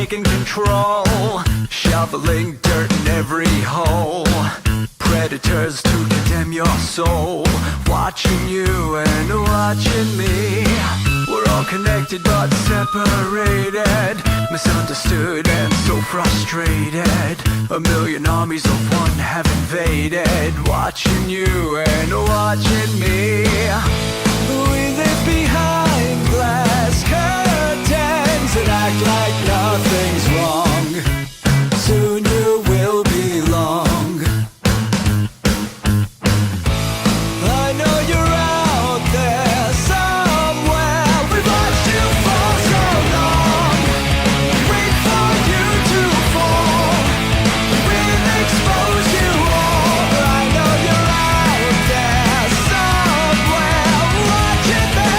taking control, shoveling dirt in every hole. Predators to condemn your soul, watching you and watching me. We're all connected but separated, misunderstood and so frustrated. A million armies of one have invaded, watching you and watching me. We live behind glass curtains and act like nothing's wrong. Soon you will belong. I know you're out there somewhere. We've watched you for so long. Wait for you to fall. We'll expose you all. I know you're out there somewhere watching me.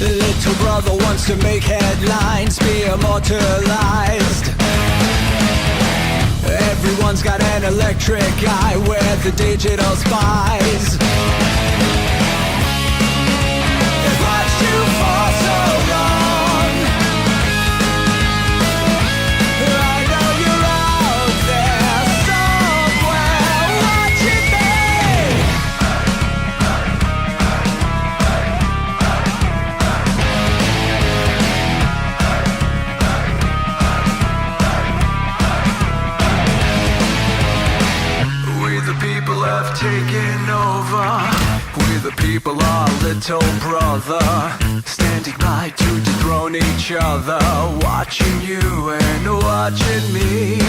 The little brother wants to make headlines, be immortalized. Everyone's got an electric eye with the digital spies. They've watched you for so long. I know you're out there somewhere watching me. We the people have taken over. We the people are little brother, standing by to dethrone each other, watching you and watching me.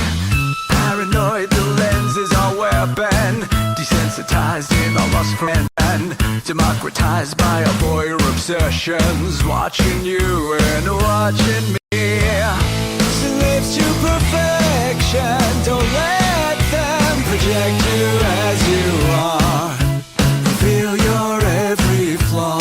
Paranoid, the lens is our weapon, desensitized in our lust for men, democratized by our voyeur obsessions, watching you and watching me. Slaves to perfection, don't let them project you as you are. Reveal your every flaw.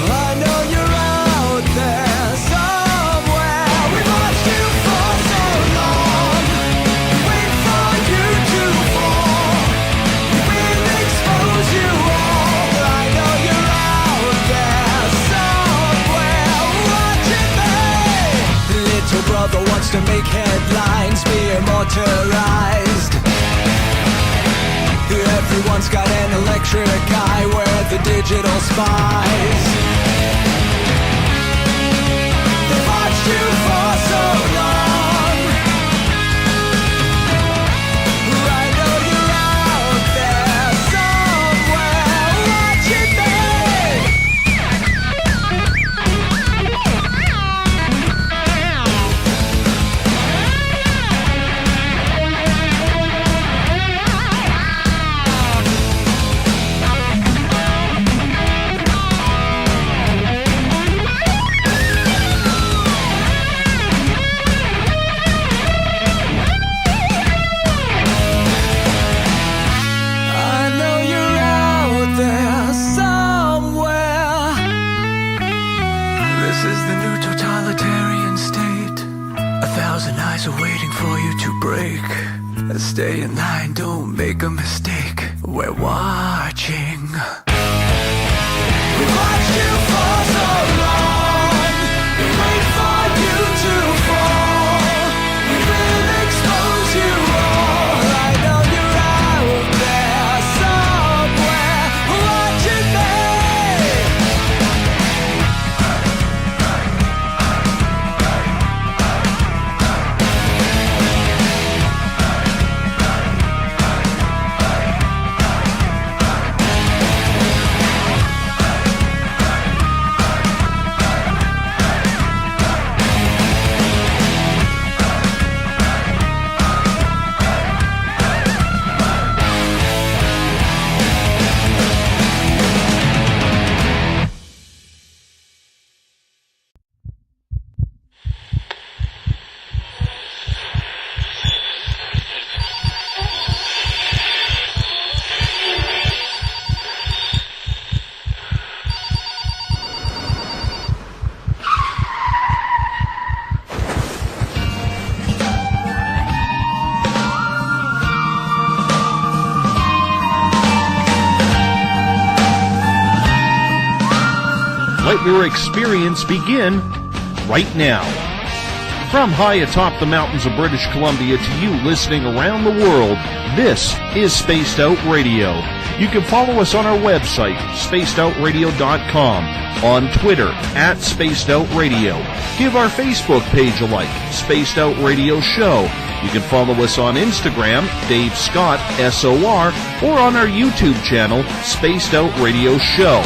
I know you're out there somewhere. We've watched you for so long. Wait for you to fall. We'll expose you all. I know you're out there somewhere watching me. Little brother wants to make headlines, be immortalized. Everyone's got an electric eye with the digital spies. They've watched you for so long. I know you're out there somewhere watching me. Stay in line, don't make a mistake. We're watching. We watched you for so long. We wait for you to fall. We will expose you all. I know you're out there somewhere watching Let your experience begin right now. From high atop the mountains of British Columbia to you listening around the world, this is Spaced Out Radio. You can follow us on our website, spacedoutradio.com, on Twitter, @SpacedOutRadio. Give our Facebook page a like, Spaced Out Radio Show. You can follow us on Instagram, Dave Scott, SOR, or on our YouTube channel, Spaced Out Radio Show.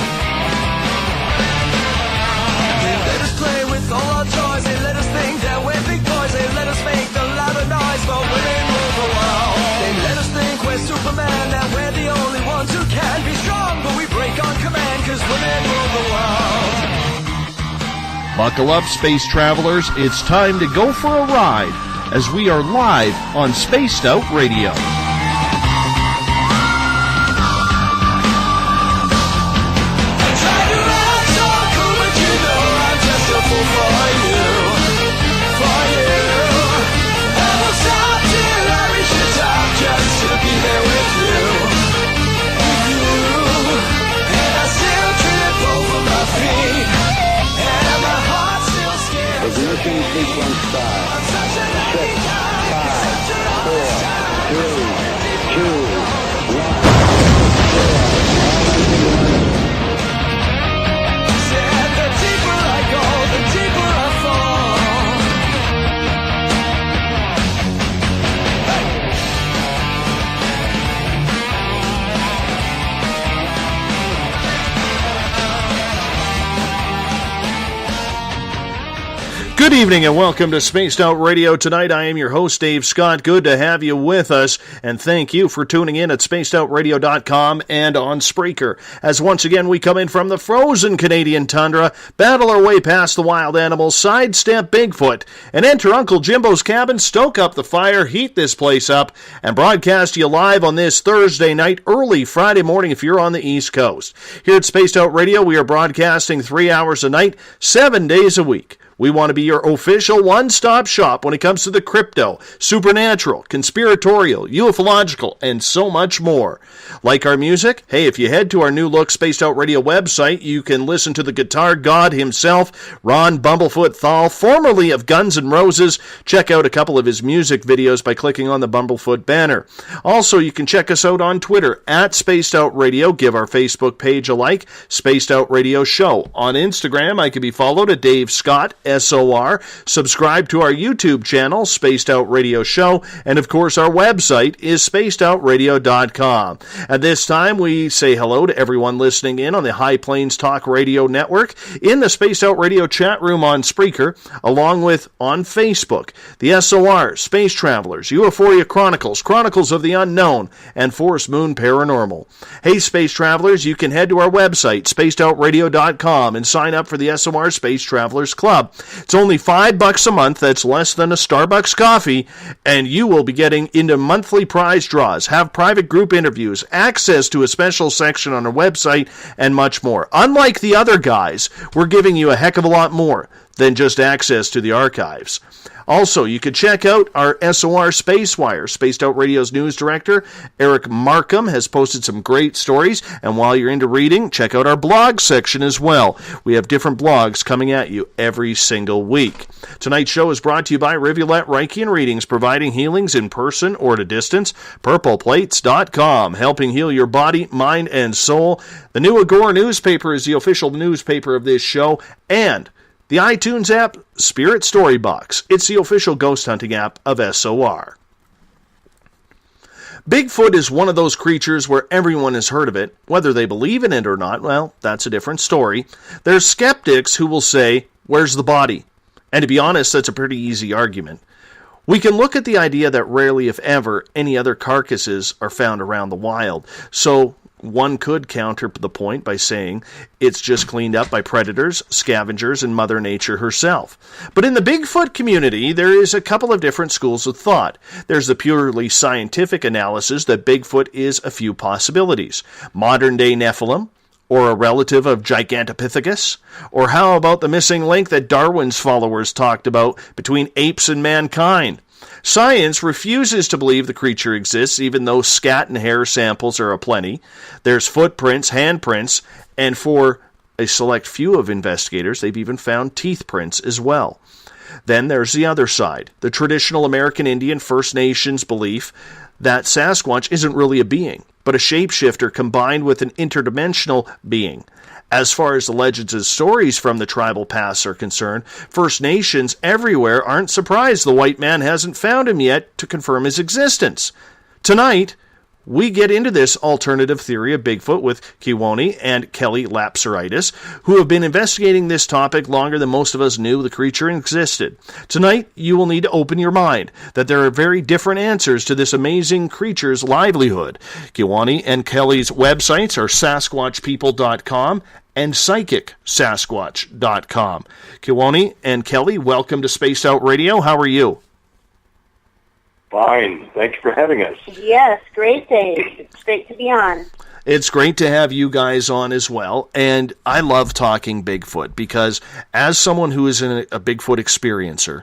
Superman, that we're the only ones who can be strong, but we break on command, 'cause women rule the world. Buckle up, space travelers. It's time to go for a ride as we are live on Spaced Out Radio. Ignition sequence start. 6, 5, 4, 3, 2, 1. Said the deeper I go, the deeper I fall. Good evening and welcome to Spaced Out Radio. Tonight I am your host, Dave Scott. Good to have you with us, and thank you for tuning in at spacedoutradio.com and on Spreaker. As once again we come in from the frozen Canadian tundra, battle our way past the wild animals, sidestep Bigfoot, and enter Uncle Jimbo's cabin, stoke up the fire, heat this place up, and broadcast you live on this Thursday night, early Friday morning if you're on the East Coast. Here at Spaced Out Radio, we are broadcasting 3 hours a night, 7 days a week. We want to be your official one-stop shop when it comes to the crypto, supernatural, conspiratorial, ufological, and so much more. Like our music? Hey, if you head to our new look Spaced Out Radio website, you can listen to the guitar god himself, Ron Bumblefoot Thal, formerly of Guns N' Roses. Check out a couple of his music videos by clicking on the Bumblefoot banner. Also, you can check us out on Twitter, @SpacedOutRadio. Give our Facebook page a like, Spaced Out Radio Show. On Instagram, I can be followed at Dave Scott, SOR. Subscribe to our YouTube channel, Spaced Out Radio Show, and of course our website is spacedoutradio.com. At this time, we say hello to everyone listening in on the High Plains Talk Radio Network, in the Spaced Out Radio chat room on Spreaker, along with on Facebook, the SOR, Space Travelers, Euphoria Chronicles, Chronicles of the Unknown, and Forest Moon Paranormal. Hey, Space Travelers, you can head to our website, spacedoutradio.com, and sign up for the SOR Space Travelers Club. It's only $5 a month. That's less than a Starbucks coffee, and you will be getting into monthly prize draws, have private group interviews, access to a special section on our website, and much more. Unlike the other guys, we're giving you a heck of a lot more than just access to the archives. Also, you can check out our SOR Spacewire. Spaced Out Radio's news director, Eric Markham, has posted some great stories, and while you're into reading, check out our blog section as well. We have different blogs coming at you every single week. Tonight's show is brought to you by Rivulet Reiki and Readings, providing healings in person or at a distance. PurplePlates.com, helping heal your body, mind, and soul. The New Agora newspaper is the official newspaper of this show, and the iTunes app, Spirit Storybox. It's the official ghost hunting app of SOR. Bigfoot is one of those creatures where everyone has heard of it. Whether they believe in it or not, well, that's a different story. There's skeptics who will say, where's the body? And to be honest, that's a pretty easy argument. We can look at the idea that rarely, if ever, any other carcasses are found around the wild. So one could counter the point by saying it's just cleaned up by predators, scavengers, and Mother Nature herself. But in the Bigfoot community, there is a couple of different schools of thought. There's the purely scientific analysis that Bigfoot is a few possibilities. Modern-day Nephilim, or a relative of Gigantopithecus? Or how about the missing link that Darwin's followers talked about between apes and mankind? Science refuses to believe the creature exists, even though scat and hair samples are aplenty. There's footprints, handprints, and for a select few of investigators, they've even found teeth prints as well. Then there's the other side, the traditional American Indian First Nations belief that Sasquatch isn't really a being, but a shapeshifter combined with an interdimensional being. As far as the legends and stories from the tribal past are concerned, First Nations everywhere aren't surprised the white man hasn't found him yet to confirm his existence. Tonight, we get into this alternative theory of Bigfoot with Kewaunee and Kelly Lapseritis, who have been investigating this topic longer than most of us knew the creature existed. Tonight, you will need to open your mind that there are very different answers to this amazing creature's livelihood. Kewaunee and Kelly's websites are SasquatchPeople.com and PsychicSasquatch.com. Kewaunee and Kelly, welcome to Spaced Out Radio. How are you? Fine. Thank you for having us. Yes, great, Dave. It's great to be on. It's great to have you guys on as well, and I love talking Bigfoot because as someone who is a Bigfoot experiencer,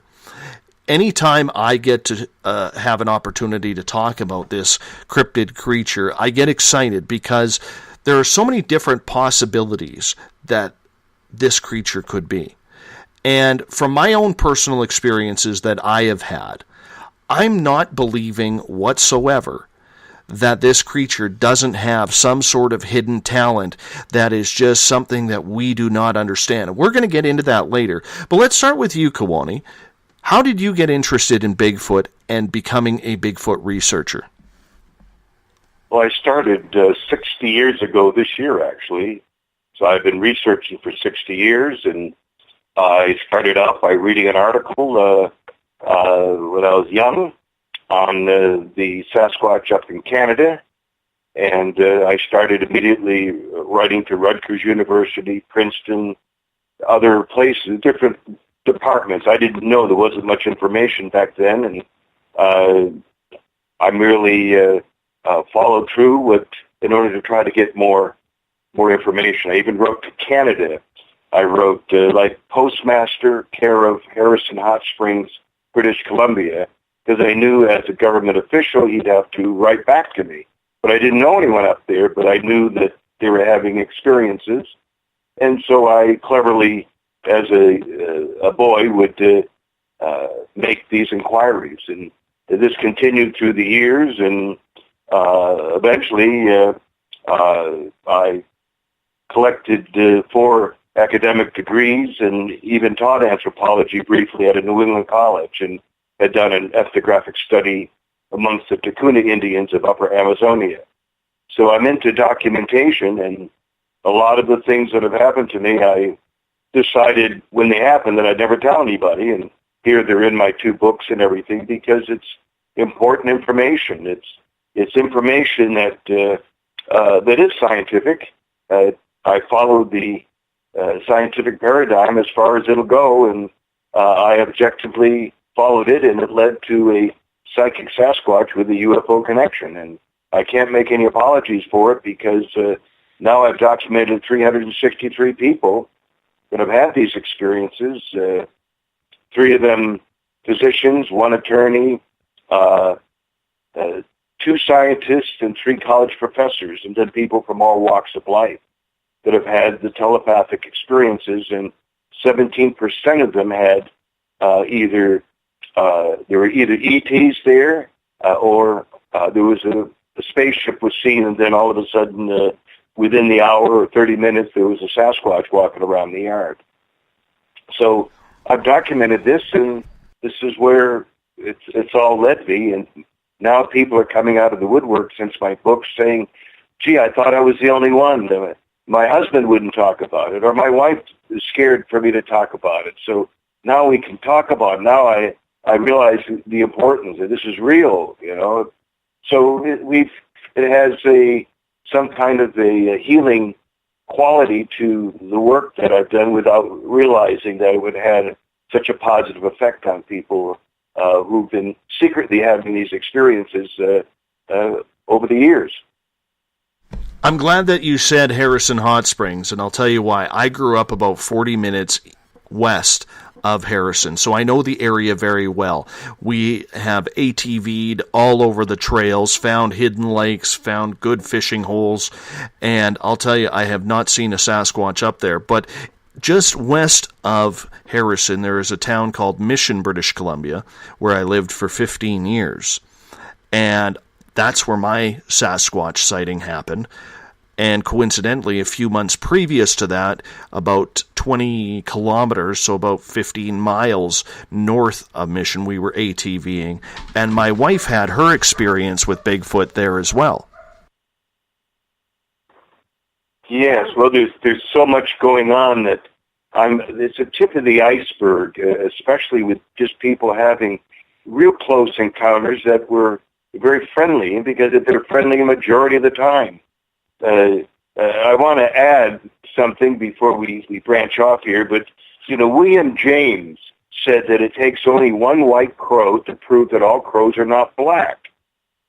anytime I get to have an opportunity to talk about this cryptid creature, I get excited because there are so many different possibilities that this creature could be. And from my own personal experiences that I have had, I'm not believing whatsoever that this creature doesn't have some sort of hidden talent that is just something that we do not understand. We're going to get into that later. But let's start with you, Kewaunee. How did you get interested in Bigfoot and becoming a Bigfoot researcher? Well, I started 60 years ago this year, actually. So I've been researching for 60 years, and I started out by reading an article when I was young on the Sasquatch up in Canada, and I started immediately writing to Rutgers University, Princeton, other places, different departments. I didn't know there wasn't much information back then, and I merely followed through with in order to try to get more information. I even wrote to Canada. I wrote like postmaster, care of Harrison Hot Springs, British Columbia, because I knew as a government official he'd have to write back to me. But I didn't know anyone up there, but I knew that they were having experiences. And so I cleverly, as a boy, would make these inquiries. And this continued through the years, and eventually I collected 4 academic degrees and even taught anthropology briefly at a New England college and had done an ethnographic study amongst the Kewaunee Indians of Upper Amazonia. So I'm into documentation, and a lot of the things that have happened to me, I decided when they happened that I'd never tell anybody, and here they're in my 2 books and everything because it's important information. It's information that that is scientific. I followed the scientific paradigm as far as it'll go, and I objectively followed it, and it led to a psychic Sasquatch with a UFO connection. And I can't make any apologies for it because now I've documented 363 people that have had these experiences, 3 of them physicians, 1 attorney, 2 scientists, and 3 college professors, and then people from all walks of life that have had the telepathic experiences, and 17% of them had either there were either ETs there or there was a spaceship was seen, and then all of a sudden within the hour or 30 minutes there was a Sasquatch walking around the yard. So I've documented this, and this is where it's all led me, and now people are coming out of the woodwork since my book saying, gee, I thought I was the only one. My husband wouldn't talk about it, or my wife is scared for me to talk about it. So now we can talk about it. Now I realize the importance that this is real, you know. So it has some kind of a healing quality to the work that I've done without realizing that it would have such a positive effect on people who've been secretly having these experiences over the years. I'm glad that you said Harrison Hot Springs, and I'll tell you why. I grew up about 40 minutes west of Harrison, so I know the area very well. We have ATV'd all over the trails, found hidden lakes, found good fishing holes, and I'll tell you, I have not seen a Sasquatch up there, but just west of Harrison, there is a town called Mission, British Columbia, where I lived for 15 years. And that's where my Sasquatch sighting happened. And coincidentally, a few months previous to that, about 20 kilometers, so about 15 miles north of Mission, we were ATVing. And my wife had her experience with Bigfoot there as well. Yes, well, there's so much going on that it's a tip of the iceberg, especially with just people having real close encounters that were very friendly, because they're friendly a majority of the time. I want to add something before we branch off here, but, William James said that it takes only one white crow to prove that all crows are not black.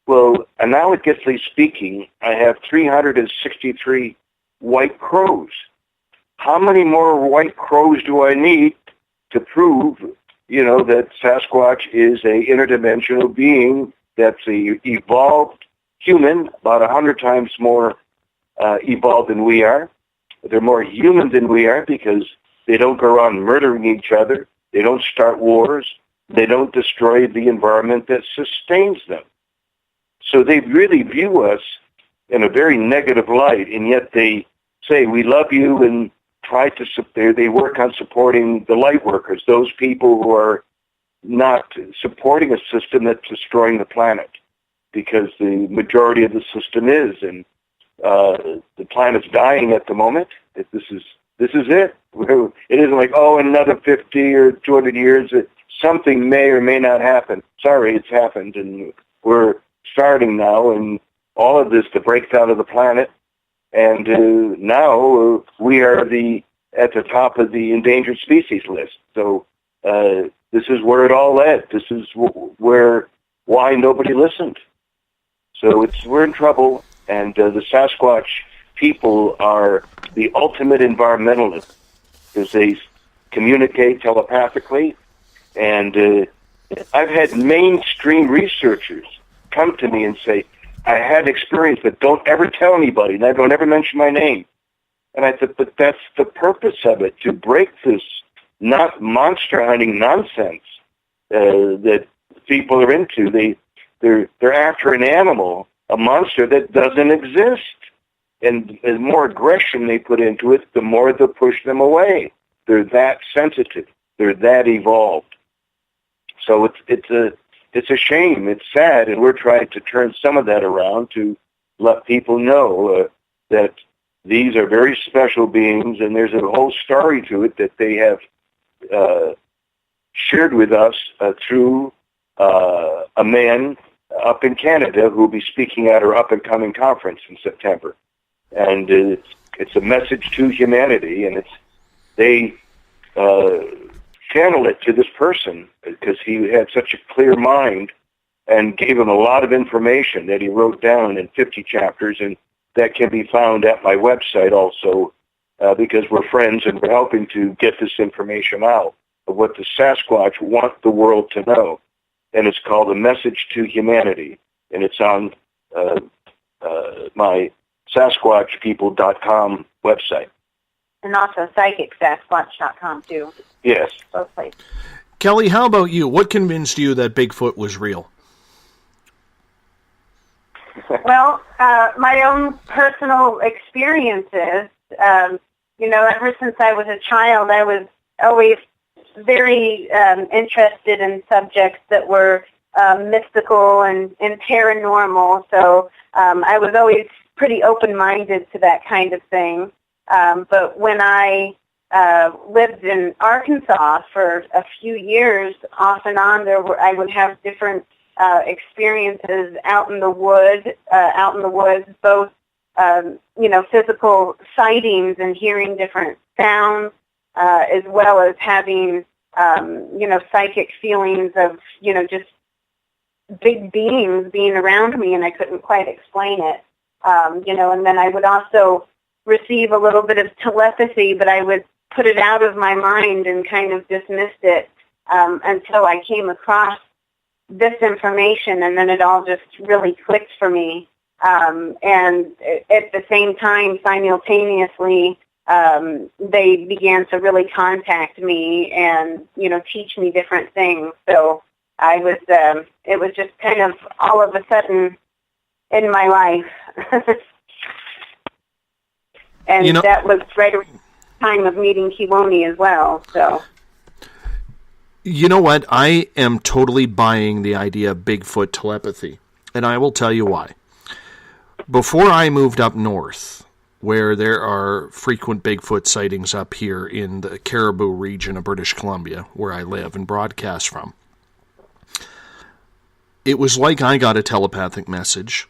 Well, analogously speaking, I have 363 white crows. How many more white crows do I need to prove, that Sasquatch is a interdimensional being that's a evolved human, about 100 times more evolved than we are? They're more human than we are because they don't go around murdering each other. They don't start wars. They don't destroy the environment that sustains them. So they really view us in a very negative light, and yet they say, we love you, and they work on supporting the light workers, those people who are not supporting a system that's destroying the planet, because the majority of the system is, and the planet's dying at the moment. This is it. It isn't like, in another 50 or 200 years, something may or may not happen. Sorry, it's happened, and we're starting now, and all of this, the breakdown of the planet, and now we are at the top of the endangered species list. So this is where it all led. This is why nobody listened. So we're in trouble, and the Sasquatch people are the ultimate environmentalists, because they communicate telepathically, and I've had mainstream researchers come to me and say, I had experience, but don't ever tell anybody, and I don't ever mention my name. And I said, but that's the purpose of it, to break this not monster hunting nonsense that people are into. They're after an animal, a monster that doesn't exist. And the more aggression they put into it, the more they'll push them away. They're that sensitive. They're that evolved. So it's a shame. It's sad, and we're trying to turn some of that around to let people know that these are very special beings, and there's a whole story to it that they have shared with us through a man up in Canada who will be speaking at our up-and-coming conference in September. And it's a message to humanity, and they channel it to this person because he had such a clear mind and gave him a lot of information that he wrote down in 50 chapters, and that can be found at my website also, because we're friends and we're helping to get this information out of what the Sasquatch want the world to know. And it's called A Message to Humanity, and it's on my SasquatchPeople.com website. And also PsychicSasquatch.com, too. Yes. Both places. Kelly, how about you? What convinced you that Bigfoot was real? Well, my own personal experiences, ever since I was a child, I was always very interested in subjects that were mystical and paranormal. So I was always pretty open-minded to that kind of thing. But when I lived in Arkansas for a few years, off and on, I would have different experiences out in the woods, both physical sightings and hearing different sounds, as well as having psychic feelings of just big beings being around me, and I couldn't quite explain it. And then I would also receive a little bit of telepathy, but I would put it out of my mind and kind of dismissed it until I came across this information, and then it all just really clicked for me. And at the same time, simultaneously, they began to really contact me and, teach me different things. So I was, it was just kind of all of a sudden in my life. And that was right around the time of meeting Kewaunee as well, so... You know what? I am totally buying the idea of Bigfoot telepathy, and I will tell you why. Before I moved up north, where there are frequent Bigfoot sightings up here in the Caribou region of British Columbia, where I live and broadcast from, it was like I got a telepathic message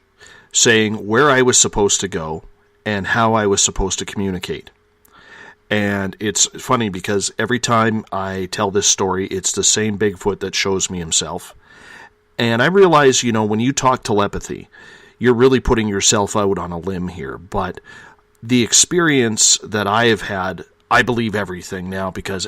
saying where I was supposed to go and how I was supposed to communicate. And it's funny because every time I tell this story, it's the same Bigfoot that shows me himself. And I realize, when you talk telepathy, you're really putting yourself out on a limb here. But the experience that I have had, I believe everything now, because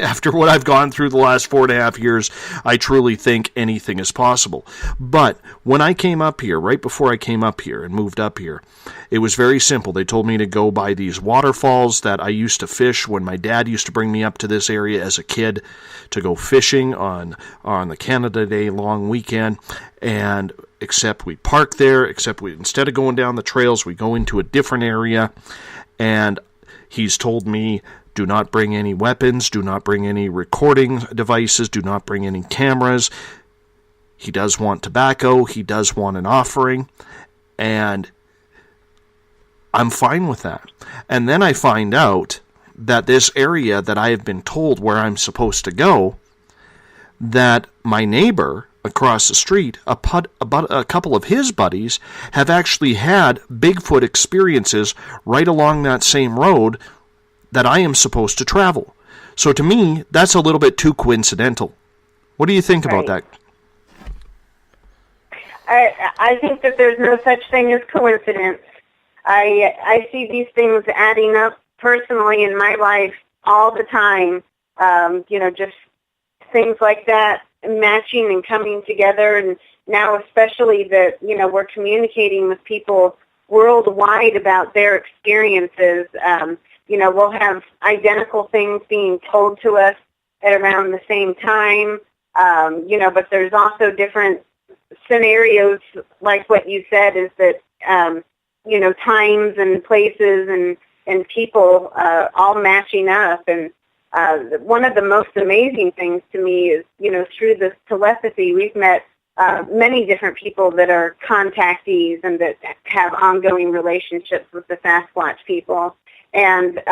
after what I've gone through the last 4.5 years, I truly think anything is possible. But when I came up here, right before I came up here and moved up here, it was very simple. They told me to go by these waterfalls that I used to fish when my dad used to bring me up to this area as a kid to go fishing on the Canada Day long weekend. And except we park there, instead of going down the trails, we go into a different area. And he's told me, do not bring any weapons, do not bring any recording devices, do not bring any cameras. He does want tobacco, he does want an offering, and I'm fine with that. And then I find out that this area that I have been told where I'm supposed to go, that my neighbor across the street, a couple of his buddies, have actually had Bigfoot experiences right along that same road that I am supposed to travel. So to me, that's a little bit too coincidental. What do you think about that? I think that there's no such thing as coincidence. I see these things adding up personally in my life all the time. Just things like that matching and coming together, and now especially that, we're communicating with people worldwide about their experiences. We'll have identical things being told to us at around the same time, but there's also different scenarios, like what you said, is that, times and places and people all matching up. And one of the most amazing things to me is, through this telepathy, we've met many different people that are contactees and that have ongoing relationships with the Sasquatch people. And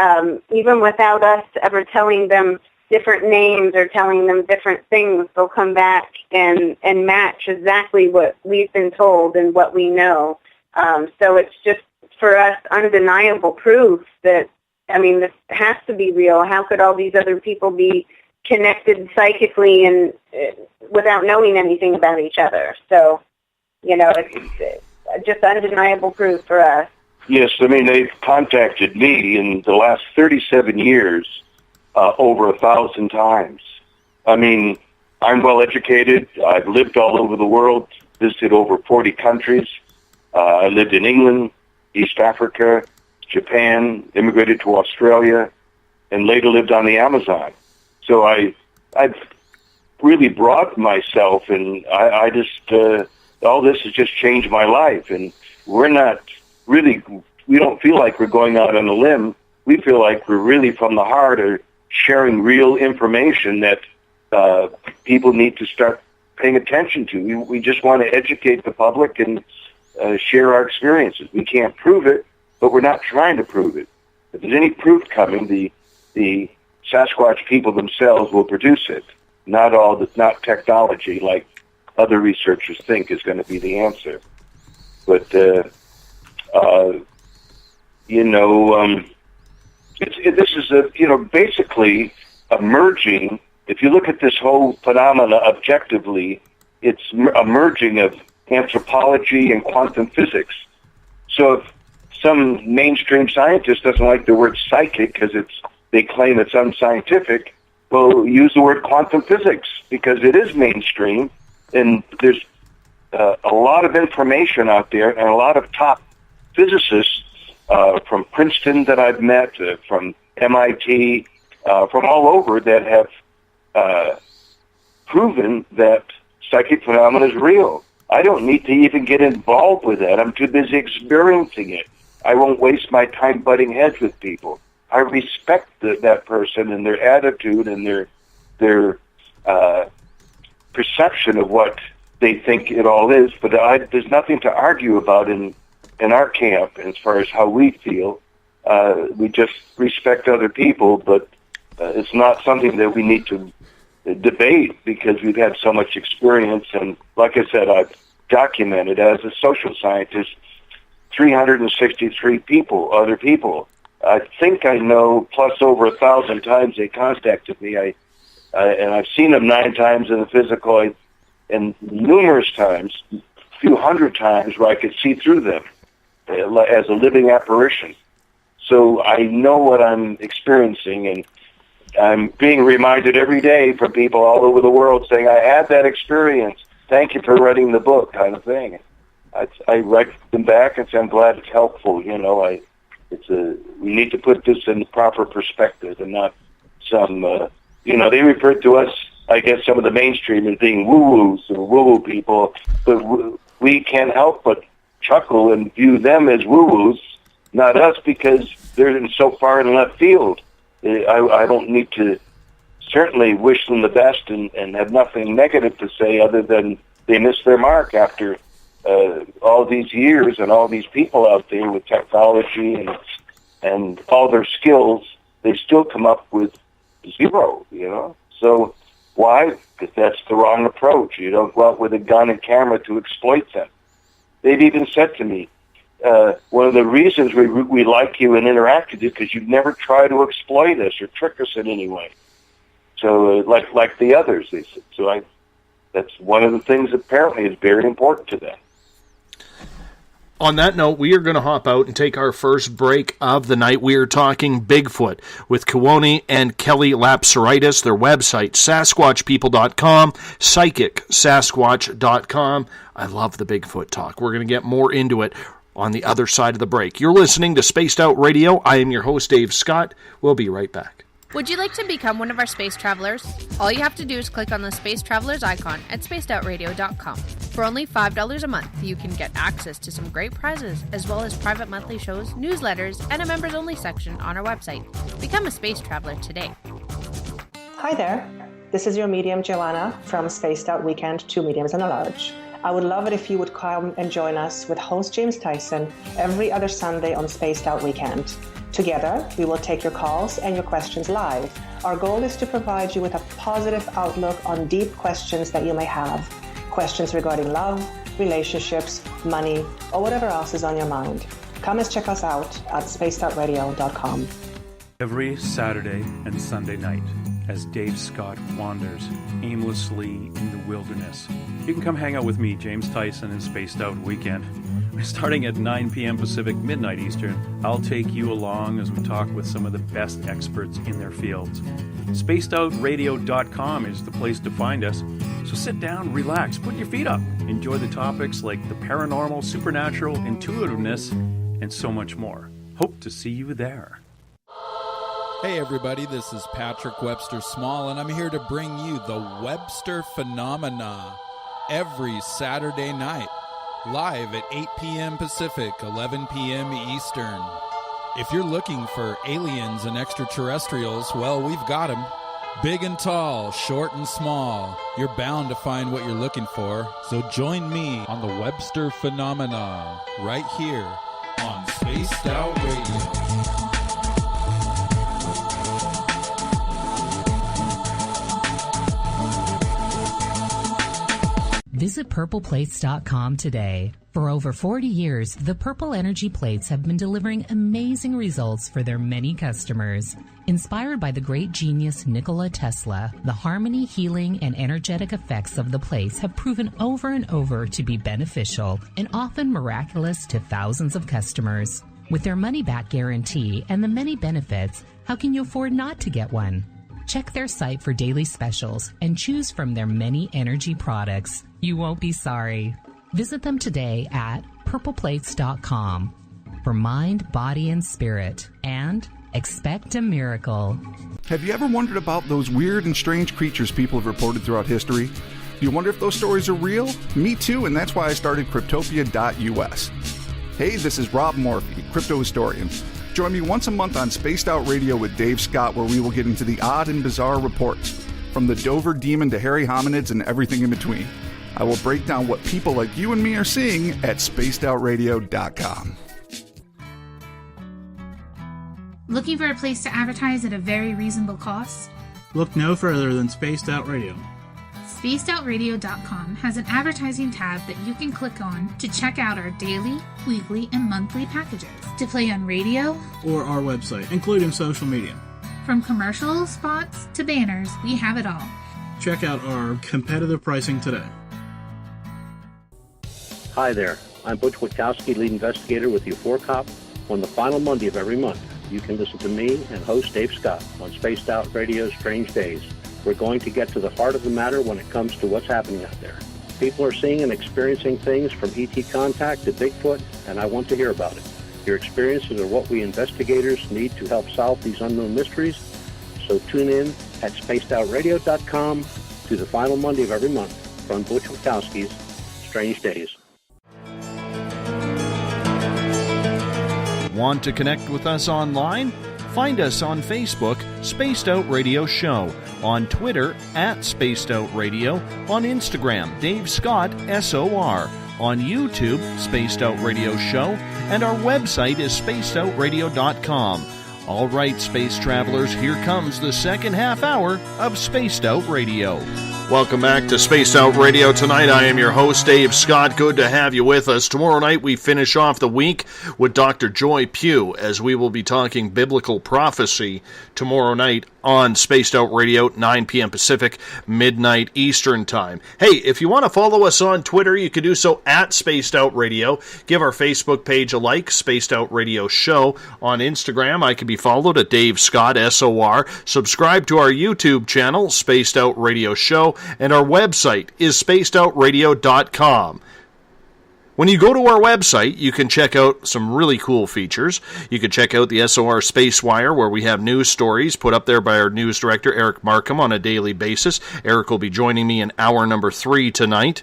even without us ever telling them different names or telling them different things, they'll come back and match exactly what we've been told and what we know. So it's just, for us, undeniable proof that, this has to be real. How could all these other people be connected psychically and without knowing anything about each other? So, it's just undeniable proof for us. Yes, they've contacted me in the last 37 years over 1,000 times. I'm well educated. I've lived all over the world, visited over 40 countries. I lived in England, East Africa, Japan, immigrated to Australia, and later lived on the Amazon. So I've really broadened myself, and I just, all this has just changed my life. And we don't feel like we're going out on a limb. We feel like we're really from the heart of sharing real information that people need to start paying attention to. We just want to educate the public and share our experiences. We can't prove it, but we're not trying to prove it. If there's any proof coming, the Sasquatch people themselves will produce it. Not technology like other researchers think is going to be the answer. But this is basically emerging. If you look at this whole phenomena objectively, it's a merging of anthropology and quantum physics. So if some mainstream scientist doesn't like the word psychic because they claim it's unscientific, well, use the word quantum physics, because it is mainstream, and there's a lot of information out there, and a lot of top physicists from Princeton that I've met, from MIT, from all over, that have proven that psychic phenomena is real. I don't need to even get involved with that. I'm too busy experiencing it. I won't waste my time butting heads with people. I respect that person and their attitude and their perception of what they think it all is. But there's nothing to argue about in our camp as far as how we feel. We just respect other people, but it's not something that we need to debate, because we've had so much experience. And like I said, I've documented as a social scientist 363 other people. I think I know plus over 1,000 times they contacted me. And I've seen them 9 times in the physical, and numerous times, a few hundred times, where I could see through them as a living apparition. So I know what I'm experiencing, and I'm being reminded every day from people all over the world saying, I had that experience. Thank you for writing the book, kind of thing. I write them back and say, I'm glad it's helpful. You know, we need to put this in the proper perspective and not some, they refer to us, I guess, some of the mainstream as being woo-woos or woo-woo people, but we can't help but chuckle and view them as woo-woos, not us, because they're so far in left field. I don't need to certainly wish them the best and have nothing negative to say other than they missed their mark after all these years and all these people out there with technology and all their skills. They still come up with 0, So why? Because that's the wrong approach. You don't go out with a gun and camera to exploit them. They've even said to me, one of the reasons we like you and interact with you because you've never tried to exploit us or trick us in any way. So like the others, they said. So that's one of the things apparently is very important to them. On that note, we are going to hop out and take our first break of the night. We are talking Bigfoot with Kewaunee and Kelly Lapseritis. Their website, SasquatchPeople.com, PsychicSasquatch.com. I love the Bigfoot talk. We're going to get more into it on the other side of the break. You're listening to Spaced Out Radio. I am your host, Dave Scott. We'll be right back. Would you like to become one of our space travelers? All you have to do is click on the Space Travelers icon at spacedoutradio.com. For only $5 a month, you can get access to some great prizes, as well as private monthly shows, newsletters, and a members-only section on our website. Become a space traveler today. Hi there. This is your medium, Joanna, from Spaced Out Weekend, 2 Mediums and a Large. I would love it if you would come and join us with host James Tyson every other Sunday on Spaced Out Weekend. Together, we will take your calls and your questions live. Our goal is to provide you with a positive outlook on deep questions that you may have. Questions regarding love, relationships, money, or whatever else is on your mind. Come and check us out at spacedoutradio.com. Every Saturday and Sunday night, as Dave Scott wanders aimlessly in the wilderness, you can come hang out with me, James Tyson, in Spaced Out Weekend. Starting at 9 p.m. Pacific, midnight Eastern, I'll take you along as we talk with some of the best experts in their fields. SpacedOutRadio.com is the place to find us. So sit down, relax, put your feet up. Enjoy the topics like the paranormal, supernatural, intuitiveness, and so much more. Hope to see you there. Hey everybody, this is Patrick Webster Small, and I'm here to bring you the Webster Phenomena every Saturday night. Live at 8 p.m. Pacific, 11 p.m. Eastern. If you're looking for aliens and extraterrestrials, well, we've got them. Big and tall, short and small. You're bound to find what you're looking for. So join me on the Webster Phenomena right here on Spaced Out Radio. Visit purpleplates.com today. For over 40 years, the Purple Energy Plates have been delivering amazing results for their many customers. Inspired by the great genius Nikola Tesla, the harmony, healing, and energetic effects of the plates have proven over and over to be beneficial and often miraculous to thousands of customers. With their money-back guarantee and the many benefits, How can you afford not to get one? Check their site for daily specials and choose from their many energy products. You won't be sorry. Visit them today at purpleplates.com for mind, body, and spirit. And expect a miracle. Have you ever wondered about those weird and strange creatures people have reported throughout history? Do you wonder if those stories are real? Me too, and that's why I started Cryptopia.us. Hey, this is Rob Morphy, crypto historian. Join me once a month on Spaced Out Radio with Dave Scott, where we will get into the odd and bizarre reports, from the Dover demon to hairy hominids and everything in between. I will break down what people like you and me are seeing at spacedoutradio.com. Looking for a place to advertise at a very reasonable cost? Look no further than Spaced Out Radio. SpacedOutRadio.com has an advertising tab that you can click on to check out our daily, weekly, and monthly packages to play on radio or our website, including social media. From commercial spots to banners, we have it all. Check out our competitive pricing today. Hi there, I'm Butch Witkowski, lead investigator with U4Cop. On the final Monday of every month, you can listen to me and host Dave Scott on Spaced Out Radio's Strange Days. We're going to get to the heart of the matter when it comes to what's happening out there. People are seeing and experiencing things from ET contact to Bigfoot, and I want to hear about it. Your experiences are what we investigators need to help solve these unknown mysteries. So tune in at spacedoutradio.com to the final Monday of every month from Butch Witkowski's Strange Days. Want to connect with us online? Find us on Facebook, Spaced Out Radio Show, on Twitter, @Spaced Out Radio, on Instagram, Dave Scott, SOR, on YouTube, Spaced Out Radio Show, and our website is spacedoutradio.com. All right, space travelers, here comes the second half hour of Spaced Out Radio. Welcome back to Spaced Out Radio. Tonight I am your host, Dave Scott. Good to have you with us. Tomorrow night we finish off the week with Dr. Joy Pugh, as we will be talking biblical prophecy tomorrow night on Spaced Out Radio, 9 p.m. Pacific, midnight Eastern Time. Hey, if you want to follow us on Twitter, you can do so at Spaced Out Radio. Give our Facebook page a like, Spaced Out Radio Show. On Instagram, I can be followed at Dave Scott, SOR. Subscribe to our YouTube channel, Spaced Out Radio Show, and our website is spacedoutradio.com. When you go to our website, you can check out some really cool features. You can check out the SOR Space Wire, where we have news stories put up there by our news director, Eric Markham, on a daily basis. Eric will be joining me in hour number 3 tonight.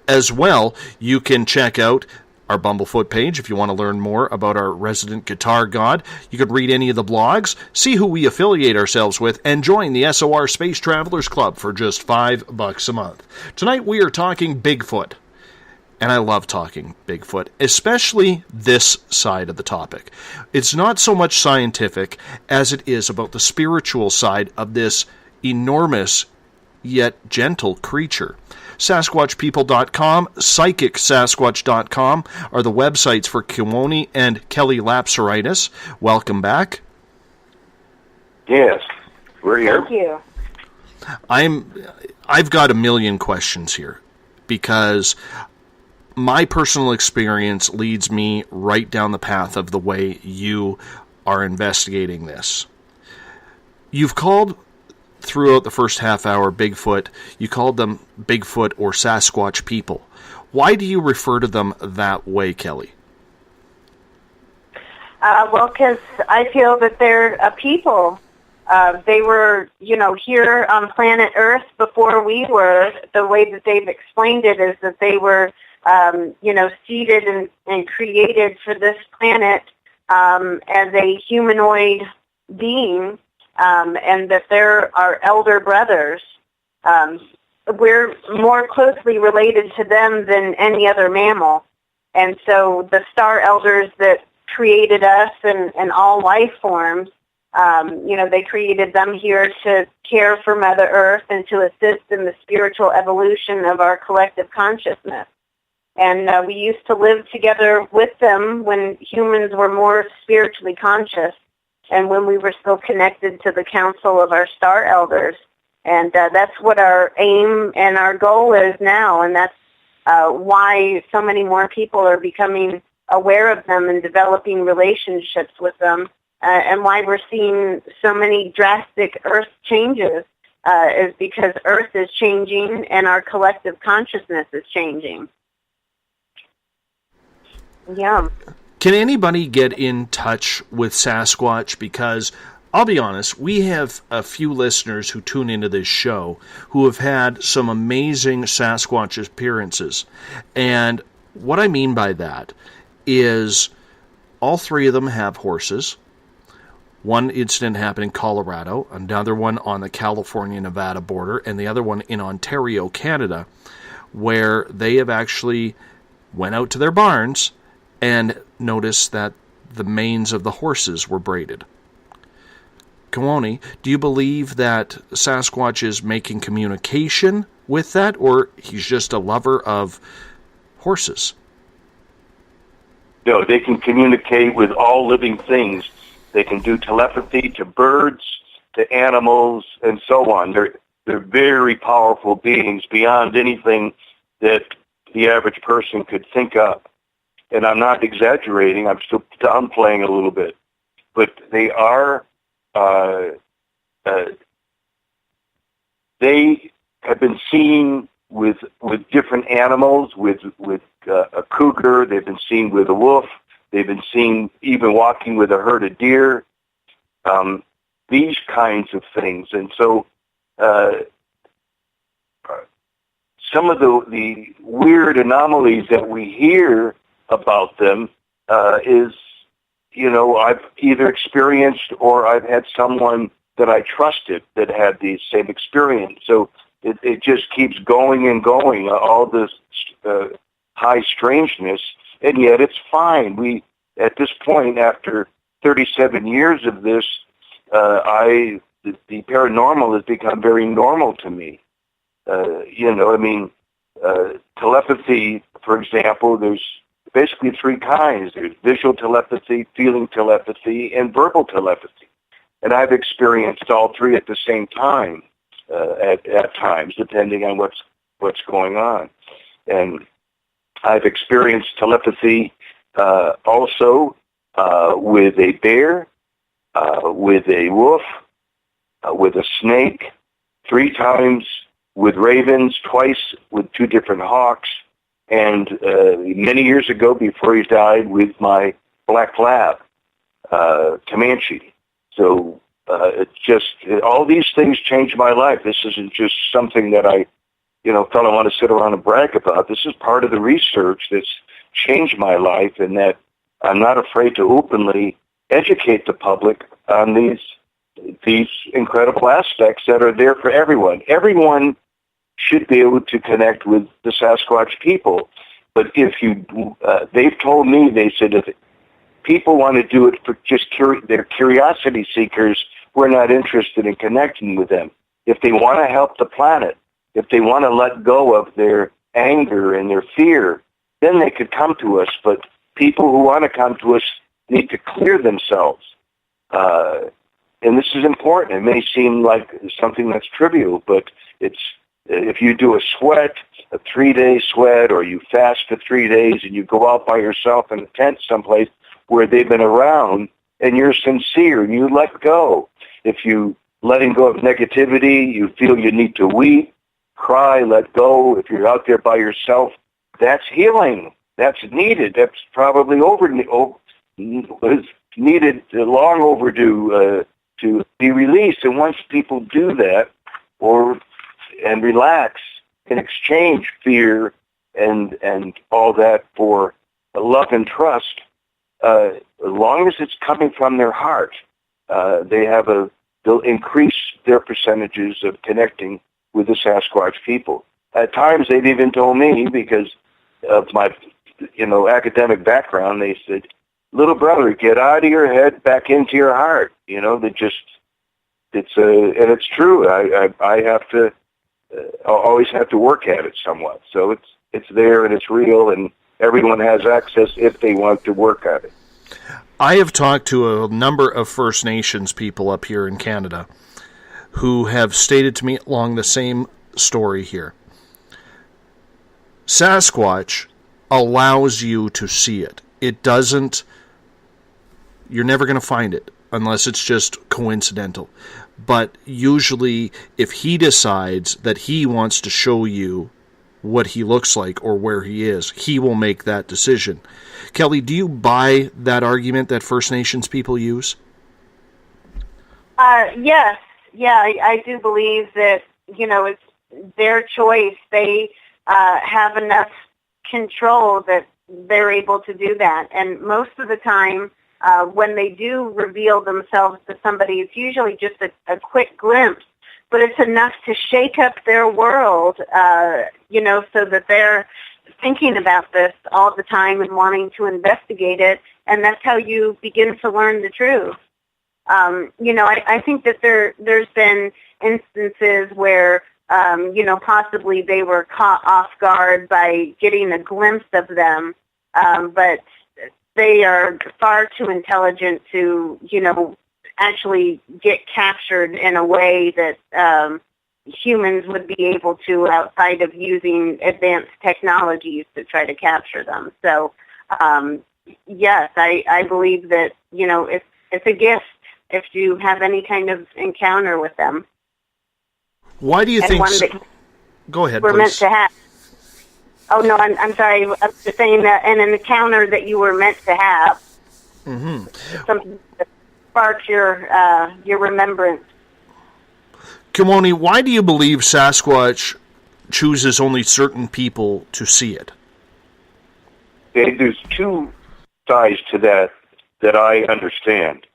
As well, you can check out our Bumblefoot page if you want to learn more about our resident guitar god. You can read any of the blogs, see who we affiliate ourselves with, and join the SOR Space Travelers Club for just $5 a month. Tonight we are talking Bigfoot. And I love talking Bigfoot, especially this side of the topic. It's not so much scientific as it is about the spiritual side of this enormous yet gentle creature. SasquatchPeople.com, PsychicSasquatch.com are the websites for Kewaunee and Kelly Lapseritis. Welcome back. Yes, we're here. Thank you. I've got a million questions here because my personal experience leads me right down the path of the way you are investigating this. You've called, throughout the first half hour, Bigfoot, you called them Bigfoot or Sasquatch people. Why do you refer to them that way, Kelly? Well, because I feel that they're a people. They were, here on planet Earth before we were. The way that they've explained it is that they were seeded and created for this planet as a humanoid being, and that they're our elder brothers. We're more closely related to them than any other mammal. And so the star elders that created us and all life forms, they created them here to care for Mother Earth and to assist in the spiritual evolution of our collective consciousness. And we used to live together with them when humans were more spiritually conscious and when we were still connected to the council of our star elders. And that's what our aim and our goal is now, and that's why so many more people are becoming aware of them and developing relationships with them and why we're seeing so many drastic Earth changes is because Earth is changing and our collective consciousness is changing. Yeah. Can anybody get in touch with Sasquatch? Because I'll be honest, we have a few listeners who tune into this show who have had some amazing Sasquatch appearances. And what I mean by that is all three of them have horses. One incident happened in Colorado, another one on the California-Nevada border, and the other one in Ontario, Canada, where they have actually went out to their barns and noticed that the manes of the horses were braided. Kewaunee, do you believe that Sasquatch is making communication with that, or he's just a lover of horses? No, they can communicate with all living things. They can do telepathy to birds, to animals, and so on. They're very powerful beings beyond anything that the average person could think of. And I'm not exaggerating. I'm still downplaying a little bit. But they are, they have been seen with different animals, with a cougar. They've been seen with a wolf. They've been seen even walking with a herd of deer. These kinds of things. And so some of the weird anomalies that we hear about them is, I've either experienced or I've had someone that I trusted that had the same experience. So it just keeps going and going, all this high strangeness, and yet it's fine. We, at this point, after 37 years of this, the paranormal has become very normal to me. Telepathy, for example, there's basically three kinds. There's visual telepathy, feeling telepathy, and verbal telepathy. And I've experienced all three at the same time, at times, depending on what's going on. And I've experienced telepathy also with a bear, with a wolf, with a snake, 3 times with ravens, twice with 2 different hawks, and many years ago, before he died, with my black lab, Comanche. So all these things changed my life. This isn't just something that I thought I want to sit around and brag about. This is part of the research that's changed my life, and that I'm not afraid to openly educate the public on these incredible aspects that are there for everyone. Everyone should be able to connect with the Sasquatch people. But if they've told me, they said, if people want to do it for just they're curiosity seekers, we're not interested in connecting with them. If they want to help the planet, if they want to let go of their anger and their fear, then they could come to us. But people who want to come to us need to clear themselves. And this is important. It may seem like something that's trivial, but it's if you do a 3-day sweat, or you fast for 3 days and you go out by yourself in a tent someplace where they've been around, and you're sincere and you let go. If you letting go of negativity, you feel you need to weep, cry, let go. If you're out there by yourself, that's healing. That's needed. That's probably was needed, long overdue, to be released. And once people do that, and relax, and exchange fear and all that for love and trust, as long as it's coming from their heart, they'll increase their percentages of connecting with the Sasquatch people. At times, they've even told me, because of my academic background, they said, "Little brother, get out of your head, back into your heart." And it's true. I have to always have to work at it somewhat. So it's there and it's real, and everyone has access if they want to work at it. I have talked to a number of First Nations people up here in Canada who have stated to me along the same story here. Sasquatch allows you to see it. It doesn't, you're never going to find it. unless it's just coincidental. But usually, if he decides that he wants to show you what he looks like or where he is, he will make that decision. Kelly, do you buy that argument that First Nations people use? Yes. Yeah, I do believe that, it's their choice. They have enough control that they're able to do that. And most of the time, when they do reveal themselves to somebody, it's usually just a quick glimpse, but it's enough to shake up their world, so that they're thinking about this all the time and wanting to investigate it, and that's how you begin to learn the truth. I think that there's been instances where, possibly they were caught off guard by getting a glimpse of them, but they are far too intelligent to, actually get captured in a way that humans would be able to outside of using advanced technologies to try to capture them. So, yes, I believe that, it's a gift if you have any kind of encounter with them. Why do you think... Go ahead, we're please. meant to have. Oh, no, I'm sorry. I'm just saying that an encounter that you were meant to have. Mm-hmm. Something that sparks your remembrance. Kewaunee, why do you believe Sasquatch chooses only certain people to see it? There's two sides to that I understand.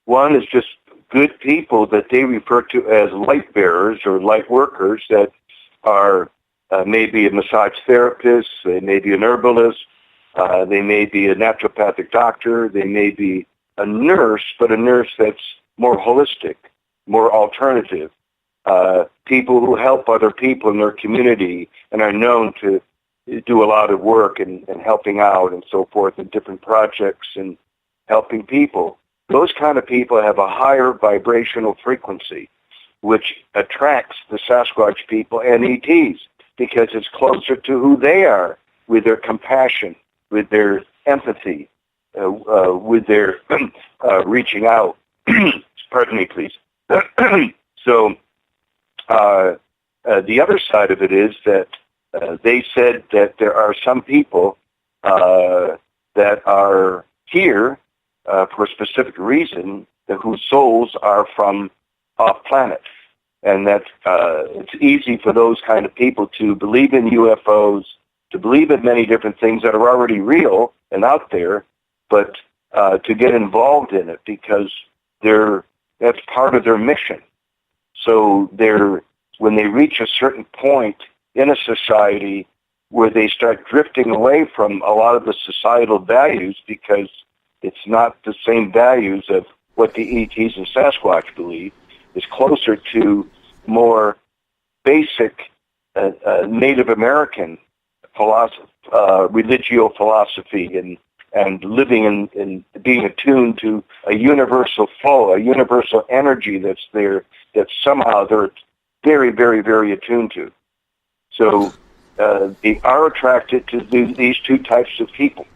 One is just good people that they refer to as light bearers or light workers that are maybe a massage therapist, they may be an herbalist, they may be a naturopathic doctor, they may be a nurse, but a nurse that's more holistic, more alternative. People who help other people in their community and are known to do a lot of work and helping out and so forth in different projects and helping people. Those kind of people have a higher vibrational frequency, which attracts the Sasquatch people and ETs because it's closer to who they are with their compassion, with their empathy, with their reaching out. Pardon me, please. So the other side of it is that they said that there are some people that are here for a specific reason, whose souls are from off-planet. And that it's easy for those kind of people to believe in UFOs, to believe in many different things that are already real and out there, but to get involved in it because that's part of their mission. So when they reach a certain point in a society where they start drifting away from a lot of the societal values because it's not the same values of what the ETs and Sasquatch believe, is closer to more basic Native American religio philosophy and living and being attuned to a universal flow, a universal energy that's there that somehow they're very, very, very attuned to. So they are attracted to these two types of people.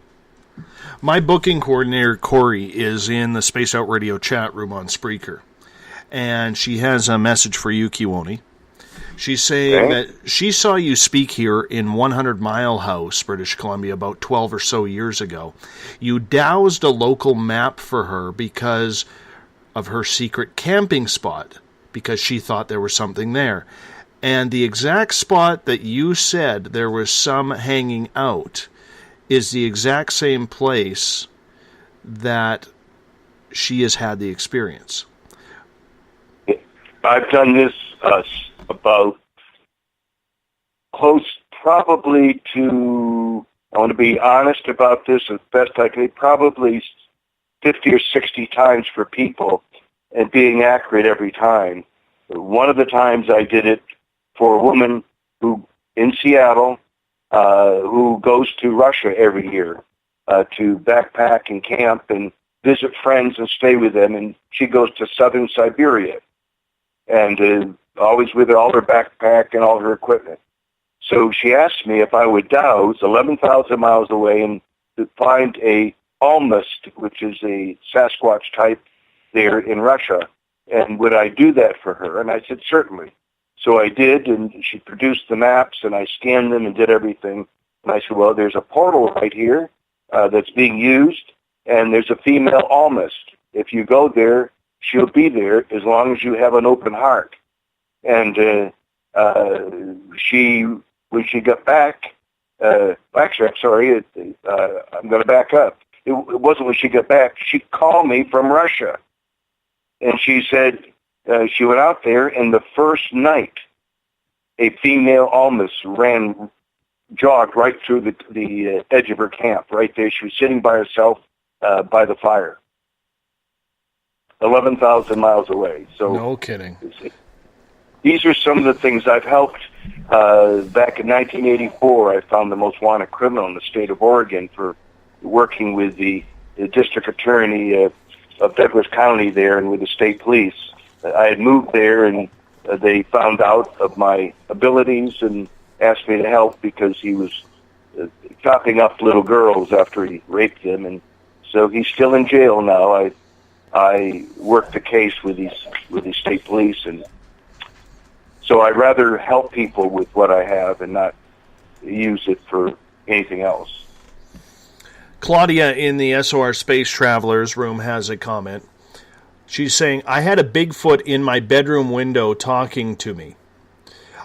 My booking coordinator, Corey, is in the Space Out Radio chat room on Spreaker. And she has a message for you, Kewaunee. She's saying that she saw you speak here in 100 Mile House, British Columbia, about 12 or so years ago. You doused a local map for her because of her secret camping spot, because she thought there was something there. And the exact spot that you said there was some hanging out is the exact same place that she has had the experience. I've done this about close probably to, I want to be honest about this as best I can, probably 50 or 60 times for people and being accurate every time. One of the times I did it for a woman who in Seattle who goes to Russia every year to backpack and camp and visit friends and stay with them, and she goes to southern Siberia and always with all her backpack and all her equipment. So she asked me if I would douse 11,000 miles away and to find a almost, which is a Sasquatch type there in Russia. And would I do that for her? And I said, certainly. So I did, and she produced the maps, and I scanned them and did everything. And I said, well, there's a portal right here that's being used, and there's a female almost. If you go there, she'll be there as long as you have an open heart. And when she got back, actually, I'm sorry, I'm going to back up. It wasn't when she got back. She called me from Russia, and she said she went out there, and the first night, a female almost jogged right through the edge of her camp, right there. She was sitting by herself by the fire, 11,000 miles away. So no kidding. These are some of the things I've helped. Back in 1984, I found the most wanted criminal in the state of Oregon for working with the district attorney of Douglas County there and with the state police. I had moved there, and they found out of my abilities and asked me to help because he was chopping up little girls after he raped them, and so he's still in jail now. I worked the case with these state police, and so I'd rather help people with what I have and not use it for anything else. Claudia in the SOR Space Travelers room has a comment. She's saying, I had a Bigfoot in my bedroom window talking to me.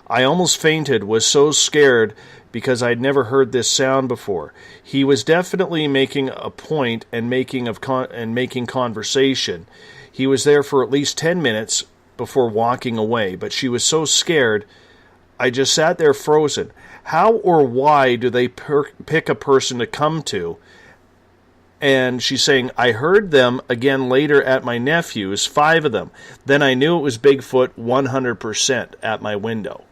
I almost fainted, was so scared because I'd never heard this sound before. He was definitely making a point and making conversation. He was there for at least 10 minutes before walking away, but she was so scared, I just sat there frozen. How or why do they pick a person to come to? And she's saying, I heard them again later at my nephew's, 5 of them. Then I knew it was Bigfoot 100% at my window.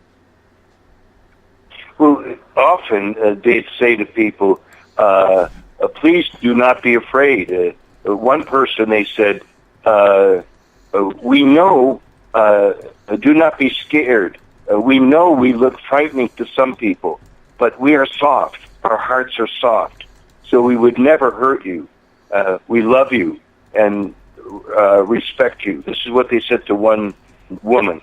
Well, often they'd say to people, please do not be afraid. One person, they said, we know, do not be scared. We know we look frightening to some people, but we are soft. Our hearts are soft. So we would never hurt you. We love you and respect you. This is what they said to one woman.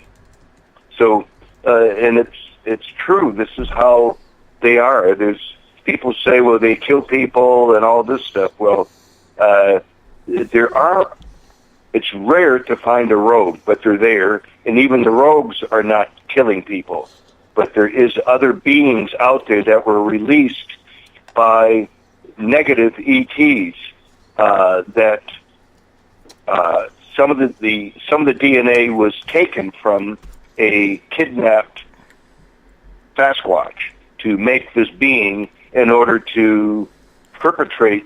So, and it's true. This is how they are. There's people say, well, they kill people and all this stuff. Well, it's rare to find a rogue, but they're there. And even the rogues are not killing people. But there is other beings out there that were released by negative ETs that some of the DNA was taken from a kidnapped Sasquatch to make this being in order to perpetrate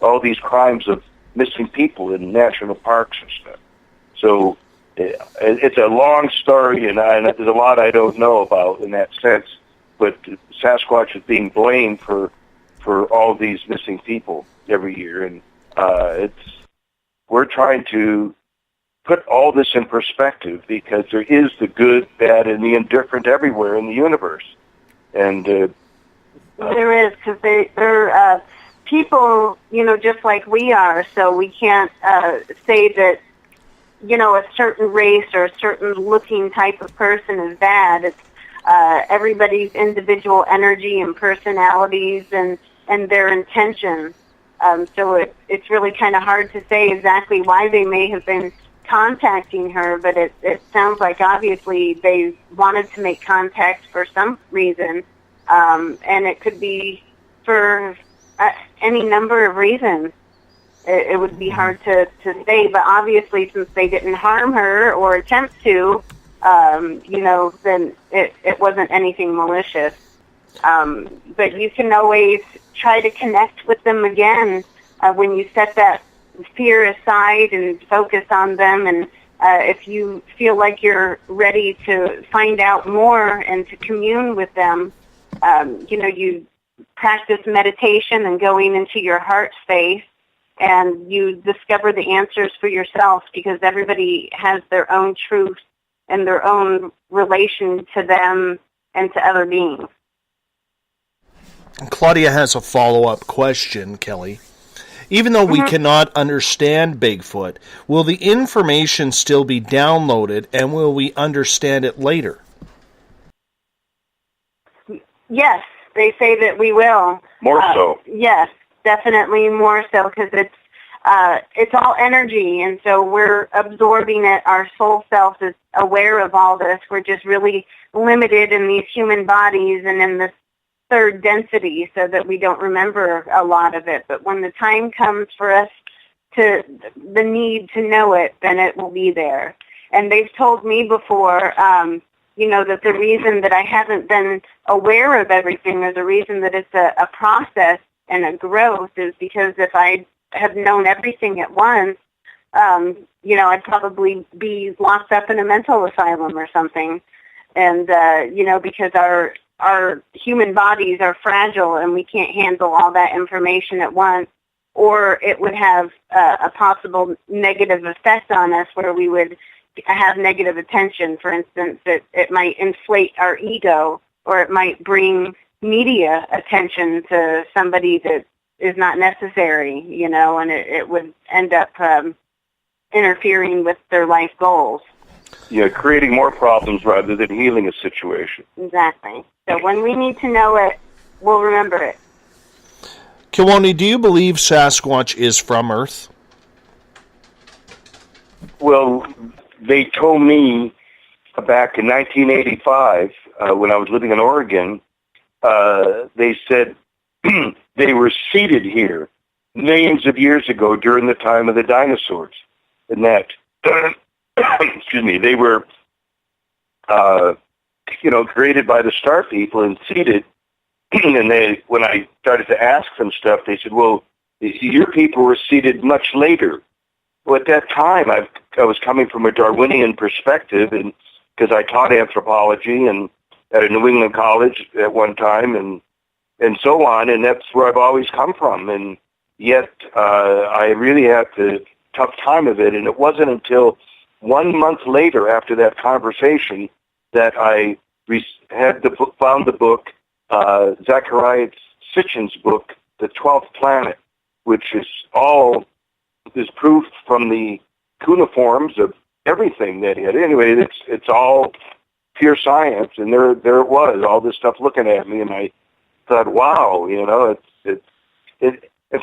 all these crimes of missing people in national parks and stuff. So it's a long story, and there's a lot I don't know about in that sense. But Sasquatch is being blamed for all these missing people every year, and we're trying to put all this in perspective because there is the good, bad, and the indifferent everywhere in the universe. And there is, because they're people, just like we are. So we can't say that a certain race or a certain looking type of person is bad. It's everybody's individual energy and personalities and their intentions. So it's really kind of hard to say exactly why they may have been contacting her, but it sounds like obviously they wanted to make contact for some reason, and it could be for any number of reasons. It would be hard to say, but obviously since they didn't harm her or attempt to, then it wasn't anything malicious. But you can always try to connect with them again when you set that fear aside and focus on them. And if you feel like you're ready to find out more and to commune with them, you practice meditation and going into your heart space, and you discover the answers for yourself, because everybody has their own truth and their own relation to them and to other beings. Claudia has a follow-up question, Kelly. Even though we cannot understand Bigfoot, will the information still be downloaded, and will we understand it later? Yes, they say that we will. More so. Yes, definitely more so, because it's all energy, and so we're absorbing it. Our soul self is aware of all this. We're just really limited in these human bodies and in this third density, so that we don't remember a lot of it. But when the time comes for us to the need to know it, then it will be there. And they've told me before, that the reason that I haven't been aware of everything, or the reason that it's a process and a growth, is because if I have known everything at once, I'd probably be locked up in a mental asylum or something. And, because our human bodies are fragile and we can't handle all that information at once, or it would have a possible negative effect on us where we would have negative attention. For instance, it might inflate our ego, or it might bring media attention to somebody that is not necessary, and it would end up interfering with their life goals. Yeah, creating more problems rather than healing a situation. Exactly. So when we need to know it, we'll remember it. Kewaunee, do you believe Sasquatch is from Earth? Well, they told me back in 1985, when I was living in Oregon, they said they were seated here millions of years ago during the time of the dinosaurs. And that, excuse me, they were, created by the star people and seated. And when I started to ask them stuff, they said, well, your people were seated much later. Well, at that time, I was coming from a Darwinian perspective, and because I taught anthropology and at a New England college at one time, and so on, and that's where I've always come from. And yet, I really had the tough time of it, and it wasn't until 1 month later after that conversation that I found the book, Zachariah Sitchin's book, The 12th Planet, which is proof from the cuneiforms of everything that he had. Anyway, it's all pure science, and there it was, all this stuff looking at me, and I thought, wow, in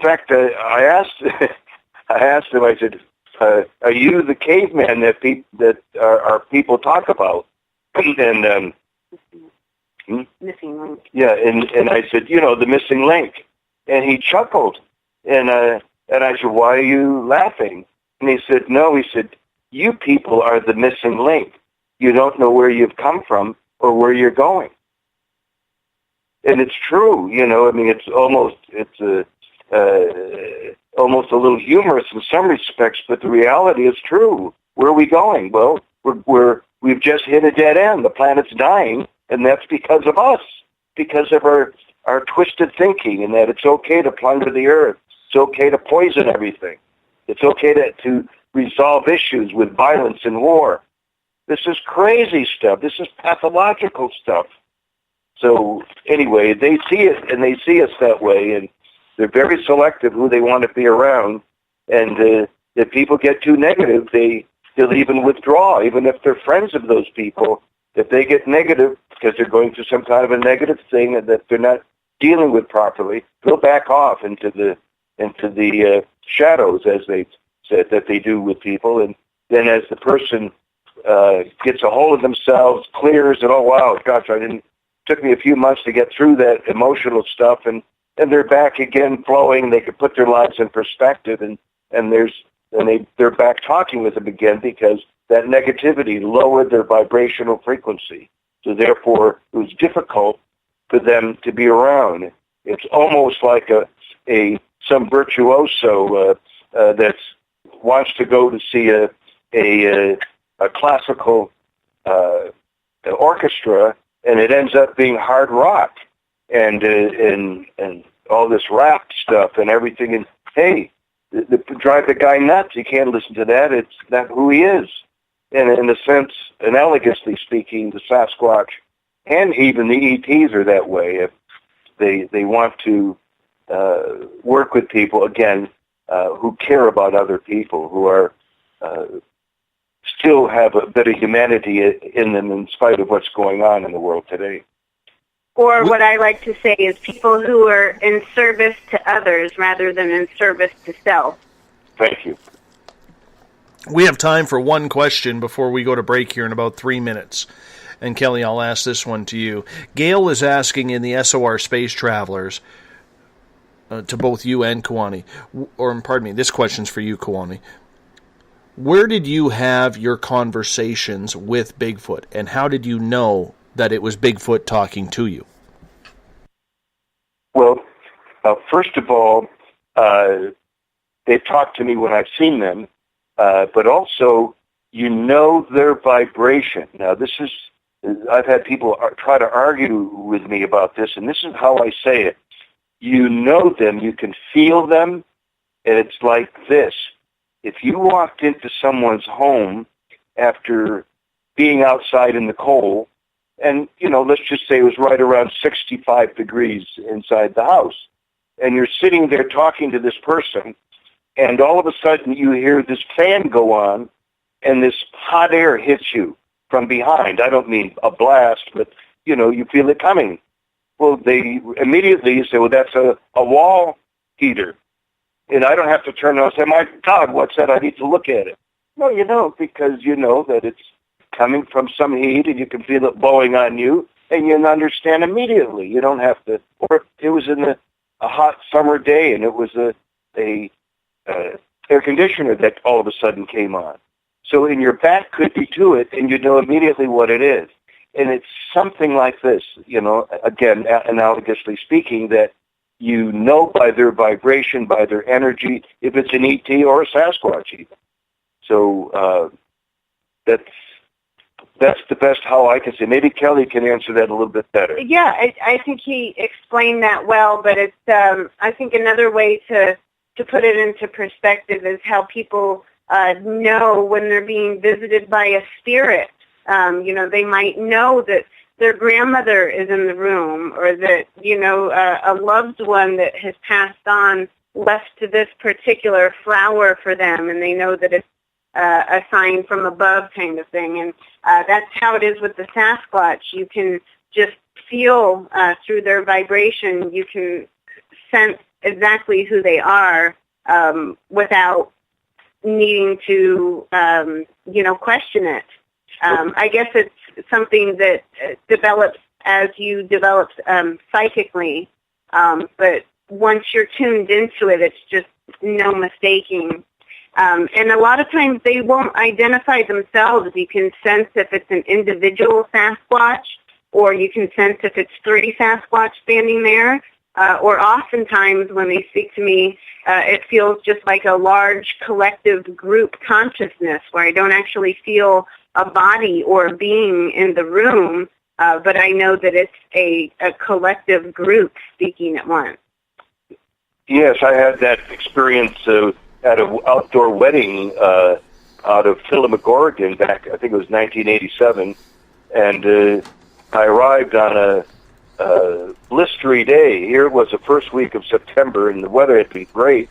fact, I asked him, I said, are you the caveman that our people talk about? And missing link. Yeah, and I said, the missing link, and he chuckled, and I said, why are you laughing? And he said, no, he said, you people are the missing link. You don't know where you've come from or where you're going. And it's true, it's almost a little humorous in some respects, but the reality is true. Where are we going? Well, we've just hit a dead end. The planet's dying, and that's because of us, because of our twisted thinking, and that it's okay to plunder the earth. It's okay to poison everything. It's okay to resolve issues with violence and war. This is crazy stuff. This is pathological stuff. So anyway, they see it, and they see us that way, and they're very selective who they want to be around. And if people get too negative, they'll even withdraw, even if they're friends of those people. If they get negative because they're going through some kind of a negative thing and that they're not dealing with properly, they'll back off into the shadows, as they said that they do with people. And then as the person gets a hold of themselves, clears, and oh wow, gosh, took me a few months to get through that emotional stuff, and they're back again flowing. They could put their lives in perspective, and they're back talking with them again because that negativity lowered their vibrational frequency. So therefore, it was difficult for them to be around. It's almost like some virtuoso that wants to go to see a classical orchestra, and it ends up being hard rock and all this rap stuff and everything. And hey, drive the guy nuts. You can't listen to that. It's not who he is. And in a sense, analogously speaking, the Sasquatch and even the ETs are that way. If they want to work with people, again, who care about other people, who are still have a bit of humanity in them in spite of what's going on in the world today. Or what I like to say is people who are in service to others rather than in service to self. Thank you. We have time for one question before we go to break here in about 3 minutes. And Kelly, I'll ask this one to you. Gail is asking in the SOR Space Travelers, to both you and Kewaunee, or pardon me, this question's for you, Kewaunee. Where did you have your conversations with Bigfoot, and how did you know that it was Bigfoot talking to you? Well, first of all, they've talked to me when I've seen them, but also you know their vibration. Now, I've had people try to argue with me about this, and this is how I say it. You know them, you can feel them, and it's like this. If you walked into someone's home after being outside in the cold, and, let's just say it was right around 65 degrees inside the house, and you're sitting there talking to this person, and all of a sudden you hear this fan go on, and this hot air hits you from behind. I don't mean a blast, but, you feel it coming. Well, they immediately say, well, that's a wall heater. And I don't have to turn around and say, my God, what's that? I need to look at it. No, you don't, because you know that it's coming from some heat, and you can feel it blowing on you, and you understand immediately. You don't have to. Or it was in a hot summer day, and it was a air conditioner that all of a sudden came on. So in your back could be to it, and you know immediately what it is. And it's something like this, again, analogously speaking, that you know by their vibration, by their energy, if it's an ET or a Sasquatch even. So that's the best how I can say. Maybe Kelly can answer that a little bit better. Yeah, I think he explained that well, but it's I think another way to put it into perspective is how people know when they're being visited by a spirit. They might know that their grandmother is in the room, or that, a loved one that has passed on left to this particular flower for them, and they know that it's a sign from above kind of thing. And that's how it is with the Sasquatch. You can just feel through their vibration, you can sense exactly who they are without needing to, question it. I guess it's something that develops as you develop psychically, but once you're tuned into it, it's just no mistaking. And a lot of times they won't identify themselves. You can sense if it's an individual Sasquatch, or you can sense if it's 3 Sasquatch standing there, or oftentimes when they speak to me, it feels just like a large collective group consciousness where I don't actually feel a body or a being in the room, but I know that it's a collective group speaking at once. Yes, I had that experience at an outdoor wedding out of Tillamook, Oregon, back, I think it was 1987, and I arrived on a blistery day. Here it was the first week of September, and the weather had been great,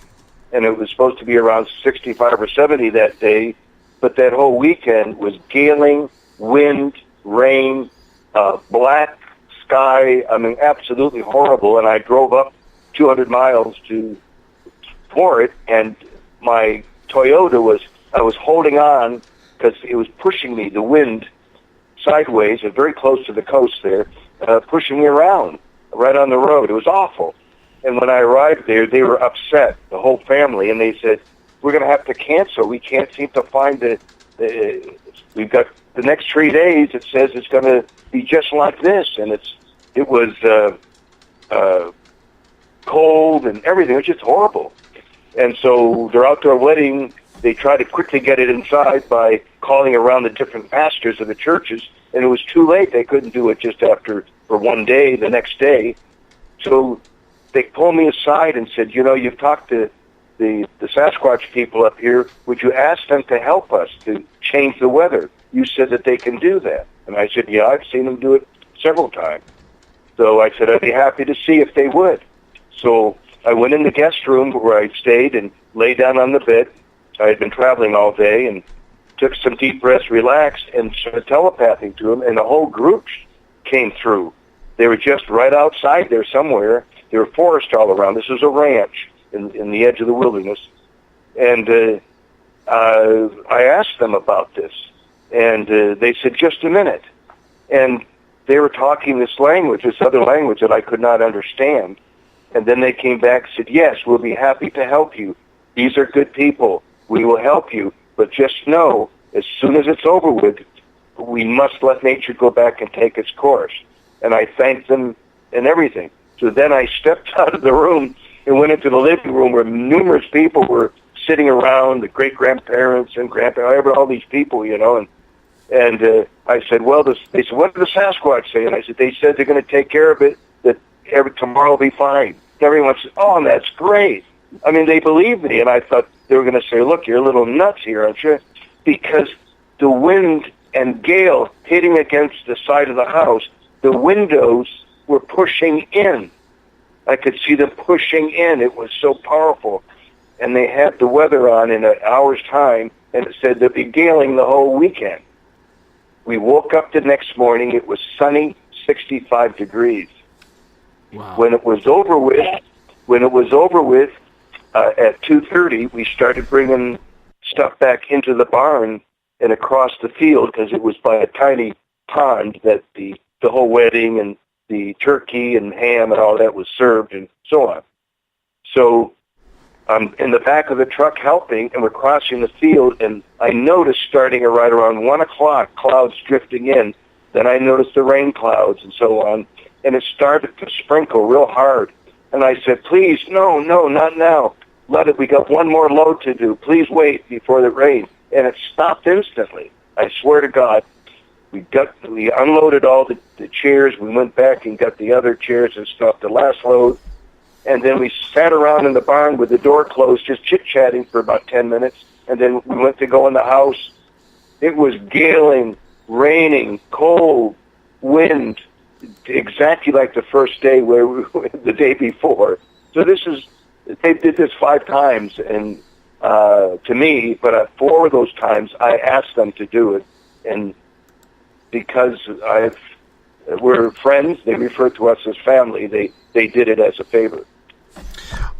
and it was supposed to be around 65 or 70 that day, but that whole weekend was galing, wind, rain, black sky, absolutely horrible, and I drove up 200 miles for it, and my Toyota I was holding on because it was pushing me, the wind, sideways, and very close to the coast there, pushing me around right on the road. It was awful. And when I arrived there, they were upset, the whole family, and they said, we're going to have to cancel. We can't seem to find we've got the next 3 days, it says it's going to be just like this. And it was cold and everything. It was just horrible. And so their outdoor wedding, they tried to quickly get it inside by calling around the different pastors of the churches, and it was too late. They couldn't do it just for one day, the next day. So they pulled me aside and said, you've talked to the Sasquatch people up here. Would you ask them to help us to change the weather? You said that they can do that. And I said, yeah, I've seen them do it several times. So I said, I'd be happy to see if they would. So I went in the guest room where I stayed and lay down on the bed. I had been traveling all day and took some deep breaths, relaxed, and started telepathing to them, and the whole group came through. They were just right outside there somewhere. There were forests all around. This was a ranch in the edge of the wilderness. And I asked them about this, and they said, just a minute. And they were talking this language, this other language that I could not understand. And then they came back and said, yes, we'll be happy to help you. These are good people. We will help you. But just know, as soon as it's over with, we must let nature go back and take its course. And I thanked them and everything. So then I stepped out of the room and went into the living room where numerous people were sitting around, the great-grandparents and grandparents, all these people, you know. And I said, well, they said, what did the Sasquatch say? And I said, they said they're going to take care of it, that tomorrow will be fine. Everyone said, oh, that's great. I mean, they believed me, and I thought they were going to say, look, you're a little nuts here, aren't you? Because the wind and gale hitting against the side of the house, the windows were pushing in. I could see them pushing in. It was so powerful. And they had the weather on in an hour's time, and it said they'll be galing the whole weekend. We woke up the next morning. It was sunny, 65 degrees. Wow. When it was over with, at 2:30, we started bringing stuff back into the barn and across the field, because it was by a tiny pond that the whole wedding and the turkey and ham and all that was served and so on. So I'm in the back of the truck helping, and we're crossing the field, and I noticed starting right around 1 o'clock, clouds drifting in. Then I noticed the rain clouds and so on, and it started to sprinkle real hard. And I said, please, no, not now. Let it. We got one more load to do. Please wait before the rain. And it stopped instantly. I swear to God. We unloaded all the chairs. We went back and got the other chairs and stuff, the last load. And then we sat around in the barn with the door closed, just chit-chatting for about 10 minutes. And then we went to go in the house. It was galing, raining, cold, wind, exactly like the first day the day before. So they did this 5 times, and to me, but 4 of those times I asked them to do it, and because we're friends, they refer to us as family. They did it as a favor.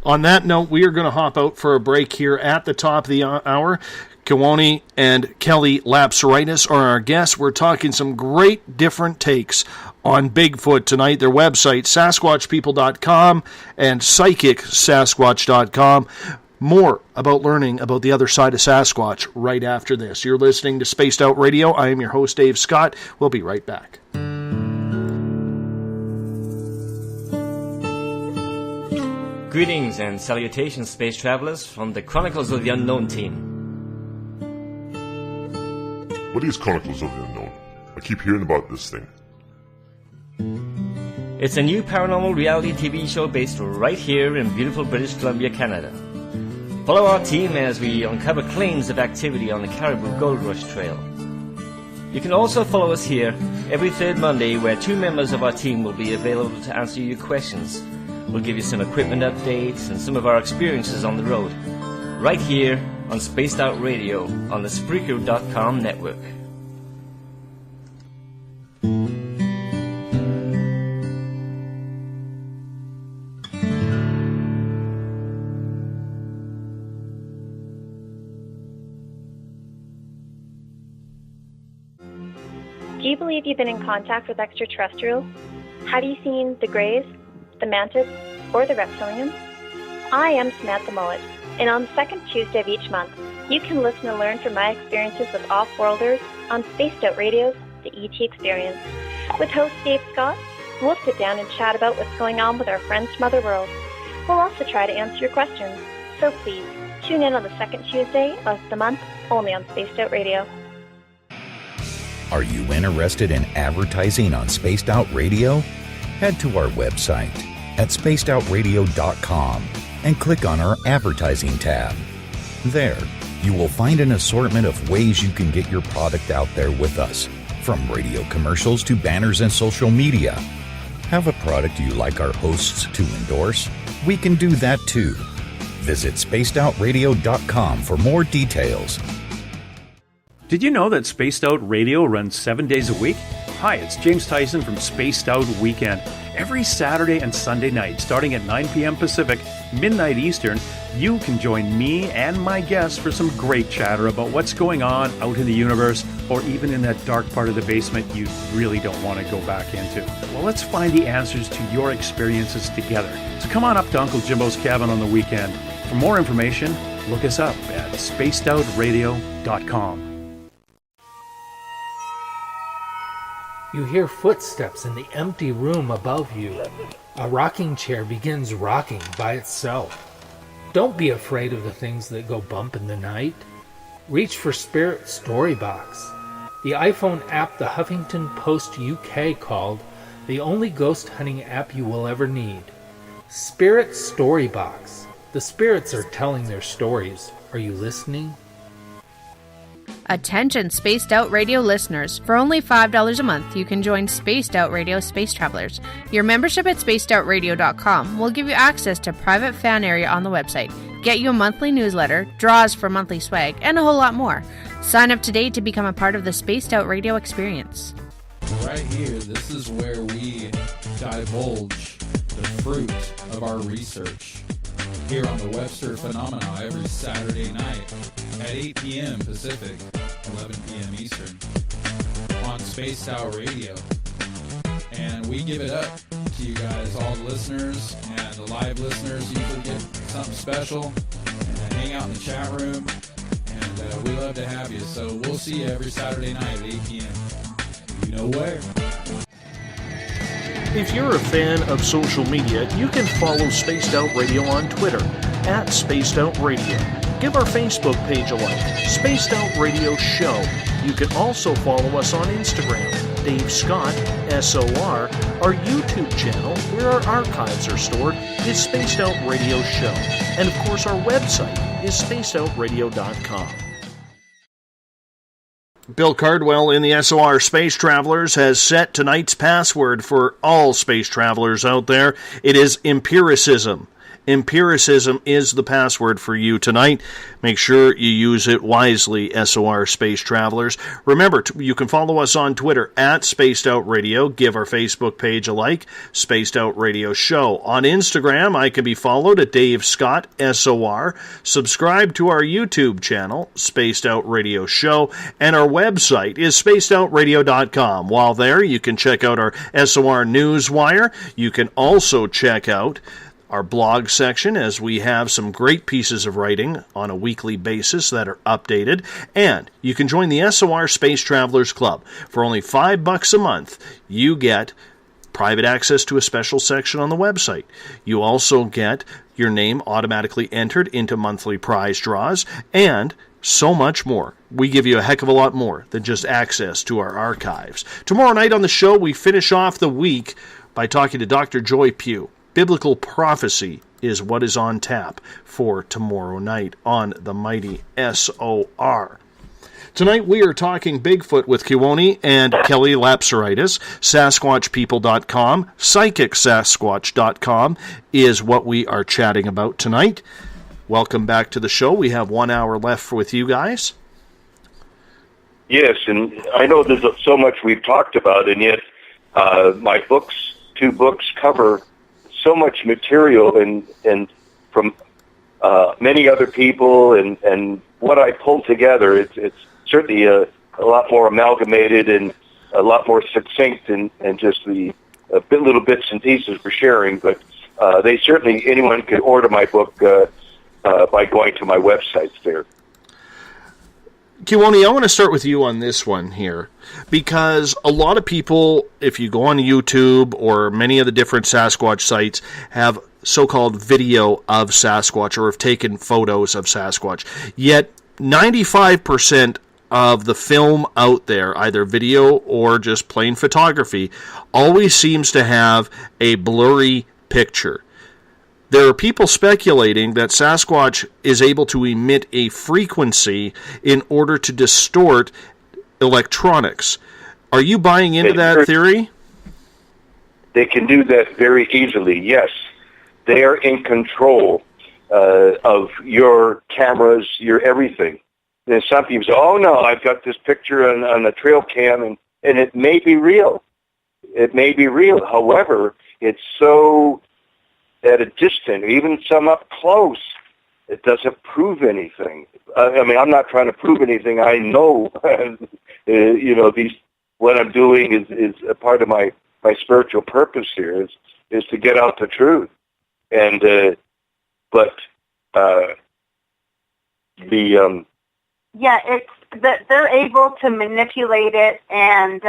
On that note, we are going to hop out for a break here at the top of the hour. Kewaunee and Kelly Lapseritis are our guests. We're talking some great different takes on Bigfoot tonight. Their website, SasquatchPeople.com and PsychicSasquatch.com. More about learning about the other side of Sasquatch right after this. You're listening to Spaced Out Radio. I am your host, Dave Scott. We'll be right back. Greetings and salutations, space travelers, from the Chronicles of the Unknown team. What is Chronicles of the Unknown? I keep hearing about this thing. It's a new paranormal reality TV show based right here in beautiful British Columbia, Canada. Follow our team as we uncover claims of activity on the Caribou Gold Rush Trail. You can also follow us here every third Monday, where 2 members of our team will be available to answer your questions. We'll give you some equipment updates and some of our experiences on the road, right here on Spaced Out Radio on the Spreaker.com network. Do you believe you've been in contact with extraterrestrials? Have you seen the Greys, the Mantis, or the Reptilians? I am Samantha Mullet, and on the second Tuesday of each month, you can listen and learn from my experiences with off-worlders on Spaced Out Radio's The ET Experience. With host Dave Scott, we'll sit down and chat about what's going on with our friends from other worlds. We'll also try to answer your questions, so please tune in on the second Tuesday of the month, only on Spaced Out Radio. Are you interested in advertising on Spaced Out Radio? Head to our website at spacedoutradio.com and click on our advertising tab. There, you will find an assortment of ways you can get your product out there with us, from radio commercials to banners and social media. Have a product you like our hosts to endorse? We can do that too. Visit spacedoutradio.com for more details. Did you know that Spaced Out Radio runs 7 days a week? Hi, it's James Tyson from Spaced Out Weekend. Every Saturday and Sunday night, starting at 9 p.m. Pacific, midnight Eastern, you can join me and my guests for some great chatter about what's going on out in the universe, or even in that dark part of the basement you really don't want to go back into. Well, let's find the answers to your experiences together. So come on up to Uncle Jimbo's cabin on the weekend. For more information, look us up at spacedoutradio.com. You hear footsteps in the empty room above you. A rocking chair begins rocking by itself. Don't be afraid of the things that go bump in the night. Reach for Spirit Storybox, the iPhone app the Huffington Post UK called the only ghost hunting app you will ever need. Spirit Storybox. The spirits are telling their stories. Are you listening? Attention Spaced Out Radio listeners, for only $5 a month you can join Spaced Out Radio Space Travelers. Your membership at spacedoutradio.com will give you access to private fan area on the website, get you a monthly newsletter, draws for monthly swag, and a whole lot more. Sign up today to become a part of the Spaced Out Radio experience. Right here, this is where we divulge the fruit of our research. Here on the Webster Phenomena every Saturday night at 8 p.m. Pacific, 11 p.m. Eastern on Spaced Out Radio. And we give it up to you guys, all the listeners, and the live listeners usually get something special and hang out in the chat room. And we love to have you. So we'll see you every Saturday night at 8 p.m. You know where. If you're a fan of social media, you can follow Spaced Out Radio on Twitter at Spaced Out Radio. Give our Facebook page a like, Spaced Out Radio Show. You can also follow us on Instagram, Dave Scott, SOR. Our YouTube channel, where our archives are stored, is Spaced Out Radio Show. And of course, our website is spacedoutradio.com. Bill Cardwell in the SOR Space Travelers has set tonight's password for all space travelers out there. It is empiricism. Empiricism is the password for you tonight. Make sure you use it wisely, SOR Space Travelers. Remember, you can follow us on Twitter at Spaced Out Radio. Give our Facebook page a like, Spaced Out Radio Show. On Instagram, I can be followed at Dave Scott, SOR. Subscribe to our YouTube channel, Spaced Out Radio Show. And our website is spacedoutradio.com. While there, you can check out our SOR Newswire. You can also check out our blog section, as we have some great pieces of writing on a weekly basis that are updated. And you can join the SOR Space Travelers Club. For only $5 a month, you get private access to a special section on the website. You also get your name automatically entered into monthly prize draws, and so much more. We give you a heck of a lot more than just access to our archives. Tomorrow night on the show, we finish off the week by talking to Dr. Joy Pugh. Biblical prophecy is what is on tap for tomorrow night on the mighty SOR. Tonight we are talking Bigfoot with Kewaunee and Kelly Lapseritis. SasquatchPeople.com, PsychicSasquatch.com is what we are chatting about tonight. Welcome back to the show. We have 1 hour left with you guys. Yes, and I know there's so much we've talked about, and yet my two books cover so much material and from many other people, and what I pulled together, it's certainly a lot more amalgamated and a lot more succinct and just the little bits and pieces for sharing. But anyone can order my book by going to my websites there. Kewaunee, I want to start with you on this one here, because a lot of people, if you go on YouTube or many of the different Sasquatch sites, have so-called video of Sasquatch or have taken photos of Sasquatch. Yet 95% of the film out there, either video or just plain photography, always seems to have a blurry picture. There are people speculating that Sasquatch is able to emit a frequency in order to distort electronics. Are you buying into that theory? they can do that very easily. Yes, they are in control of your cameras, your everything. And some people say, oh, no, I've got this picture on a trail cam, and it may be real. It may be real. However, it's so at a distance, even some up close, it doesn't prove anything. I mean, I'm not trying to prove anything. I know, what I'm doing is a part of my spiritual purpose here is to get out the truth. And it's that they're able to manipulate it and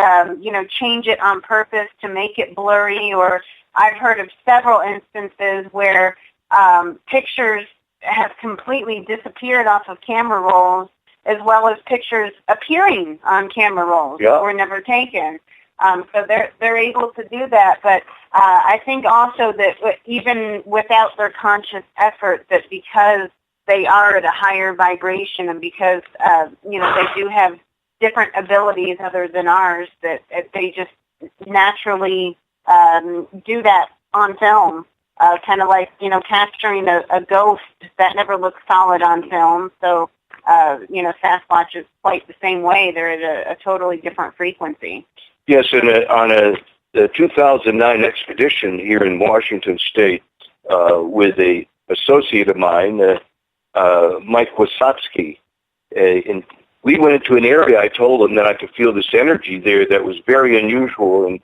change it on purpose to make it blurry. Or I've heard of several instances where pictures have completely disappeared off of camera rolls, as well as pictures appearing on camera rolls that were never taken. So they're able to do that. But I think also that even without their conscious effort, that because they are at a higher vibration and because, they do have different abilities other than ours, that they just naturally do that on film. Kind of like, capturing a ghost that never looks solid on film. So, Sasquatch is quite the same way. They're at a totally different frequency. yes, on a 2009 expedition here in Washington State with a associate of mine, Mike Wasatski, and we went into an area. I told him that I could feel this energy there that was very unusual, and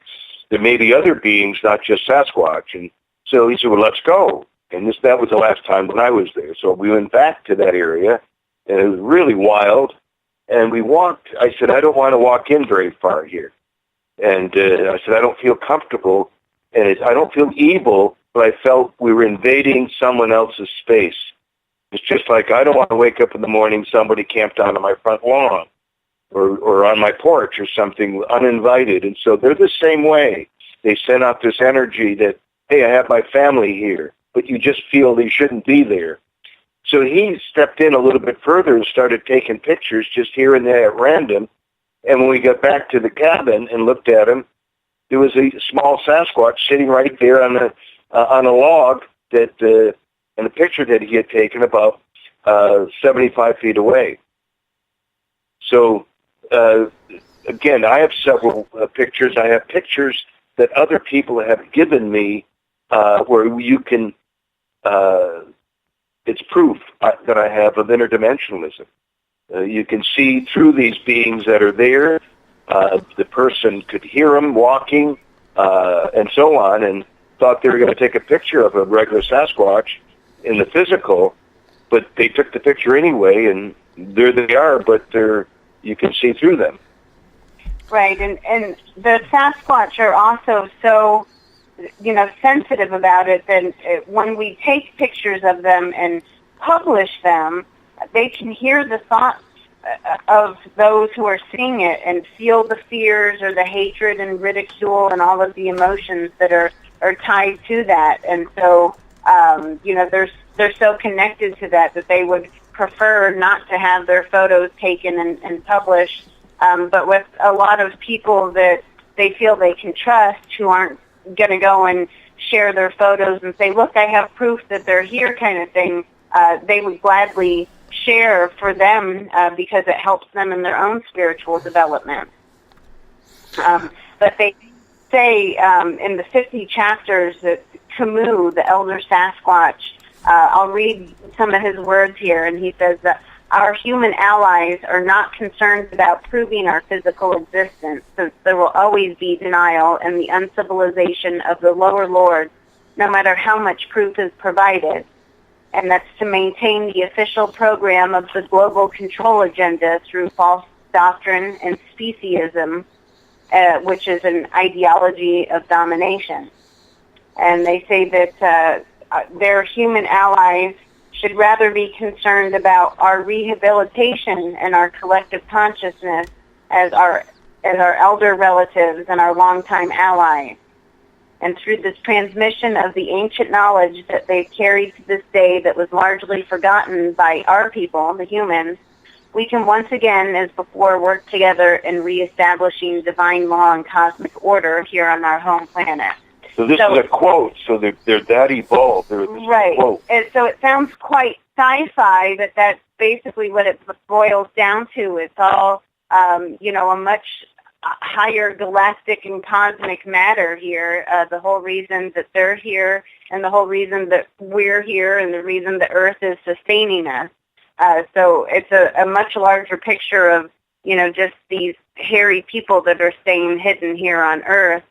there may be other beings, not just Sasquatch. And so he said, well, let's go. And that was the last time when I was there. So we went back to that area, and it was really wild. And we walked. I said, I don't want to walk in very far here. And I said, I don't feel comfortable, and I don't feel evil, but I felt we were invading someone else's space. It's just like I don't want to wake up in the morning, somebody camped out on my front lawn or on my porch or something uninvited. And so they're the same way. They send out this energy that, hey, I have my family here, but you just feel they shouldn't be there. So he stepped in a little bit further and started taking pictures just here and there at random. And when we got back to the cabin and looked at him, there was a small Sasquatch sitting right there on a log and a picture that he had taken about 75 feet away. So, again, I have several pictures. I have pictures that other people have given me where you can, it's proof that I have of interdimensionalism. You can see through these beings that are there. The person could hear them walking and so on, and thought they were going to take a picture of a regular Sasquatch in the physical, but they took the picture anyway, and there they are, but you can see through them. Right, and the Sasquatch are also so, sensitive about it that when we take pictures of them and publish them, they can hear the thoughts of those who are seeing it and feel the fears or the hatred and ridicule and all of the emotions that are tied to that. And so, they're so connected to that they would prefer not to have their photos taken and published. But with a lot of people that they feel they can trust who aren't going to go and share their photos and say, look, I have proof that they're here kind of thing, they would gladly share for them because it helps them in their own spiritual development. But they say in the 50 chapters that Camus, the elder Sasquatch, I'll read some of his words here, and he says that our human allies are not concerned about proving our physical existence, since there will always be denial and the uncivilization of the lower lords, no matter how much proof is provided. And that's to maintain the official program of the global control agenda through false doctrine and speciesism, which is an ideology of domination. And they say that their human allies should rather be concerned about our rehabilitation and our collective consciousness as our elder relatives and our longtime allies. And through this transmission of the ancient knowledge that they've carried to this day that was largely forgotten by our people, the humans, we can once again, as before, work together in reestablishing divine law and cosmic order here on our home planet. So this is a quote, so they're that evolved. Right. Quote. And so it sounds quite sci-fi, but that's basically what it boils down to. It's all, a much higher galactic and cosmic matter here. The whole reason that they're here and the whole reason that we're here and the reason the Earth is sustaining us. So it's a much larger picture of, just these hairy people that are staying hidden here on Earth.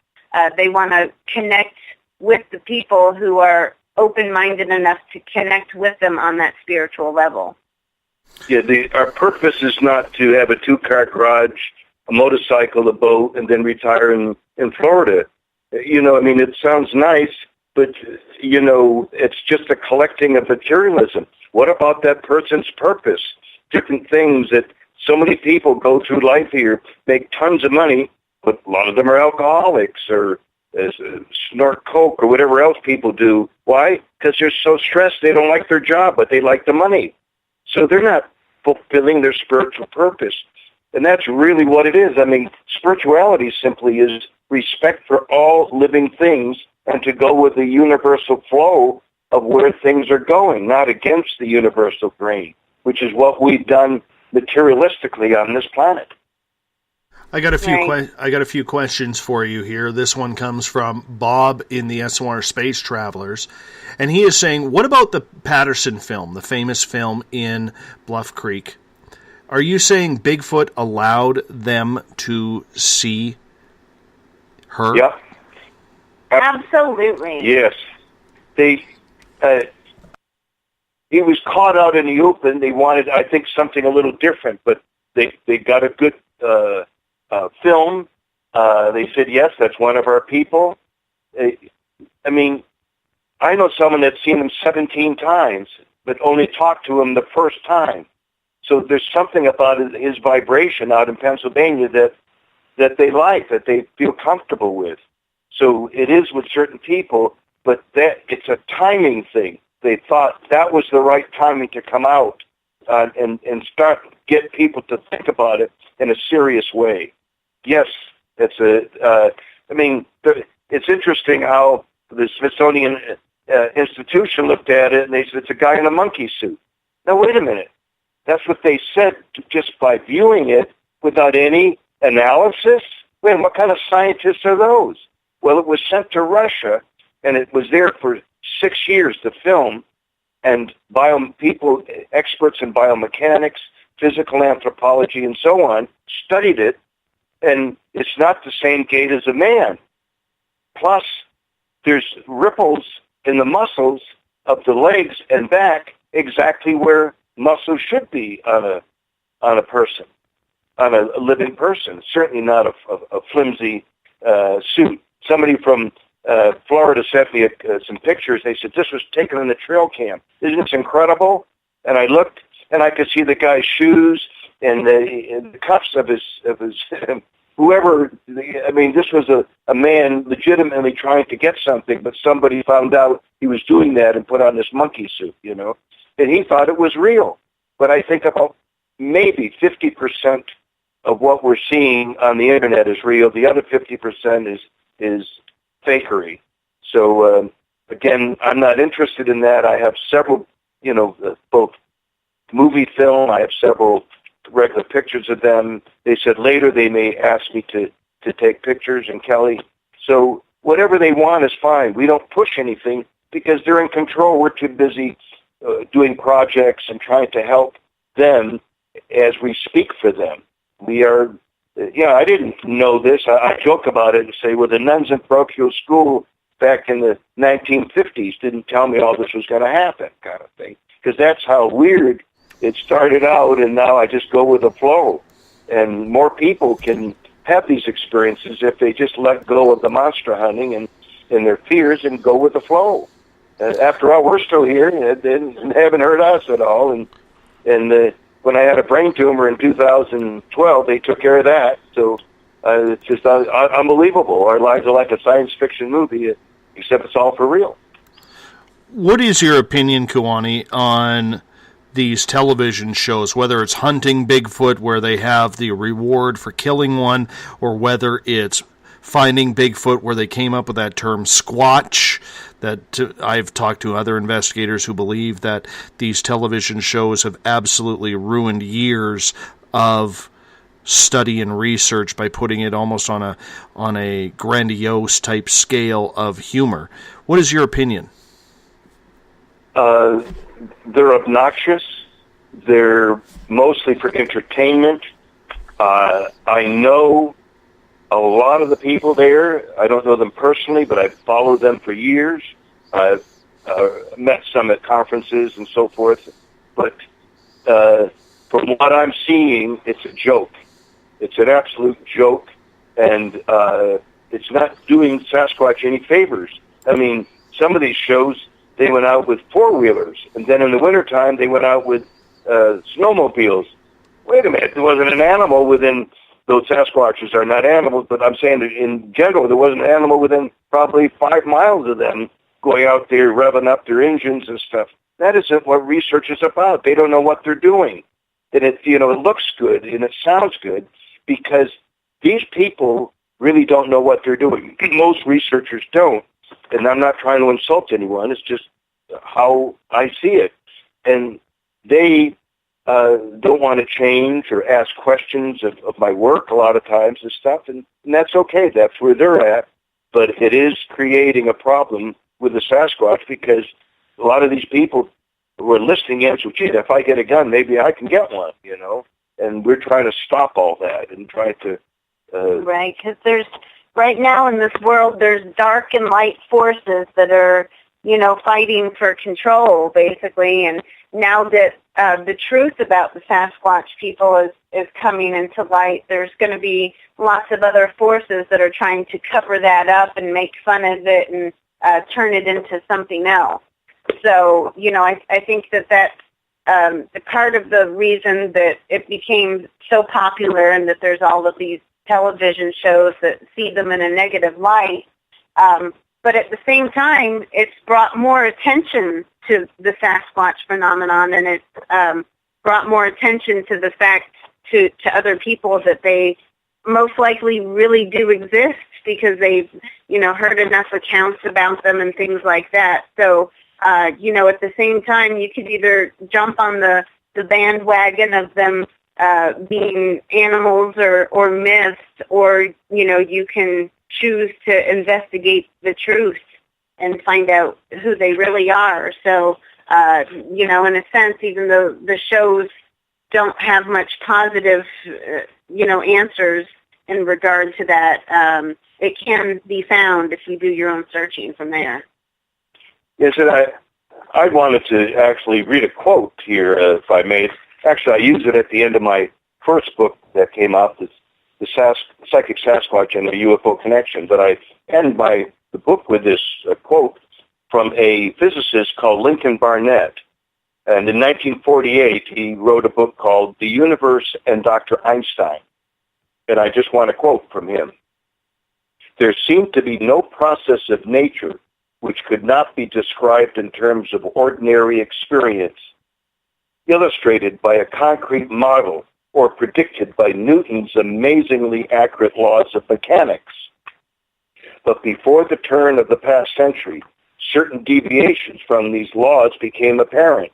They want to connect with the people who are open-minded enough to connect with them on that spiritual level. Yeah, our purpose is not to have a 2-car garage, a motorcycle, a boat, and then retire in Florida. It sounds nice, but, it's just a collecting of materialism. What about that person's purpose? Different things that so many people go through life here, make tons of money, but a lot of them are alcoholics or snort coke or whatever else people do. Why? Because they're so stressed they don't like their job, but they like the money. So they're not fulfilling their spiritual purpose. And that's really what it is. Spirituality simply is respect for all living things and to go with the universal flow of where things are going, not against the universal grain, which is what we've done materialistically on this planet. I got a few questions for you here. This one comes from Bob in the SOR Space Travelers, and he is saying, what about the Patterson film, the famous film in Bluff Creek? Are you saying Bigfoot allowed them to see her? Yep. Absolutely. Yes. He was caught out in the open. They wanted, I think, something a little different, but they got a good film. They said, yes, that's one of our people. I know someone that's seen him 17 times, but only talked to him the first time. So there's something about his vibration out in Pennsylvania that they like, that they feel comfortable with. So it is with certain people, but it's a timing thing. They thought that was the right timing to come out and get people to think about it in a serious way. Yes, it's interesting how the Smithsonian Institution looked at it and they said it's a guy in a monkey suit. Now wait a minute, that's what they said just by viewing it without any analysis. Wait, what kind of scientists are those? Well, it was sent to Russia and it was there for 6 years to film, and people, experts in biomechanics, physical anthropology, and so on, studied it, and it's not the same gait as a man. Plus, there's ripples in the muscles of the legs and back exactly where muscles should be on a person, on a living person. Certainly not a flimsy suit. Somebody from Florida sent me some pictures. They said this was taken in the trail cam. Isn't this incredible? And I looked, and I could see the guy's shoes and the cuffs of his whoever. This was a man legitimately trying to get something, but somebody found out he was doing that and put on this monkey suit, and he thought it was real. But I think about maybe 50% of what we're seeing on the internet is real. The other 50% is fakery. So, again, I'm not interested in that. I have several, both movie film, I have several regular pictures of them. They said later they may ask me to take pictures, and Kelly. So whatever they want is fine. We don't push anything because they're in control. We're too busy doing projects and trying to help them as we speak for them. We are... I didn't know this. I joke about it and say, well, the nuns in parochial school back in the 1950s didn't tell me all this was going to happen, kind of thing. Because that's how weird it started out, and now I just go with the flow. And more people can have these experiences if they just let go of the monster hunting and their fears and go with the flow. After all, we're still here and haven't hurt us at all. And when I had a brain tumor in 2012, they took care of that. So it's just unbelievable. Our lives are like a science fiction movie, except it's all for real. What is your opinion, Kewaunee, on these television shows, whether it's hunting Bigfoot, where they have the reward for killing one, or whether it's Finding Bigfoot, where they came up with that term Squatch. I've talked to other investigators who believe that these television shows have absolutely ruined years of study and research by putting it almost on a grandiose type scale of humor. What is your opinion? They're obnoxious. They're mostly for entertainment. I know a lot of the people there. I don't know them personally, but I've followed them for years. I've met some at conferences and so forth. But from what I'm seeing, it's a joke. It's an absolute joke, and it's not doing Sasquatch any favors. I mean, some of these shows, they went out with four-wheelers, and then in the wintertime, they went out with snowmobiles. Wait a minute, there wasn't an animal within, those Sasquatches are not animals, but I'm saying that in general, there wasn't an animal within probably 5 miles of them going out there revving up their engines and stuff. That isn't what research is about. They don't know what they're doing. And it looks good and it sounds good because these people really don't know what they're doing. Most researchers don't. And I'm not trying to insult anyone. It's just how I see it. And they don't want to change or ask questions of my work a lot of times and stuff. And that's okay. That's where they're at. But it is creating a problem with the Sasquatch because a lot of these people who are listening in, so, gee, if I get a gun, maybe I can get one, And we're trying to stop all that and try to... Right, because right now in this world, there's dark and light forces that are, fighting for control, basically. And now that the truth about the Sasquatch people is coming into light, there's going to be lots of other forces that are trying to cover that up and make fun of it and turn it into something else. So, I think that's the part of the reason that it became so popular and that there's all of these television shows that see them in a negative light. But at the same time, it's brought more attention to the Sasquatch phenomenon, and it's brought more attention to the fact to other people that they most likely really do exist because they've, heard enough accounts about them and things like that. So, at the same time, you could either jump on the bandwagon of them being animals or myths, or, you can choose to investigate the truth and find out who they really are. So, in a sense, even though the shows don't have much positive, answers in regard to that, it can be found if you do your own searching from there. Yes, and I wanted to actually read a quote here, if I may. Actually, I used it at the end of my first book that came out, the Psychic Sasquatch and the UFO Connection. But I end the book with this quote from a physicist called Lincoln Barnett. And in 1948, he wrote a book called The Universe and Dr. Einstein. And I just want to quote from him. There seemed to be no process of nature which could not be described in terms of ordinary experience, illustrated by a concrete model or predicted by Newton's amazingly accurate laws of mechanics. But before the turn of the past century, certain deviations from these laws became apparent,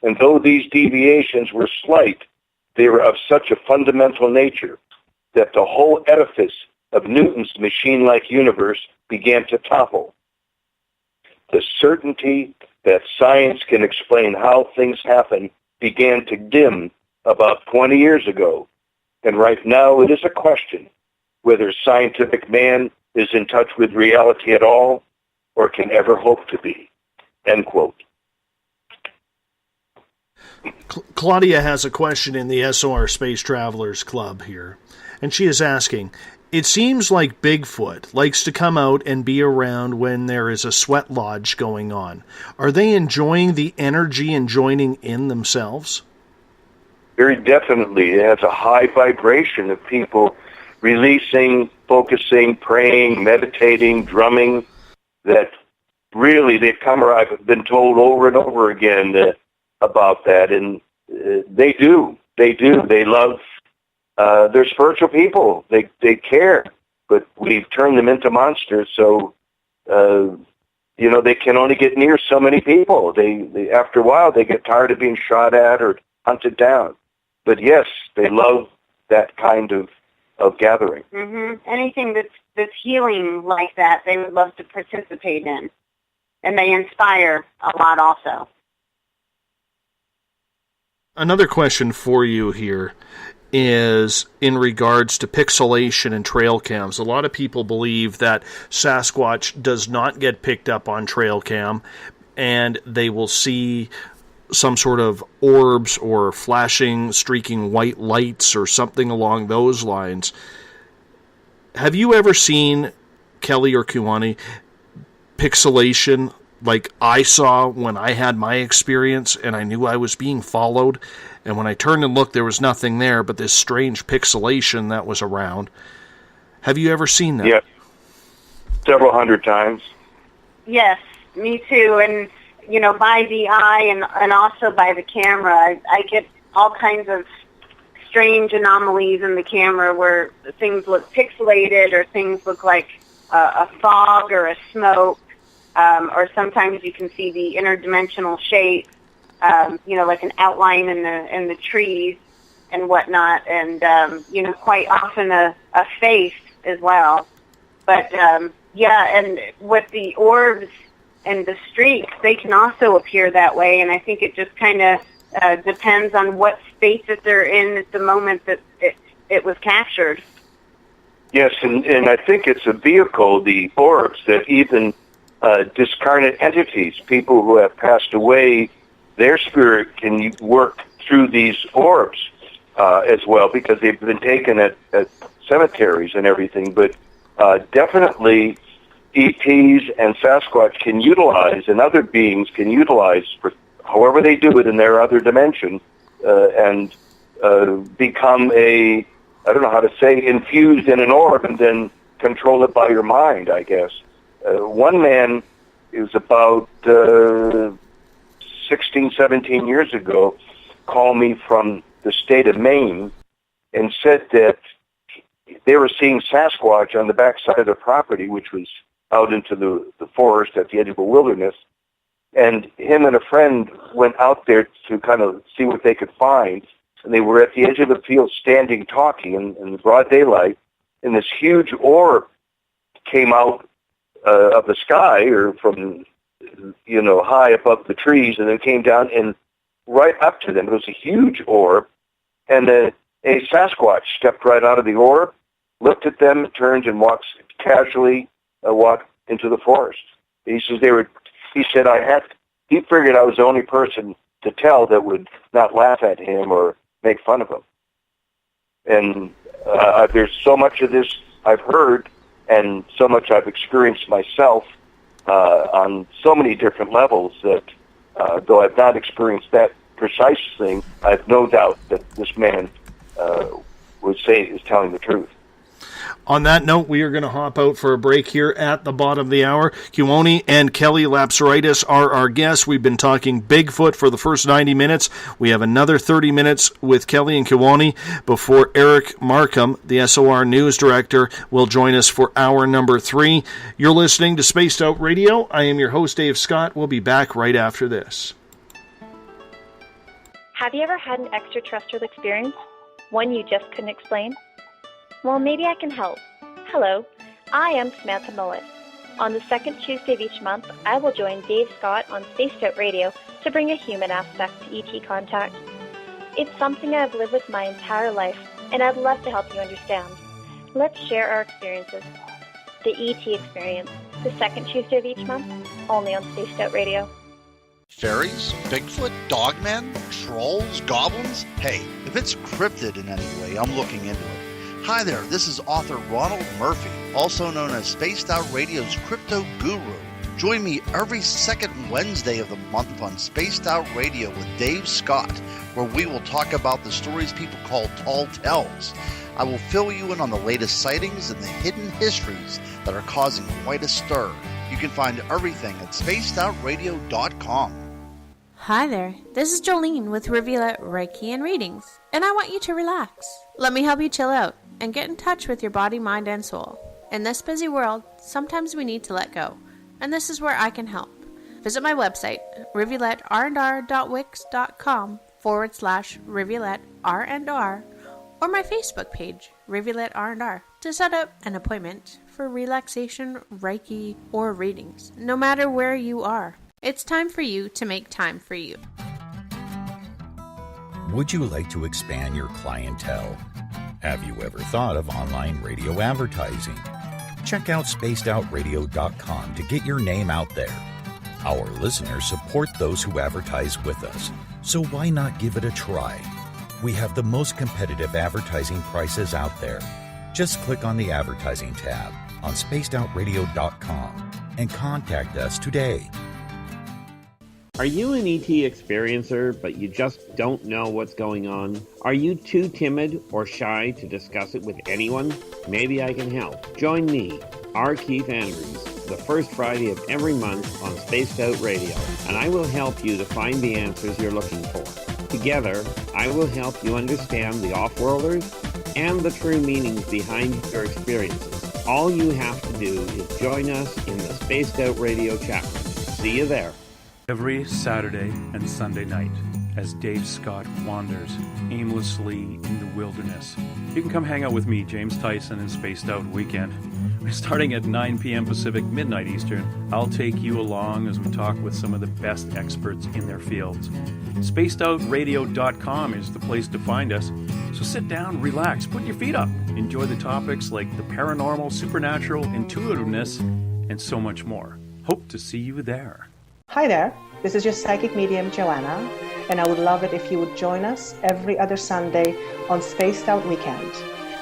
and though these deviations were slight, they were of such a fundamental nature that the whole edifice of Newton's machine-like universe began to topple. The certainty that science can explain how things happen began to dim about 20 years ago, and right now it is a question whether scientific man is in touch with reality at all or can ever hope to be. End quote. Claudia has a question in the SOR Space Travelers Club here, and she is asking, it seems like Bigfoot likes to come out and be around when there is a sweat lodge going on. Are they enjoying the energy and joining in themselves? Very definitely. It has a high vibration of people releasing, focusing, praying, meditating, drumming, that really they come around. I've been told over and over again about that, and they do. They do. They love, they're spiritual people. They care. but we've turned them into monsters. So, they can only get near so many people. They after a while, they get tired of being shot at or hunted down. But yes, they love that kind of gathering. Mm-hmm. Anything that's healing like that, they would love to participate in. And they inspire a lot also. Another question for you here is in regards to pixelation and trail cams. A lot of people believe that Sasquatch does not get picked up on trail cam, and they will see some sort of orbs or flashing, streaking white lights or something along those lines. Have you ever seen, Kelly or Kewaunee, pixelation like I saw when I had my experience and I knew I was being followed, and when I turned and looked there was nothing there but this strange pixelation that was around? Have you ever seen that? Yes. Several hundred times. Yes, me too. And, by the eye and also by the camera, I get all kinds of strange anomalies in the camera where things look pixelated or things look like a fog or a smoke. Or sometimes you can see the interdimensional shape, like an outline in the trees and whatnot, and quite often a face as well. But and with the orbs and the streaks, they can also appear that way, and I think it just kind of depends on what state that they're in at the moment that it was captured. Yes, and I think it's a vehicle, the orbs, that even discarnate entities, people who have passed away, their spirit can work through these orbs as well, because they've been taken at cemeteries and everything. But definitely ETs and Sasquatch can utilize, and other beings can utilize, for however they do it in their other dimension, and become I don't know how to say, infused in an orb and then control it by your mind, I guess. One man, it was about 16, 17 years ago, called me from the state of Maine and said that they were seeing Sasquatch on the backside of their property, which was out into the forest at the edge of a wilderness. And him and a friend went out there to kind of see what they could find. And they were at the edge of the field standing talking in the broad daylight. And this huge orb came out of the sky, or from, high above the trees, and then came down and right up to them. It was a huge orb, and a Sasquatch stepped right out of the orb, looked at them, turned and walked into the forest. He says he figured I was the only person to tell that would not laugh at him or make fun of him. And there's so much of this I've heard, and so much I've experienced myself on so many different levels that, though I've not experienced that precise thing, I have no doubt that this man would say is telling the truth. On that note, we are going to hop out for a break here at the bottom of the hour. Kewaunee and Kelly Lapseritis are our guests. We've been talking Bigfoot for the first 90 minutes. We have another 30 minutes with Kelly and Kewaunee before Eric Markham, the SOR News Director, will join us for hour number 3. You're listening to Spaced Out Radio. I am your host, Dave Scott. We'll be back right after this. Have you ever had an extraterrestrial experience? One you just couldn't explain? Well, maybe I can help. Hello, I am Samantha Mullet. On the second Tuesday of each month, I will join Dave Scott on Spaced Out Radio to bring a human aspect to ET contact. It's something I've lived with my entire life, and I'd love to help you understand. Let's share our experiences. The ET Experience, the second Tuesday of each month, only on Spaced Out Radio. Fairies? Bigfoot? Dogmen? Trolls? Goblins? Hey, if it's cryptid in any way, I'm looking into it. Hi there, this is author Ronald Murphy, also known as Spaced Out Radio's Crypto Guru. Join me every second Wednesday of the month on Spaced Out Radio with Dave Scott, where we will talk about the stories people call tall tales. I will fill you in on the latest sightings and the hidden histories that are causing quite a stir. You can find everything at spacedoutradio.com. Hi there, this is Jolene with Reveal Reiki and Readings, and I want you to relax. Let me help you chill out and get in touch with your body, mind, and soul. In this busy world, sometimes we need to let go, and this is where I can help. Visit my website, rivuletrndr.wix.com/rivuletrndr, or my Facebook page, Rivulet R&R, to set up an appointment for relaxation, Reiki, or readings. No matter where you are, it's time for you to make time for you. Would you like to expand your clientele? Have you ever thought of online radio advertising? Check out spacedoutradio.com to get your name out there. Our listeners support those who advertise with us, so why not give it a try? We have the most competitive advertising prices out there. Just click on the advertising tab on spacedoutradio.com and contact us today. Are you an ET experiencer, but you just don't know what's going on? Are you too timid or shy to discuss it with anyone? Maybe I can help. Join me, R. Keith Andrews, the first Friday of every month on Spaced Out Radio, and I will help you to find the answers you're looking for. Together, I will help you understand the off-worlders and the true meanings behind your experiences. All you have to do is join us in the Spaced Out Radio chat room. See you there. Every Saturday and Sunday night, as Dave Scott wanders aimlessly in the wilderness, you can come hang out with me, James Tyson, in Spaced Out Weekend. Starting at 9 p.m. Pacific, midnight Eastern, I'll take you along as we talk with some of the best experts in their fields. SpacedOutRadio.com is the place to find us. So sit down, relax, put your feet up. Enjoy the topics like the paranormal, supernatural, intuitiveness, and so much more. Hope to see you there. Hi there, this is your psychic medium Joanna, and I would love it if you would join us every other Sunday on Spaced Out Weekend.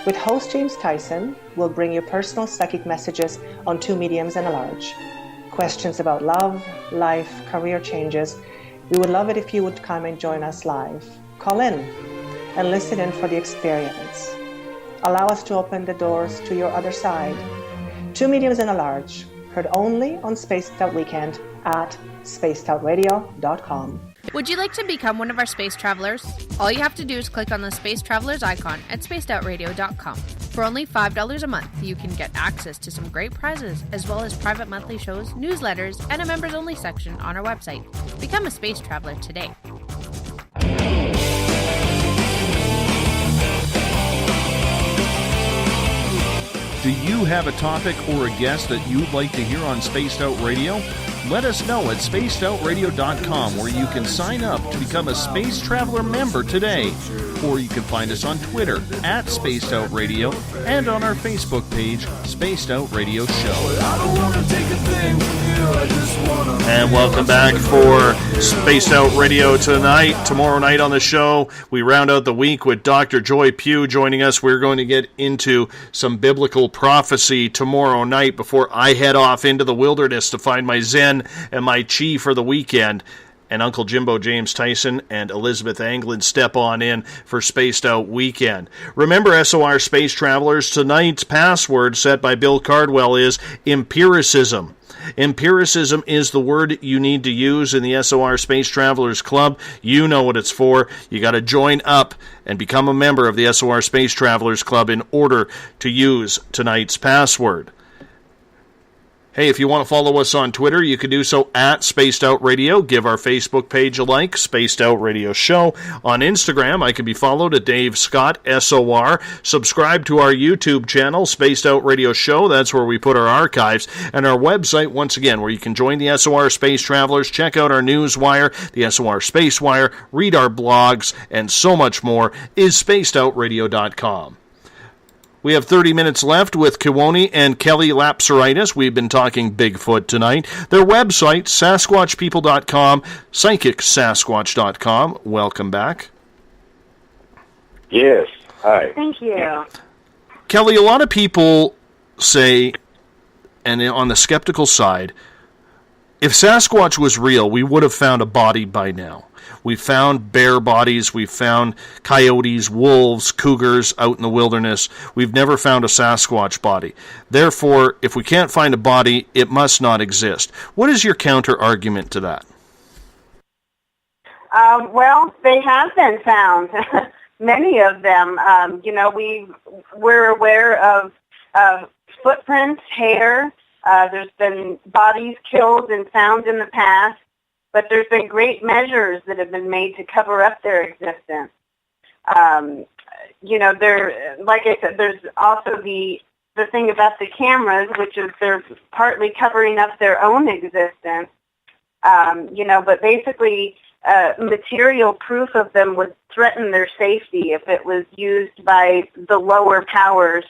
With host James Tyson, we'll bring you personal psychic messages on two mediums and a large. Questions about love, life, career changes. We would love it if you would come and join us live. Call in and listen in for the experience. Allow us to open the doors to your other side. Two mediums and a large, heard only on Spaced Out Weekend at spacedoutradio.com. Would you like to become one of our space travelers? All you have to do is click on the Space Travelers icon at spacedoutradio.com. For only $5 a month, you can get access to some great prizes, as well as private monthly shows, newsletters, and a members-only section on our website. Become a space traveler today. Do you have a topic or a guest that you'd like to hear on Spaced Out Radio? Let us know at spacedoutradio.com, where you can sign up to become a Space Traveler member today. Or you can find us on Twitter at Spaced Out Radio and on our Facebook page, Spaced Out Radio Show. And welcome back for Spaced Out Radio tonight. Tomorrow night on the show, we round out the week with Dr. Joy Pugh joining us. We're going to get into some biblical prophecy tomorrow night before I head off into the wilderness to find my Zen and my Chi for the weekend. And Uncle Jimbo James Tyson and Elizabeth Anglin step on in for Spaced Out Weekend. Remember, SOR Space Travelers, tonight's password set by Bill Cardwell is empiricism. Empiricism is the word you need to use in the SOR Space Travelers Club. You know what it's for. You got to join up and become a member of the SOR Space Travelers Club in order to use tonight's password. Hey, if you want to follow us on Twitter, you can do so at Spaced Out Radio. Give our Facebook page a like, Spaced Out Radio Show. On Instagram, I can be followed at Dave Scott, SOR. Subscribe to our YouTube channel, Spaced Out Radio Show. That's where we put our archives. And our website, once again, where you can join the SOR Space Travelers, check out our newswire, the SOR Space Wire, read our blogs, and so much more, is spacedoutradio.com. We have 30 minutes left with Kewaunee and Kelly Lapseritis. We've been talking Bigfoot tonight. Their website, SasquatchPeople.com, PsychicSasquatch.com. Welcome back. Yes. Hi. Thank you. Kelly, a lot of people say, and on the skeptical side, if Sasquatch was real, we would have found a body by now. We've found bear bodies, we've found coyotes, wolves, cougars out in the wilderness. We've never found a Sasquatch body. Therefore, if we can't find a body, it must not exist. What is your counter-argument to that? Well, they have been found, many of them. We're aware of footprints, hair. There's been bodies killed and found in the past, but there's been great measures that have been made to cover up their existence. There, like I said, there's also the thing about the cameras, which is they're partly covering up their own existence. But basically, material proof of them would threaten their safety if it was used by the lower powers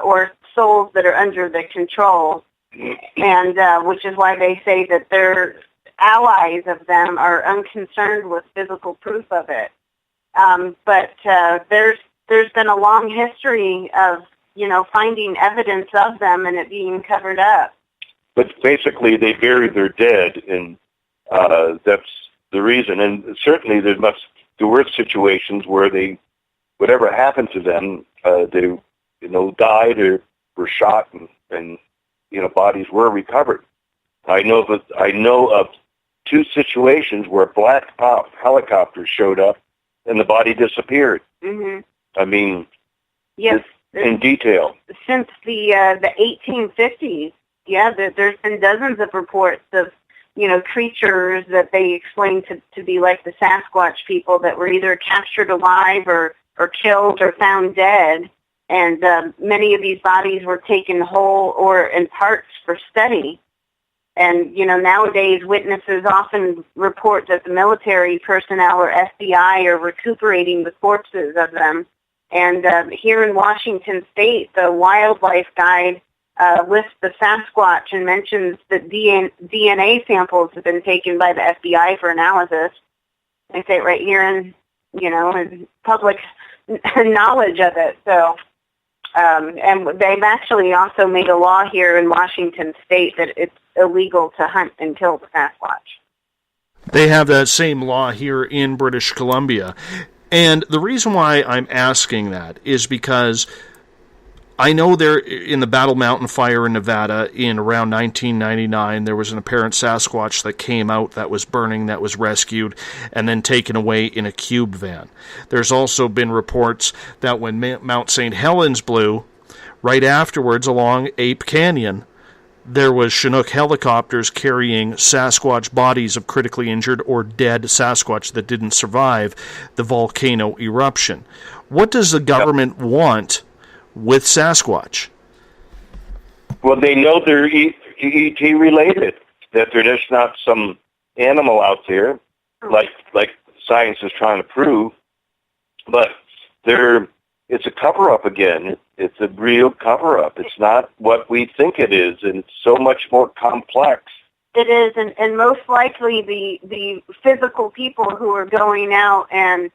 or souls that are under their control, and which is why they say that their allies of them are unconcerned with physical proof of it. But there's been a long history of finding evidence of them and it being covered up. But basically, they bury their dead, and that's the reason. And certainly, there were situations where whatever happened to them, they died or were shot, and bodies were recovered. I know of 2 situations where black helicopters showed up and the body disappeared. Mm-hmm. I mean, yes, in detail. Since the 1850s, there's been dozens of reports of creatures that they explain to be like the Sasquatch people that were either captured alive or killed or found dead. And many of these bodies were taken whole or in parts for study. And, nowadays witnesses often report that the military personnel or FBI are recuperating the corpses of them. And here in Washington State, the wildlife guide lists the Sasquatch and mentions that DNA samples have been taken by the FBI for analysis. They say it right here in public knowledge of it. So, and they've actually also made a law here in Washington State that it's illegal to hunt and kill the Sasquatch. They have that same law here in British Columbia. And the reason why I'm asking that is because I know there in the Battle Mountain fire in Nevada in around 1999, there was an apparent Sasquatch that came out that was burning, that was rescued, and then taken away in a cube van. There's also been reports that when Mount St. Helens blew, right afterwards along Ape Canyon, there was Chinook helicopters carrying Sasquatch bodies of critically injured or dead Sasquatch that didn't survive the volcano eruption. What does the government want with Sasquatch? Well, they know they're ET related, that they're just not some animal out there like science is trying to prove, but it's a cover-up again. It's a real cover-up. It's not what we think it is, and it's so much more complex. It is, and most likely the physical people who are going out and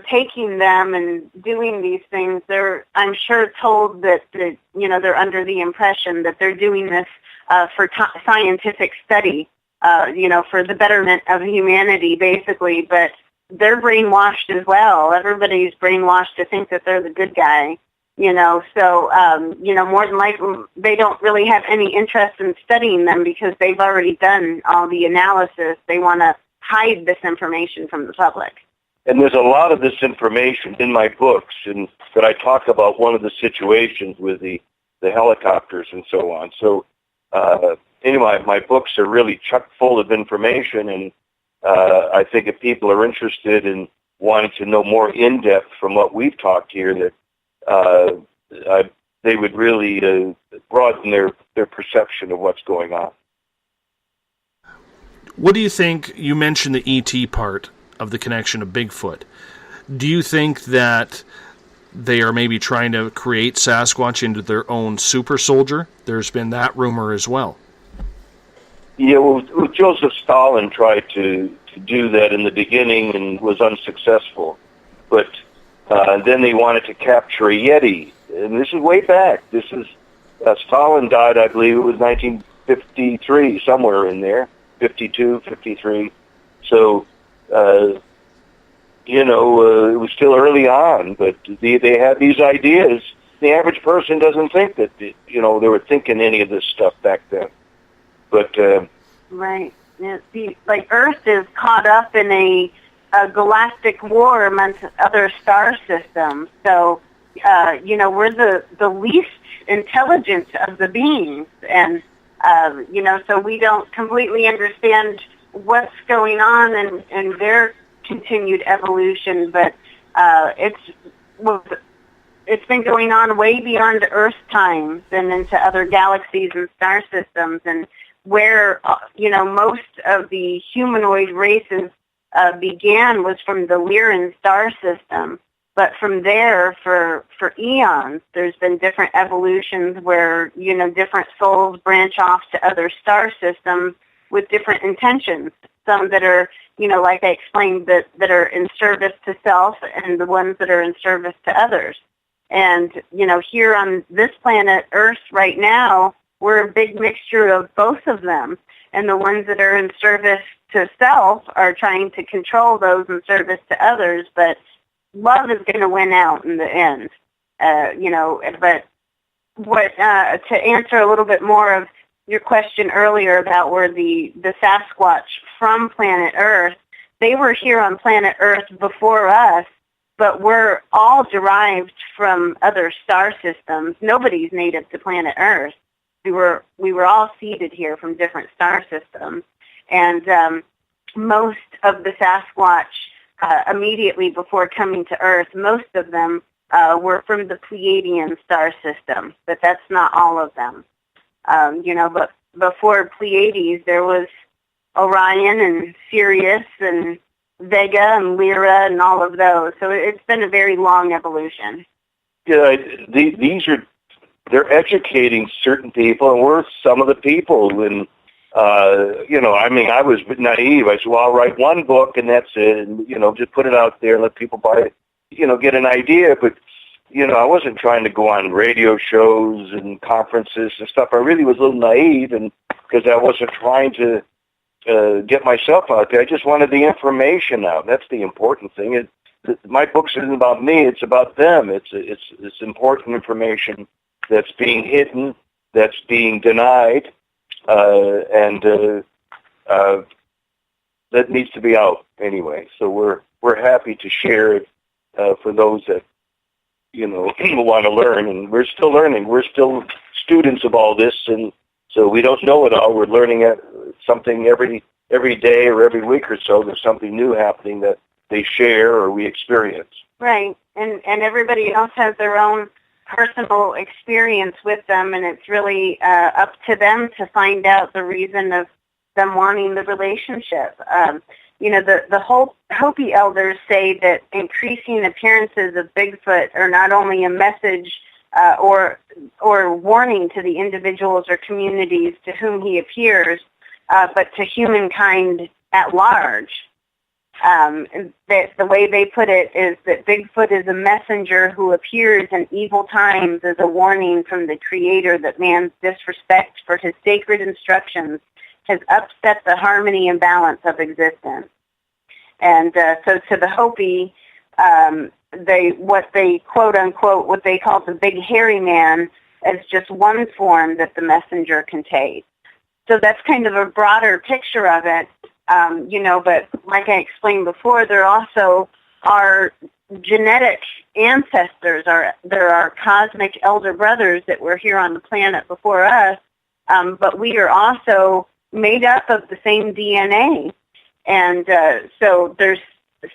taking them and doing these things, I'm sure told that they're under the impression that they're doing this for scientific study, for the betterment of humanity, basically. But they're brainwashed as well. Everybody's brainwashed to think that they're the good guy, So, more than likely, they don't really have any interest in studying them because they've already done all the analysis. They want to hide this information from the public. And there's a lot of this information in my books, and that I talk about one of the situations with the helicopters and so on. So, anyway, my books are really chock full of information, and I think if people are interested in wanting to know more in depth from what we've talked here, that they would really broaden their perception of what's going on. What do you think? You mentioned the ET part of the connection of Bigfoot. Do you think that they are maybe trying to create Sasquatch into their own super soldier? There's been that rumor as well. Yeah, well, Joseph Stalin tried to do that in the beginning and was unsuccessful. But then they wanted to capture a Yeti. And this is way back. This is Stalin died, I believe it was 1953, somewhere in there, 52, 53. So, it was still early on, but they had these ideas. The average person doesn't think that, they were thinking any of this stuff back then. But right. Yeah, see, like Earth is caught up in a galactic war amongst other star systems. So we're the least intelligent of the beings, and so we don't completely understand what's going on in their continued evolution, but it's been going on way beyond Earth times and into other galaxies and star systems, and where most of the humanoid races began was from the Lyran star system. But from there, for eons, there's been different evolutions where, different souls branch off to other star systems with different intentions. Some that are, like I explained, that are in service to self, and the ones that are in service to others. And, here on this planet, Earth, right now, we're a big mixture of both of them. And the ones that are in service to self are trying to control those in service to others, but love is going to win out in the end, but to answer a little bit more of your question earlier about where the Sasquatch from planet Earth, they were here on planet Earth before us, but we're all derived from other star systems. Nobody's native to planet Earth. We were all seeded here from different star systems, and most of the Sasquatch immediately before coming to Earth, most of them were from the Pleiadian star system, but that's not all of them. But before Pleiades, there was Orion and Sirius and Vega and Lyra and all of those. So it's been a very long evolution. Yeah, they're educating certain people, and we're some of the people. And I was naive. I said, well, I'll write one book and that's it, and, just put it out there and let people buy it, get an idea. But, I wasn't trying to go on radio shows and conferences and stuff. I really was a little naive, and because I wasn't trying to get myself out there. I just wanted the information out. That's the important thing. My books isn't about me. It's about them. It's important information that's being hidden, that's being denied, and that needs to be out anyway. So we're happy to share it for those that want to learn, and we're still learning. We're still students of all this, and so we don't know it all. We're learning something every day or every week or so. There's something new happening that they share or we experience. Right, and everybody else has their own personal experience with them, and it's really up to them to find out the reason of them wanting the relationship. The Hopi elders say that increasing appearances of Bigfoot are not only a message or warning to the individuals or communities to whom he appears, but to humankind at large. That the way they put it is that Bigfoot is a messenger who appears in evil times as a warning from the Creator that man's disrespect for his sacred instructions has upset the harmony and balance of existence. And so to the Hopi, what they quote unquote, what they call the big hairy man, as just one form that the messenger can take. So that's kind of a broader picture of it. But like I explained before, there also are genetic ancestors. There are cosmic elder brothers that were here on the planet before us, but we are also made up of the same DNA. And so there's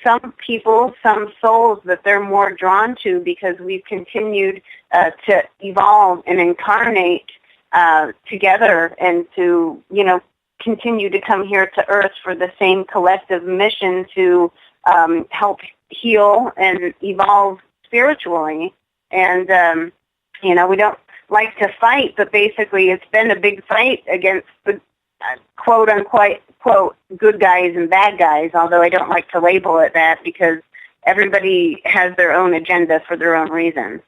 some people, some souls that they're more drawn to because we've continued to evolve and incarnate together and to, continue to come here to Earth for the same collective mission to help heal and evolve spiritually. And, we don't like to fight, but basically it's been a big fight against the quote-unquote quote good guys and bad guys, although I don't like to label it that because everybody has their own agenda for their own reasons.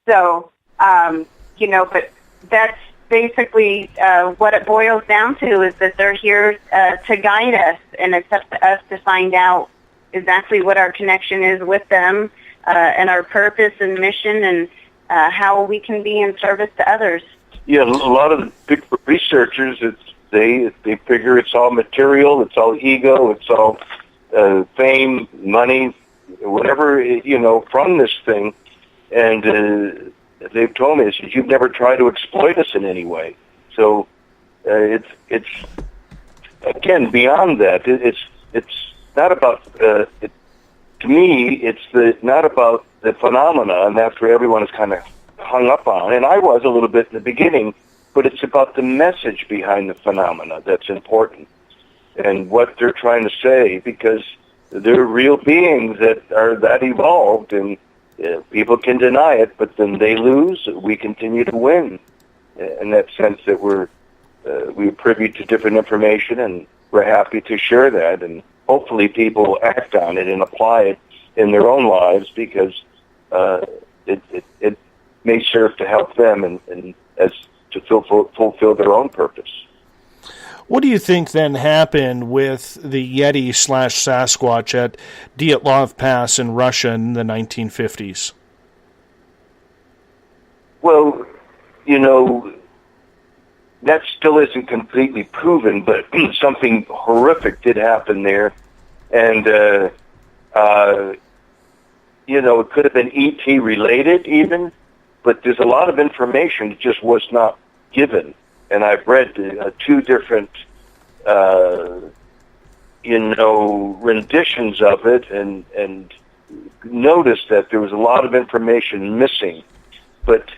So, but that's basically what it boils down to is that they're here to guide us, and it's up to us to find out exactly what our connection is with them and our purpose and mission and how we can be in service to others. Yeah, a lot of the big researchers, they figure it's all material, it's all ego, it's all fame, money, whatever, from this thing. and they've told me, they said, you've never tried to exploit us in any way. So it's again, beyond that. It's not about, to me, it's not about the phenomena, and that's where everyone is kind of hung up on, and I was a little bit in the beginning, but it's about the message behind the phenomena that's important, and what they're trying to say, because they're real beings that are that evolved, and people can deny it, but then they lose, we continue to win, in that sense that we're privy to different information, and we're happy to share that, and hopefully people act on it and apply it in their own lives, because it may serve to help them and as to fulfill their own purpose. What do you think then happened with the Yeti/Sasquatch at Dyatlov Pass in Russia in the 1950s? Well, that still isn't completely proven, but something horrific did happen there. And, it could have been ET related even, but there's a lot of information that just was not given. And I've read two different, renditions of it and noticed that there was a lot of information missing. But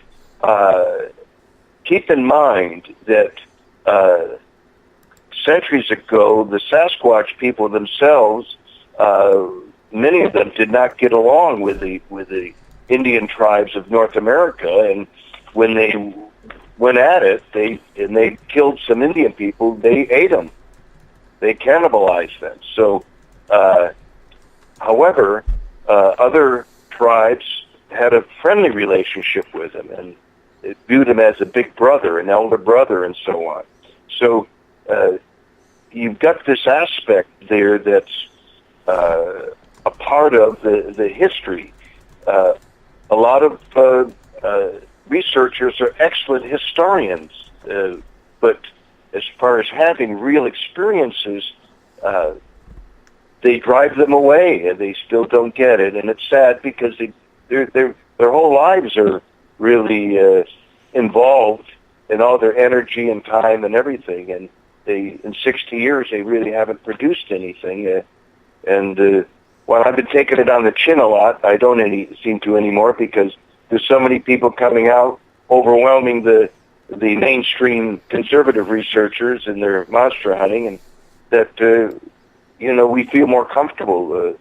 keep in mind that centuries ago, the Sasquatch people themselves, many of them did not get along with the Indian tribes of North America, and when they went at it, they killed some Indian people. They ate them. They cannibalized them. So, however, other tribes had a friendly relationship with them, and it viewed him as a big brother, an elder brother, and so on. So you've got this aspect there that's a part of the history. A lot of researchers are excellent historians, but as far as having real experiences, they drive them away, and they still don't get it. And it's sad because their whole lives are really involved in all their energy and time and everything, and in 60 years they really haven't produced anything. While I've been taking it on the chin a lot, I don't seem to anymore, because there's so many people coming out overwhelming the mainstream conservative researchers and their monster hunting, and that we feel more comfortable.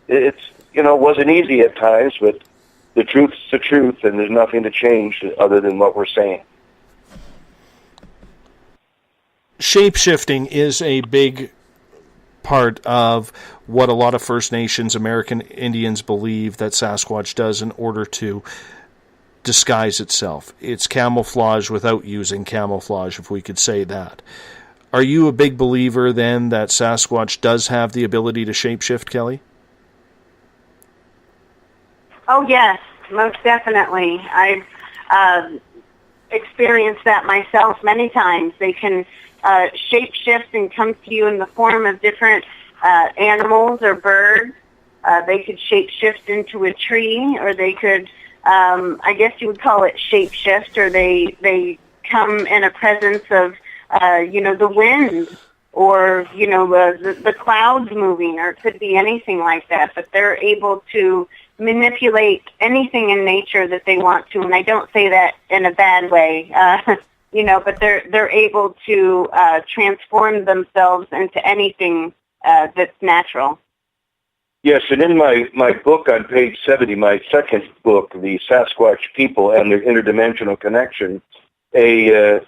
It wasn't easy at times, but the truth's the truth, and there's nothing to change other than what we're saying. Shape-shifting is a big part of what a lot of First Nations American Indians believe that Sasquatch does in order to disguise itself. It's camouflage without using camouflage, if we could say that. Are you a big believer then that Sasquatch does have the ability to shapeshift, Kelly? Oh, yes, most definitely. I've experienced that myself many times. They can shapeshift and come to you in the form of different animals or birds. They could shapeshift into a tree, or they could, I guess you would call it shapeshift, or they come in a presence of, the wind, or, the clouds moving, or it could be anything like that. But they're able to manipulate anything in nature that they want to, and I don't say that in a bad way, but they're able to transform themselves into anything that's natural. Yes, and in my book on page 70, my second book, The Sasquatch People and Their Interdimensional Connection, a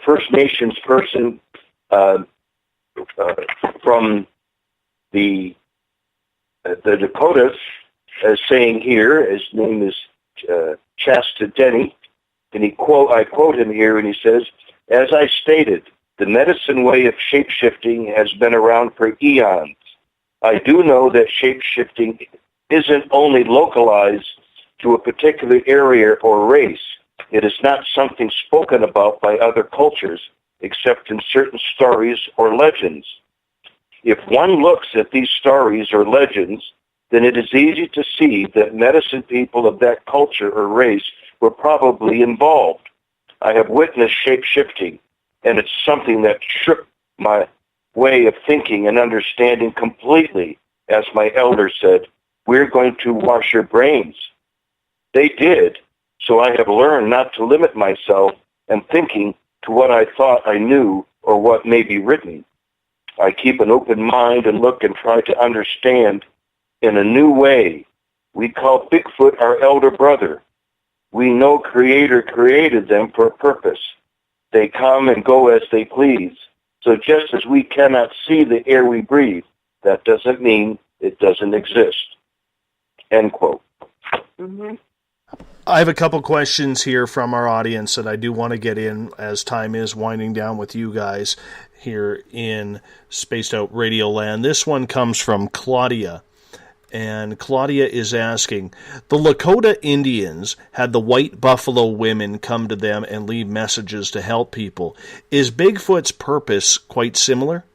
First Nations person from the Dakotas, saying here, his name is Chasta Denny, and I quote him here, and he says, "As I stated, the medicine way of shape-shifting has been around for eons. I do know that shape-shifting isn't only localized to a particular area or race. It is not something spoken about by other cultures, except in certain stories or legends. If one looks at these stories or legends, then it is easy to see that medicine people of that culture or race were probably involved. I have witnessed shape-shifting, and it's something that shook my way of thinking and understanding completely. As my elder said, we're going to wash your brains. They did, so I have learned not to limit myself and thinking to what I thought I knew or what may be written. I keep an open mind and look and try to understand in a new way. We call Bigfoot our elder brother. We know Creator created them for a purpose. They come and go as they please. So just as we cannot see the air we breathe, that doesn't mean it doesn't exist. End quote. Mm-hmm. I have a couple questions here from our audience that I do want to get in as time is winding down with you guys here in Spaced Out Radio Land. This one comes from Claudia. And Claudia is asking, the Lakota Indians had the white buffalo women come to them and leave messages to help people. Is Bigfoot's purpose quite similar?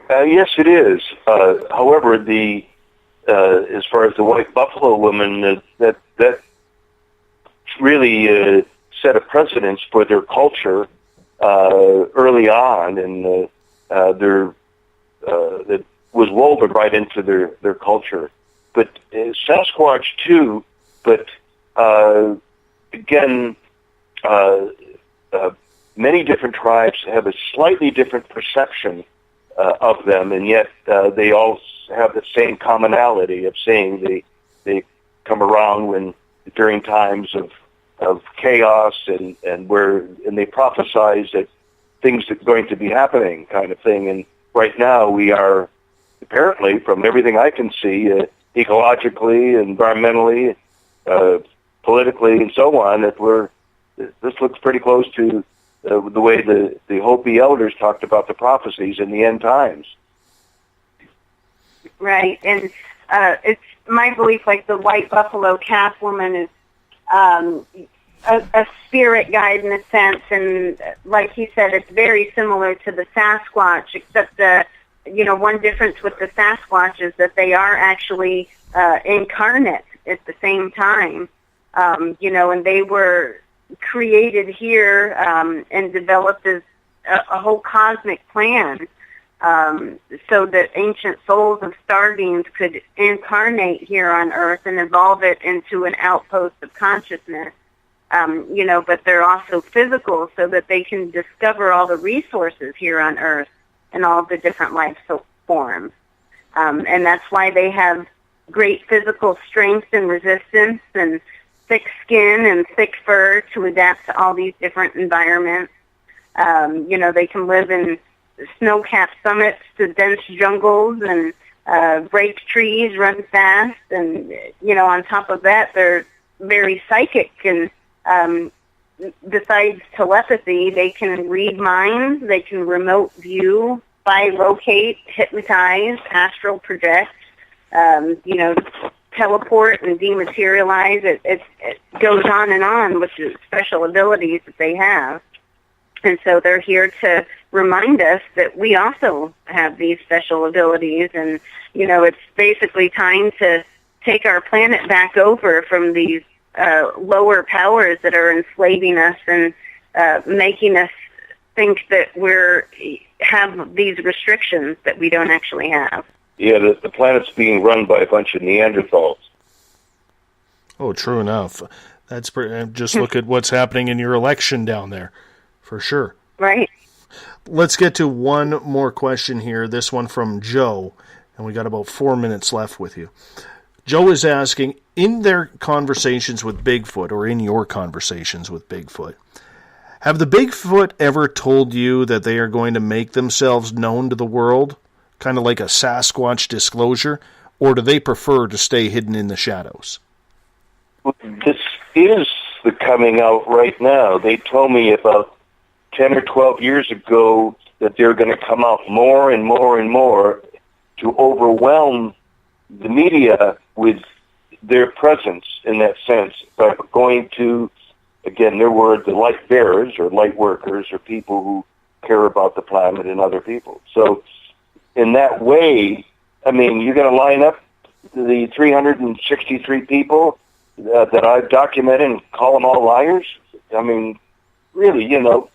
Yes, it is. However, as far as the white buffalo woman, that really set a precedence for their culture early on, and that was woven right into their culture. But Sasquatch too. But again, many different tribes have a slightly different perception of them, and yet they all have the same commonality of saying they come around during times of chaos and they prophesize that things are going to be happening, kind of thing. And right now we are, apparently, from everything I can see, ecologically, environmentally, politically, and so on, that this looks pretty close to the way the Hopi elders talked about the prophecies in the end times. Right, and it's my belief, like the white buffalo calf woman is a spirit guide in a sense, and like he said, it's very similar to the Sasquatch, except one difference with the Sasquatch is that they are actually incarnate at the same time, and they were created here and developed as a whole cosmic plan, so that ancient souls of star beings could incarnate here on Earth and evolve it into an outpost of consciousness. But they're also physical, so that they can discover all the resources here on Earth and all the different life forms. And that's why they have great physical strength and resistance and thick skin and thick fur to adapt to all these different environments. They can live in snow-capped summits to dense jungles and break trees, run fast, and, on top of that, they're very psychic, and besides telepathy, they can read minds, they can remote view, bilocate, hypnotize, astral project, teleport and dematerialize. It goes on with the special abilities that they have. And so they're here to remind us that we also have these special abilities, and, it's basically time to take our planet back over from these lower powers that are enslaving us and making us think that have these restrictions that we don't actually have. Yeah, the planet's being run by a bunch of Neanderthals. Oh, true enough. That's just look at what's happening in your election down there, for sure. Right. Let's get to one more question here. This one from Joe, and we got about 4 minutes left with you. Joe is asking, in their conversations with Bigfoot, or in your conversations with Bigfoot, have the Bigfoot ever told you that they are going to make themselves known to the world, kind of like a Sasquatch disclosure, or do they prefer to stay hidden in the shadows? This is the coming out right now. They told me about 10 or 12 years ago that they're going to come out more and more and more to overwhelm the media with their presence in that sense, by going to, again, their word, the light bearers or light workers or people who care about the planet and other people. So in that way, I mean, you got to line up the 363 people that I've documented and call them all liars? I mean, really,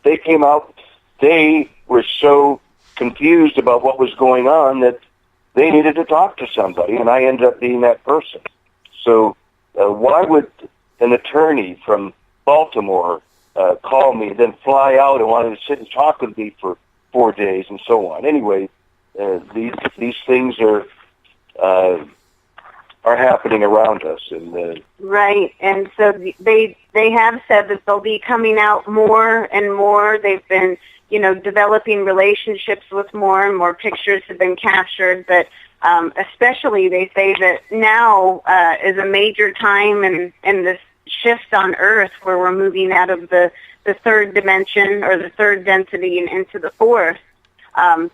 they came out, they were so confused about what was going on that they needed to talk to somebody, and I ended up being that person. So why would an attorney from Baltimore call me, then fly out and wanted to sit and talk with me for 4 days and so on? Anyway, these things are happening around us, and right. And so they have said that they'll be coming out more and more. They've been, developing relationships with more and more pictures have been captured. But especially, they say that now is a major time in this shift on Earth where we're moving out of the third dimension or the third density and into the fourth.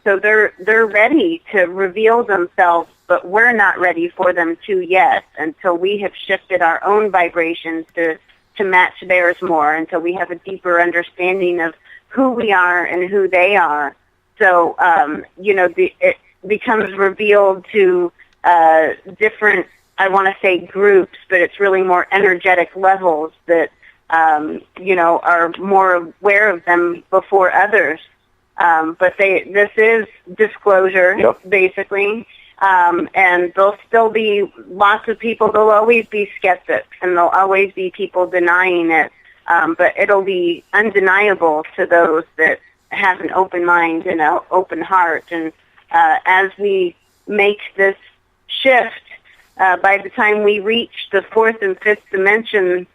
So they're ready to reveal themselves, but we're not ready for them to yet until we have shifted our own vibrations to match theirs more, until we have a deeper understanding of who we are and who they are. So, it becomes revealed to different, I want to say groups, but it's really more energetic levels that, are more aware of them before others. But this is disclosure, basically. And there'll still be lots of people. There'll always be skeptics, and there'll always be people denying it. But it'll be undeniable to those that have an open mind and an open heart. And as we make this shift, by the time we reach the fourth and fifth dimension,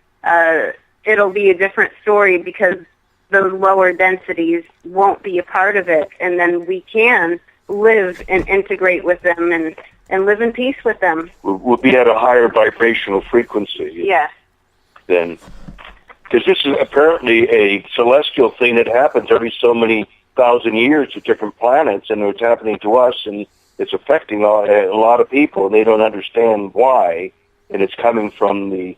it'll be a different story, because those lower densities won't be a part of it, and then we can live and integrate with them and live in peace with them. We'll be at a higher vibrational frequency. Yes. Then, because this is apparently a celestial thing that happens every so many thousand years to different planets, and it's happening to us, and it's affecting a lot of people, and they don't understand why, and it's coming from the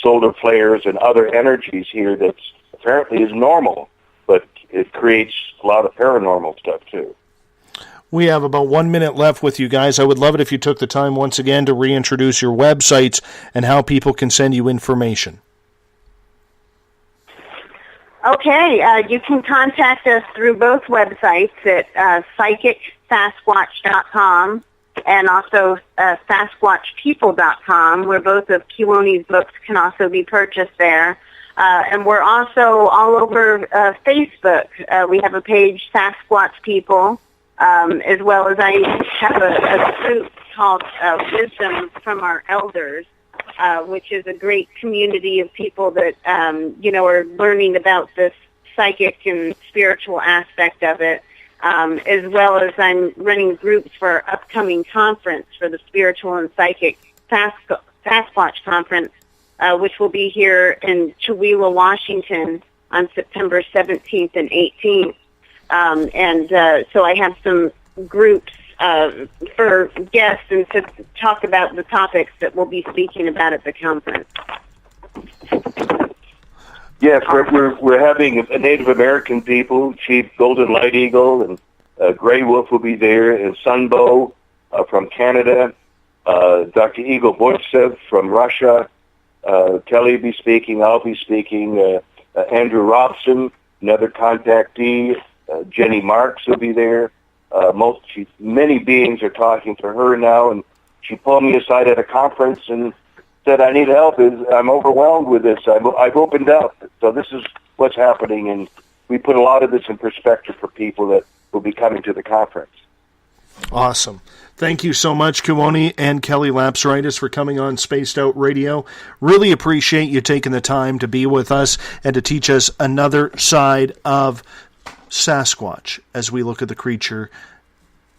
solar flares and other energies here that's apparently is normal, but it creates a lot of paranormal stuff too. We have about 1 minute left with you guys. I would love it if you took the time once again to reintroduce your websites and how people can send you information. Okay, you can contact us through both websites at psychicsasquatch.com and also sasquatchpeople.com, where both of Kewaunee's books can also be purchased there. And we're also all over Facebook. We have a page, Sasquatch People, as well as I have a group called Wisdom from Our Elders, which is a great community of people that, are learning about this psychic and spiritual aspect of it, as well as I'm running groups for our upcoming conference for the Spiritual and Psychic Sasquatch Conference, which will be here in Chewelah, Washington on September 17th and 18th. So I have some groups for guests and to talk about the topics that we'll be speaking about at the conference. Yes, we're having Native American people, Chief Golden Light Eagle and Gray Wolf will be there, and Sunbow from Canada, Dr. Igor Boytsev from Russia, Kelly will be speaking, I'll be speaking, Andrew Robson, another contactee, Jenny Marks will be there. Many beings are talking to her now, and she pulled me aside at a conference and said, I need help. I'm overwhelmed with this. I've opened up. So this is what's happening, and we put a lot of this in perspective for people that will be coming to the conference. Awesome. Thank you so much, Kewaunee and Kelly Lapseritis, for coming on Spaced Out Radio. Really appreciate you taking the time to be with us and to teach us another side of Sasquatch as we look at the creature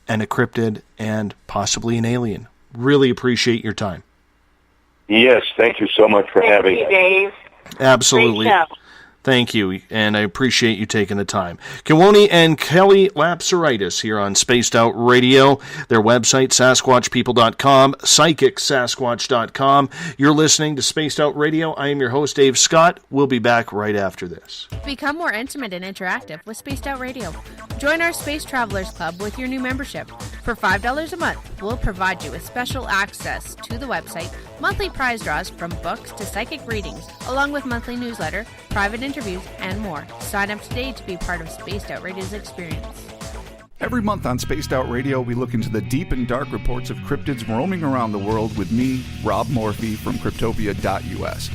and a cryptid and possibly an alien. Really appreciate your time. Yes, thank you so much for having us. Thank you, Dave. Absolutely. Great show. Thank you, and I appreciate you taking the time. Kewaunee and Kelly Lapseritis here on Spaced Out Radio. Their website, SasquatchPeople.com, PsychicSasquatch.com. You're listening to Spaced Out Radio. I am your host, Dave Scott. We'll be back right after this. Become more intimate and interactive with Spaced Out Radio. Join our Space Travelers Club with your new membership. For $5 a month, we'll provide you with special access to the website, monthly prize draws from books to psychic readings, along with monthly newsletter, private interviews, and more. Sign up today to be part of Spaced Out Radio's experience. Every month on Spaced Out Radio, we look into the deep and dark reports of cryptids roaming around the world with me, Rob Morphy, from Cryptopia.us.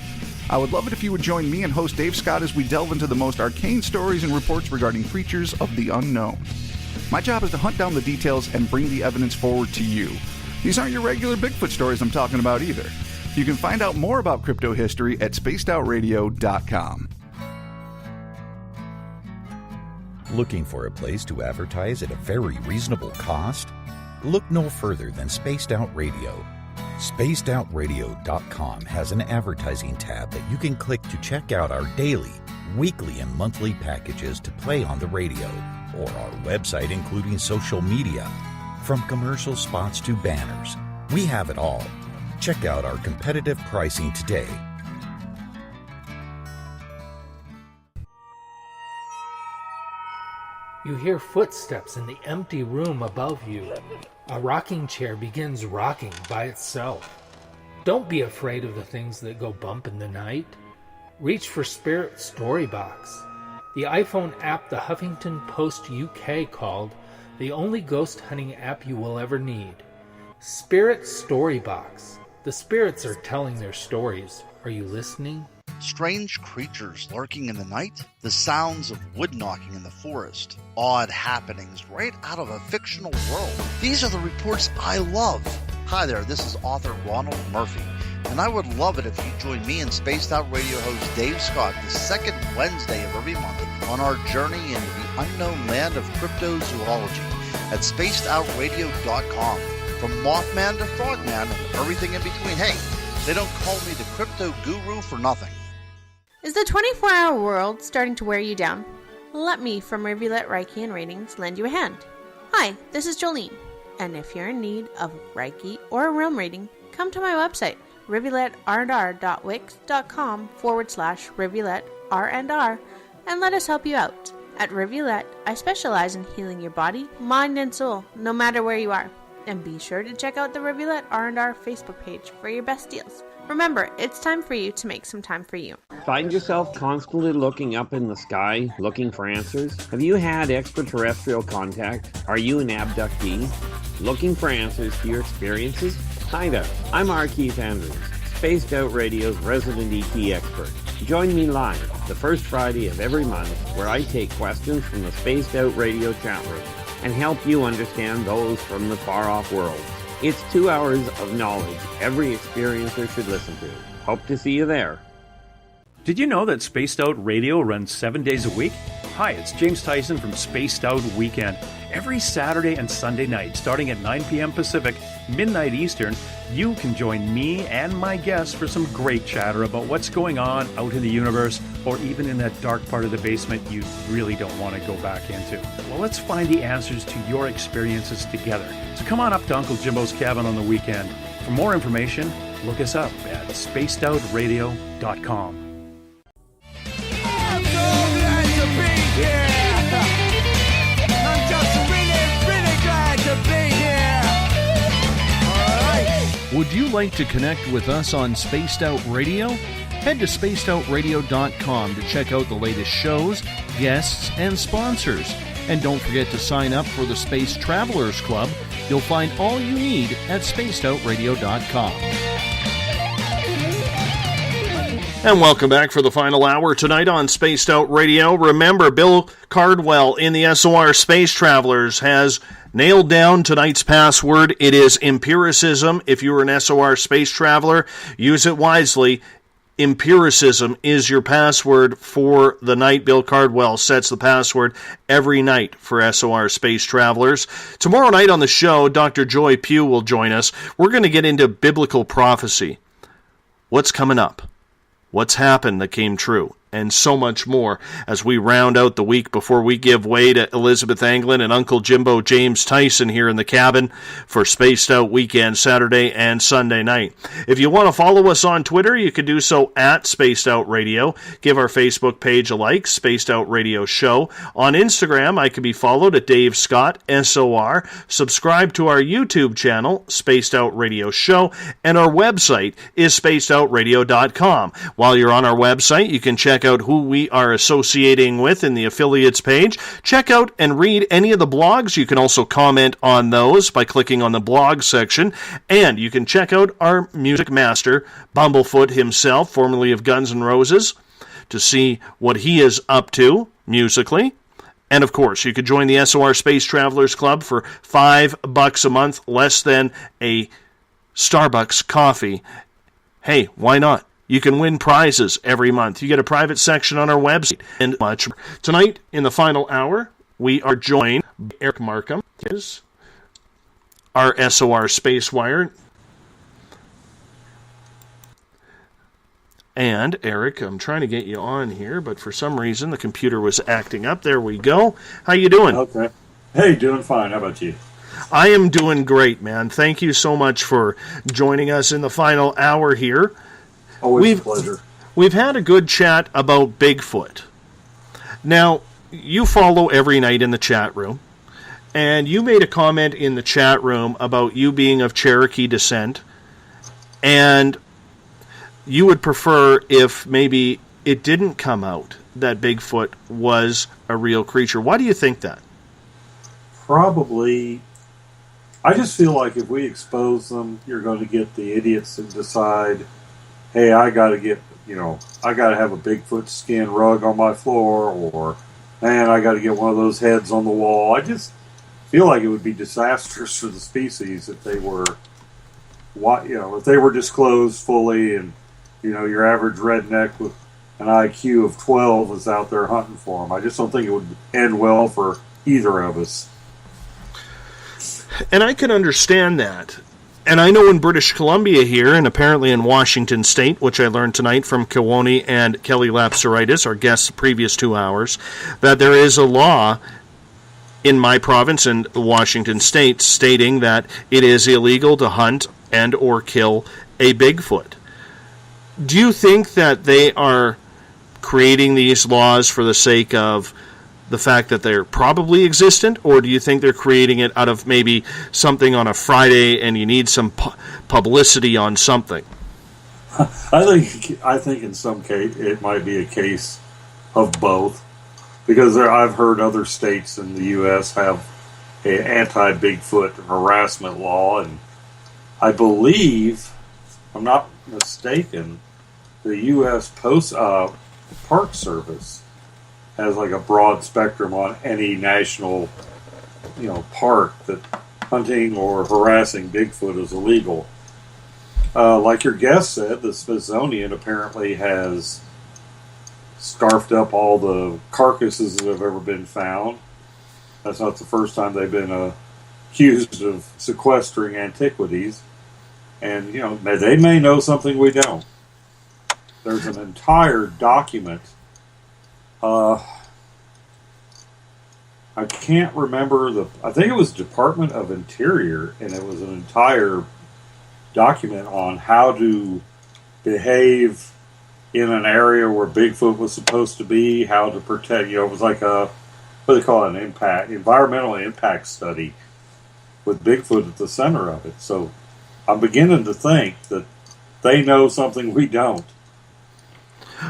I would love it if you would join me and host Dave Scott as we delve into the most arcane stories and reports regarding creatures of the unknown. My job is to hunt down the details and bring the evidence forward to you. These aren't your regular Bigfoot stories I'm talking about either. You can find out more about crypto history at spacedoutradio.com. Looking for a place to advertise at a very reasonable cost? Look no further than Spaced Out Radio. SpacedOutRadio.com has an advertising tab that you can click to check out our daily, weekly, and monthly packages to play on the radio, or our website including social media. From commercial spots to banners, we have it all. Check out our competitive pricing today. You hear footsteps in the empty room above you. A rocking chair begins rocking by itself. Don't be afraid of the things that go bump in the night. Reach for Spirit Storybox, the iPhone app the Huffington Post UK called the only ghost hunting app you will ever need. Spirit Storybox. The spirits are telling their stories. Are you listening? Strange creatures lurking in the night, the sounds of wood knocking in the forest, odd happenings right out of a fictional world. These are the reports I love. Hi there, this is author Ronald Murphy, and I would love it if you join me and Spaced Out Radio host Dave Scott the second Wednesday of every month on our journey into the unknown land of cryptozoology at spacedoutradio.com. From Mothman to Frogman and everything in between. Hey, they don't call me the crypto guru for nothing. Is the 24-hour world starting to wear you down? Let me from Rivulet Reiki and Ratings lend you a hand. Hi, this is Jolene, and if you're in need of Reiki or a realm reading, come to my website, rivuletrr.wix.com/rivuletrr&r, and let us help you out. At Rivulet, I specialize in healing your body, mind, and soul, no matter where you are. And be sure to check out the Rivulet R&R Facebook page for your best deals. Remember, it's time for you to make some time for you. Find yourself constantly looking up in the sky, looking for answers? Have you had extraterrestrial contact? Are you an abductee? Looking for answers to your experiences? Hi there, I'm R. Keith Andrews, Spaced Out Radio's resident ET expert. Join me live the first Friday of every month where I take questions from the Spaced Out Radio chat room and help you understand those from the far-off world. It's 2 hours of knowledge every experiencer should listen to. Hope to see you there. Did you know that Spaced Out Radio runs 7 days a week? Hi, it's James Tyson from Spaced Out Weekend. Every Saturday and Sunday night, starting at 9 p.m. Pacific, midnight Eastern, you can join me and my guests for some great chatter about what's going on out in the universe, or even in that dark part of the basement you really don't want to go back into. Well, let's find the answers to your experiences together. So come on up to Uncle Jimbo's cabin on the weekend. For more information, look us up at spacedoutradio.com. Would you like to connect with us on Spaced Out Radio? Head to spacedoutradio.com to check out the latest shows, guests, and sponsors. And don't forget to sign up for the Space Travelers Club. You'll find all you need at spacedoutradio.com. And welcome back for the final hour tonight on Spaced Out Radio. Remember, Bill Cardwell in the SOR Space Travelers has nailed down tonight's password. It is empiricism. If you're an SOR Space Traveler, use it wisely. Empiricism is your password for the night. Bill Cardwell sets the password every night for SOR Space Travelers. Tomorrow night on the show, Dr. Joy Pugh will join us. We're going to get into biblical prophecy. What's coming up? What's happened that came true? and so much more as we round out the week before we give way to Elizabeth Anglin and Uncle Jimbo James Tyson here in the cabin for Spaced Out Weekend Saturday and Sunday night. If you want to follow us on Twitter, you can do so at Spaced Out Radio. Give our Facebook page a like, Spaced Out Radio Show. On Instagram, I can be followed at Dave Scott, SOR. Subscribe to our YouTube channel, Spaced Out Radio Show, and our website is spacedoutradio.com. While you're on our website, you can check out who we are associating with in the affiliates page. Check out and read any of the blogs. You can also comment on those by clicking on the blog section. And you can check out our music master, Bumblefoot himself, formerly of Guns N' Roses, to see what he is up to musically. And of course, you could join the SOR Space Travelers Club for $5 a month, less than a Starbucks coffee. Hey, why not? You can win prizes every month. You get a private section on our website and much more. Tonight, in the final hour, we are joined by Eric Markham, is our SOR Space Wire. And, Eric, I'm trying to get you on here, but for some reason the computer was acting up. There we go. How you doing? Okay. Hey, doing fine. How about you? I am doing great, man. Thank you so much for joining us in the final hour here. Always a pleasure. We've had a good chat about Bigfoot. Now, you follow every night in the chat room, and you made a comment in the chat room about you being of Cherokee descent, and you would prefer if maybe it didn't come out that Bigfoot was a real creature. Why do you think that? Probably, I just feel like if we expose them, you're going to get the idiots that decide, hey, I got to have a Bigfoot skin rug on my floor, or, man, I got to get one of those heads on the wall. I just feel like it would be disastrous for the species if they were, if they were disclosed fully, and, your average redneck with an IQ of 12 is out there hunting for them. I just don't think it would end well for either of us. And I can understand that. And I know in British Columbia here, and apparently in Washington State, which I learned tonight from Kewaunee and Kelly Lapseritis, our guests the previous 2 hours, that there is a law in my province in Washington State stating that it is illegal to hunt and or kill a Bigfoot. Do you think that they are creating these laws for the sake of the fact that they're probably existent, or do you think they're creating it out of maybe something on a Friday and you need some publicity on something? I think in some case it might be a case of both, because I've heard other states in the U.S. have an anti-Bigfoot harassment law, and I believe, if I'm not mistaken, the U.S. Park Service has like a broad spectrum on any national, park that hunting or harassing Bigfoot is illegal. Like your guest said, the Smithsonian apparently has scarfed up all the carcasses that have ever been found. That's not the first time they've been accused of sequestering antiquities. And, they may know something we don't. There's an entire document. I can't remember I think it was Department of Interior, and it was an entire document on how to behave in an area where Bigfoot was supposed to be, how to protect, it was like what do they call it, environmental impact study with Bigfoot at the center of it. So I'm beginning to think that they know something we don't.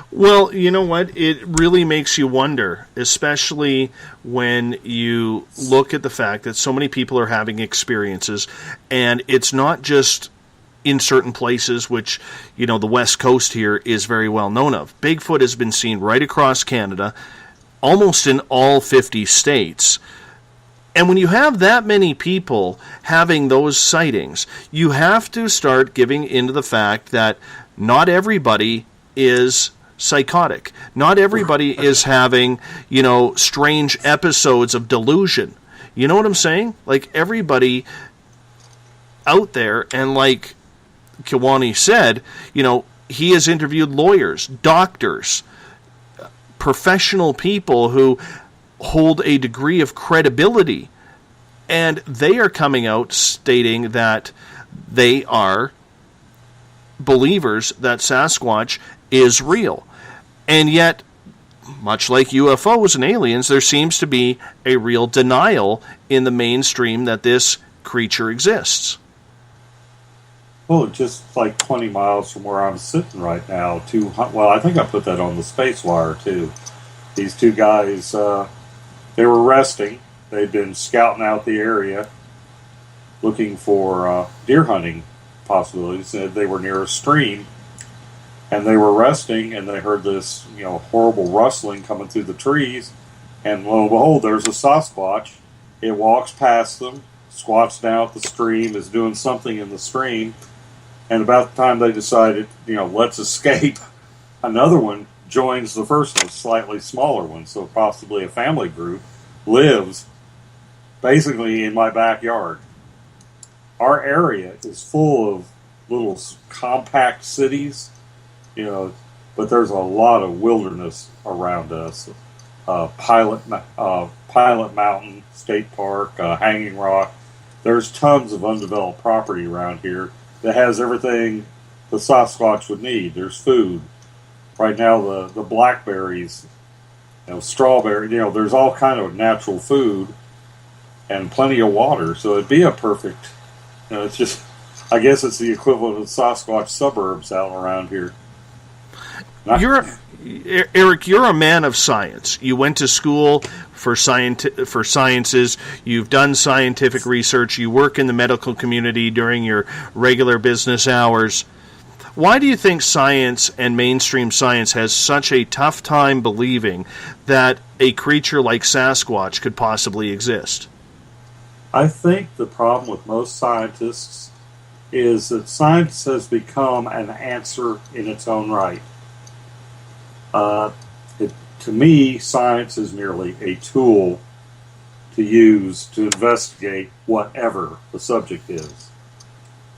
Well, you know what? It really makes you wonder, especially when you look at the fact that so many people are having experiences, and it's not just in certain places, which, the West Coast here is very well known of. Bigfoot has been seen right across Canada, almost in all 50 states. And when you have that many people having those sightings, you have to start giving into the fact that not everybody is psychotic. Not everybody is having, strange episodes of delusion. You know what I'm saying? Like, everybody out there, and like Kewaunee said, he has interviewed lawyers, doctors, professional people who hold a degree of credibility, and they are coming out stating that they are believers that Sasquatch is real. And yet, much like UFOs and aliens, there seems to be a real denial in the mainstream that this creature exists. Well, just like 20 miles from where I'm sitting right now, I think I put that on the space wire too. These two guys, they were resting. They'd been scouting out the area looking for deer hunting possibilities. They were near a stream, and they were resting, and they heard this, horrible rustling coming through the trees, and lo and behold, there's a Sasquatch. It walks past them, squats down at the stream, is doing something in the stream, and about the time they decided, let's escape, another one joins the first one, a slightly smaller one, so possibly a family group, lives basically in my backyard. Our area is full of little compact cities, but there's a lot of wilderness around us. Pilot Mountain State Park, Hanging Rock. There's tons of undeveloped property around here that has everything the Sasquatch would need. There's food. Right now, the blackberries, strawberry, there's all kind of natural food and plenty of water. So it'd be a perfect, it's just, I guess it's the equivalent of Sasquatch suburbs out around here. Eric, you're a man of science. You went to school for sciences. You've done scientific research. You work in the medical community during your regular business hours. Why do you think science and mainstream science has such a tough time believing that a creature like Sasquatch could possibly exist? I think the problem with most scientists is that science has become an answer in its own right. To me, science is merely a tool to use to investigate whatever the subject is.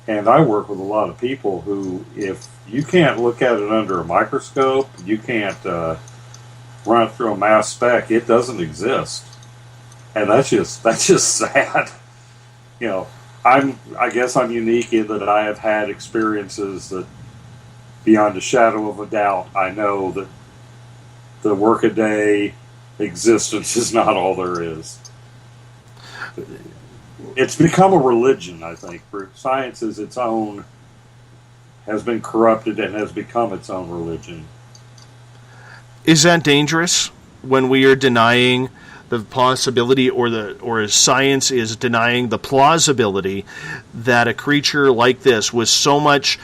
And I work with a lot of people who, if you can't look at it under a microscope, you can't run it through a mass spec, it doesn't exist. And that's just sad. I guess I'm unique in that I have had experiences that, beyond a shadow of a doubt, I know that the workaday existence is not all there is. It's become a religion, I think. Science is its own, has been corrupted and has become its own religion. Is that dangerous when we are denying the possibility, or science is denying the plausibility that a creature like this, with so much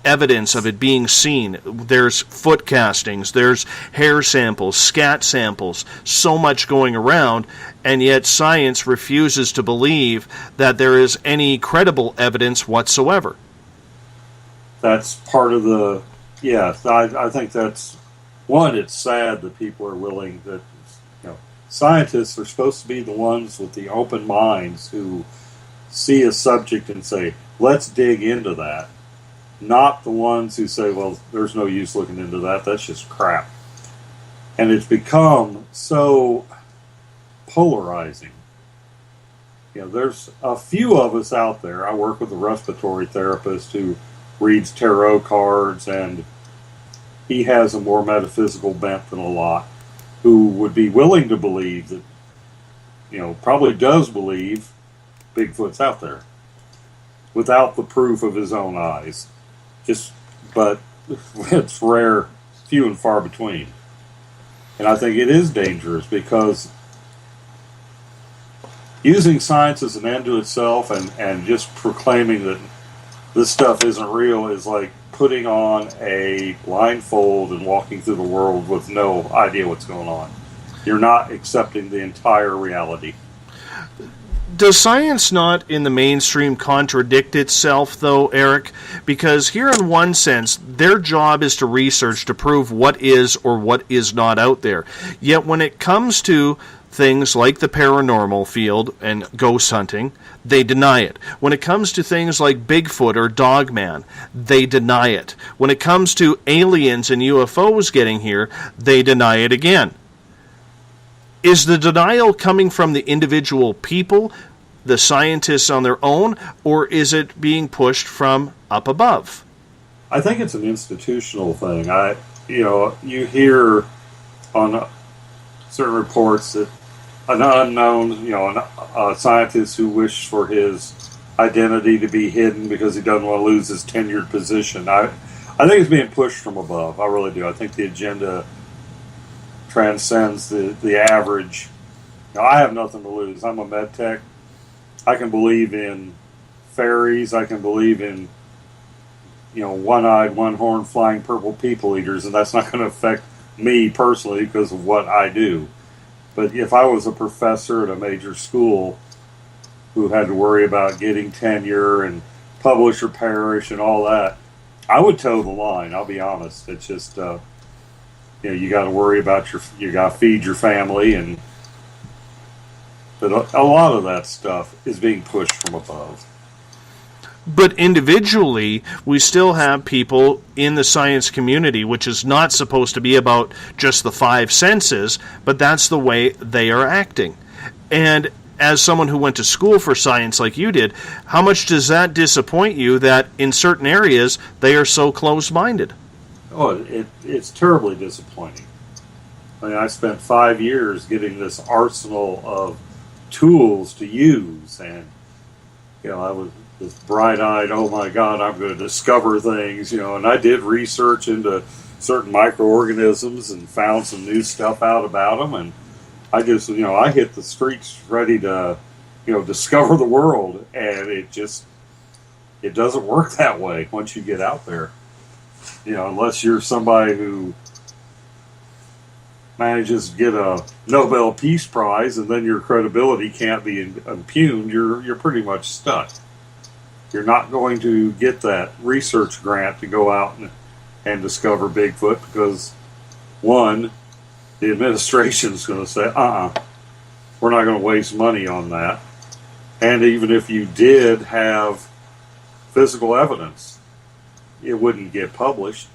evidence of it being seen, there's foot castings, there's hair samples, scat samples, so much going around, and yet science refuses to believe that there is any credible evidence whatsoever? That's part of the, I think that's, one, it's sad that people are willing, that, scientists are supposed to be the ones with the open minds who see a subject and say, let's dig into that. Not the ones who say, well, there's no use looking into that, that's just crap. And it's become so polarizing. There's a few of us out there. I work with a respiratory therapist who reads tarot cards, and he has a more metaphysical bent than a lot, who would be willing to believe that, probably does believe Bigfoot's out there without the proof of his own eyes. But it's rare, few and far between. And I think it is dangerous because using science as an end to itself and just proclaiming that this stuff isn't real is like putting on a blindfold and walking through the world with no idea what's going on. You're not accepting the entire reality. Does science not in the mainstream contradict itself, though, Eric? Because here in one sense, their job is to research to prove what is or what is not out there. Yet when it comes to things like the paranormal field and ghost hunting, they deny it. When it comes to things like Bigfoot or Dogman, they deny it. When it comes to aliens and UFOs getting here, they deny it again. Is the denial coming from the individual people, the scientists on their own, or is it being pushed from up above? I think it's an institutional thing. You hear on certain reports that an unknown, a scientist who wished for his identity to be hidden because he doesn't want to lose his tenured position. I think it's being pushed from above. I really do. I think the agenda transcends the average. I have nothing to lose. I'm a med tech. I can believe in fairies. I can believe in, one-eyed, one-horned, flying purple people eaters, and that's not going to affect me personally because of what I do. But if I was a professor at a major school who had to worry about getting tenure and publish or perish and all that, I would toe the line. I'll be honest. It's just, you got to worry about you got to feed your family, but a lot of that stuff is being pushed from above. But individually, we still have people in the science community, which is not supposed to be about just the five senses, but that's the way they are acting. And as someone who went to school for science like you did, how much does that disappoint you that in certain areas they are so closed-minded? Oh, it's terribly disappointing. I spent 5 years getting this arsenal of tools to use, and I was this bright-eyed, oh my God, I'm going to discover things, and I did research into certain microorganisms and found some new stuff out about them, and I just, I hit the streets ready to, discover the world, and it doesn't work that way once you get out there. Unless you're somebody who manages to get a Nobel Peace Prize and then your credibility can't be impugned, you're pretty much stuck. You're not going to get that research grant to go out and discover Bigfoot because, one, the administration's going to say, we're not going to waste money on that. And even if you did have physical evidence, it wouldn't get published.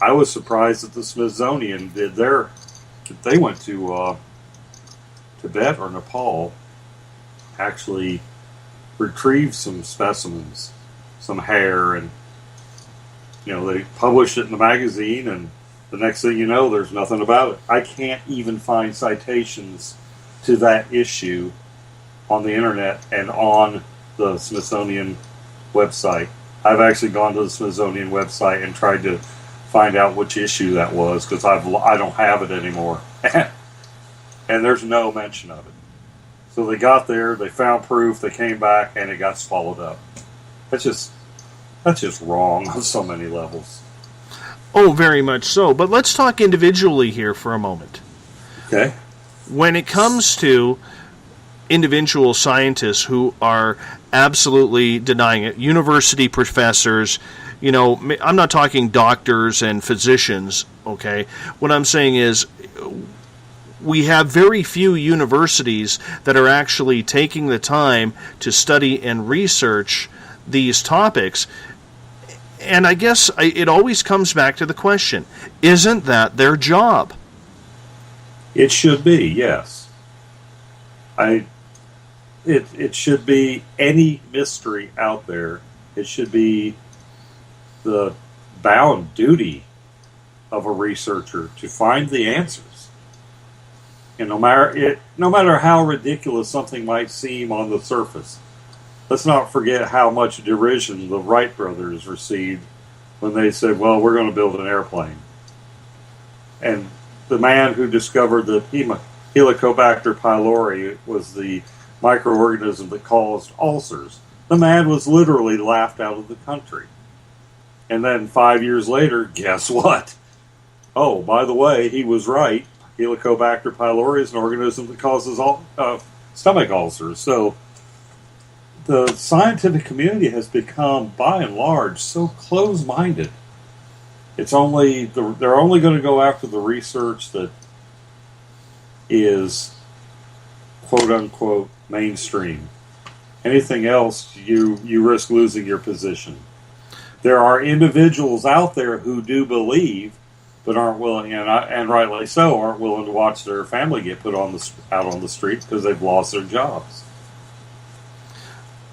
I was surprised that the Smithsonian they went to Tibet or Nepal, actually retrieved some specimens, some hair, and they published it in the magazine, and the next thing you know, there's nothing about it. I can't even find citations to that issue on the internet and on the Smithsonian website. I've actually gone to the Smithsonian website and tried to find out which issue that was because I don't have it anymore. And there's no mention of it. So they got there, they found proof, they came back, and it got swallowed up. That's just wrong on so many levels. Oh, very much so. But let's talk individually here for a moment. Okay. When it comes to individual scientists who are absolutely denying it, university professors, I'm not talking doctors and physicians, okay? What I'm saying is we have very few universities that are actually taking the time to study and research these topics. And I guess it always comes back to the question, isn't that their job? It should be, yes. It should be any mystery out there. It should be the bound duty of a researcher to find the answers. And no matter how ridiculous something might seem on the surface, let's not forget how much derision the Wright brothers received when they said, well, we're going to build an airplane. And the man who discovered the Helicobacter pylori was the microorganism that caused ulcers. The man was literally laughed out of the country. And then 5 years later, guess what? Oh, by the way, he was right. Helicobacter pylori is an organism that causes stomach ulcers. So the scientific community has become, by and large, so close-minded. They're only going to go after the research that is quote-unquote mainstream. Anything else, you risk losing your position. There are individuals out there who do believe, but aren't willing, and rightly so, aren't willing to watch their family get put out on the street because they've lost their jobs.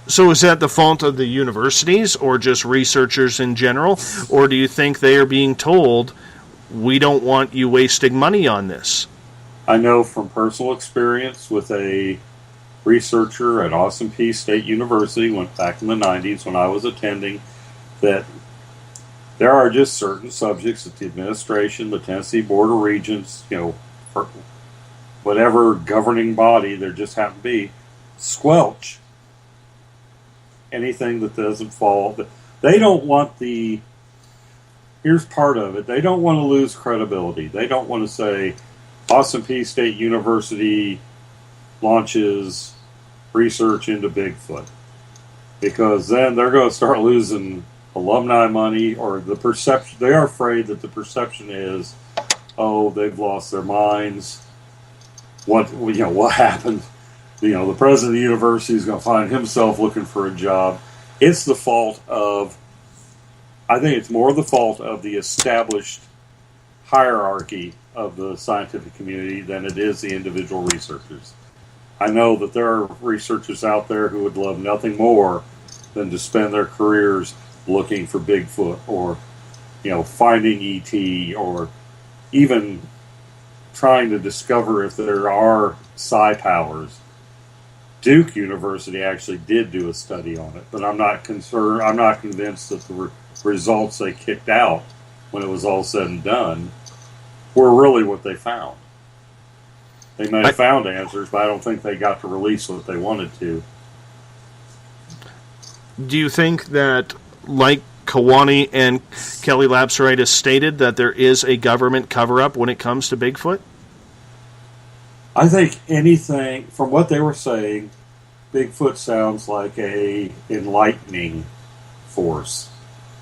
So is that the fault of the universities or just researchers in general? Or do you think they are being told, we don't want you wasting money on this? I know from personal experience with a researcher at Austin Peay State University, went back in the 90s when I was attending, that there are just certain subjects that the administration, the Tennessee Board of Regents, whatever governing body there just happen to be, squelch anything that doesn't fall. They don't want here's part of it, they don't want to lose credibility. They don't want to say, Austin Peay State University launches research into Bigfoot, because then they're going to start losing alumni money, or the perception. They are afraid that the perception is, oh, they've lost their minds. What happened? The president of the university is going to find himself looking for a job. It's the fault of, I think it's more the fault of the established hierarchy of the scientific community than it is the individual researchers. I know that there are researchers out there who would love nothing more than to spend their careers looking for Bigfoot, or finding ET, or even trying to discover if there are psi powers. Duke University actually did do a study on it, but I'm not convinced that the results they kicked out when it was all said and done were really what they found. They may have found answers, but I don't think they got to release what they wanted to. Do you think that, like Kewaunee and Kelly Lapseritis stated, that there is a government cover-up when it comes to Bigfoot? I think anything, from what they were saying, Bigfoot sounds like a enlightening force.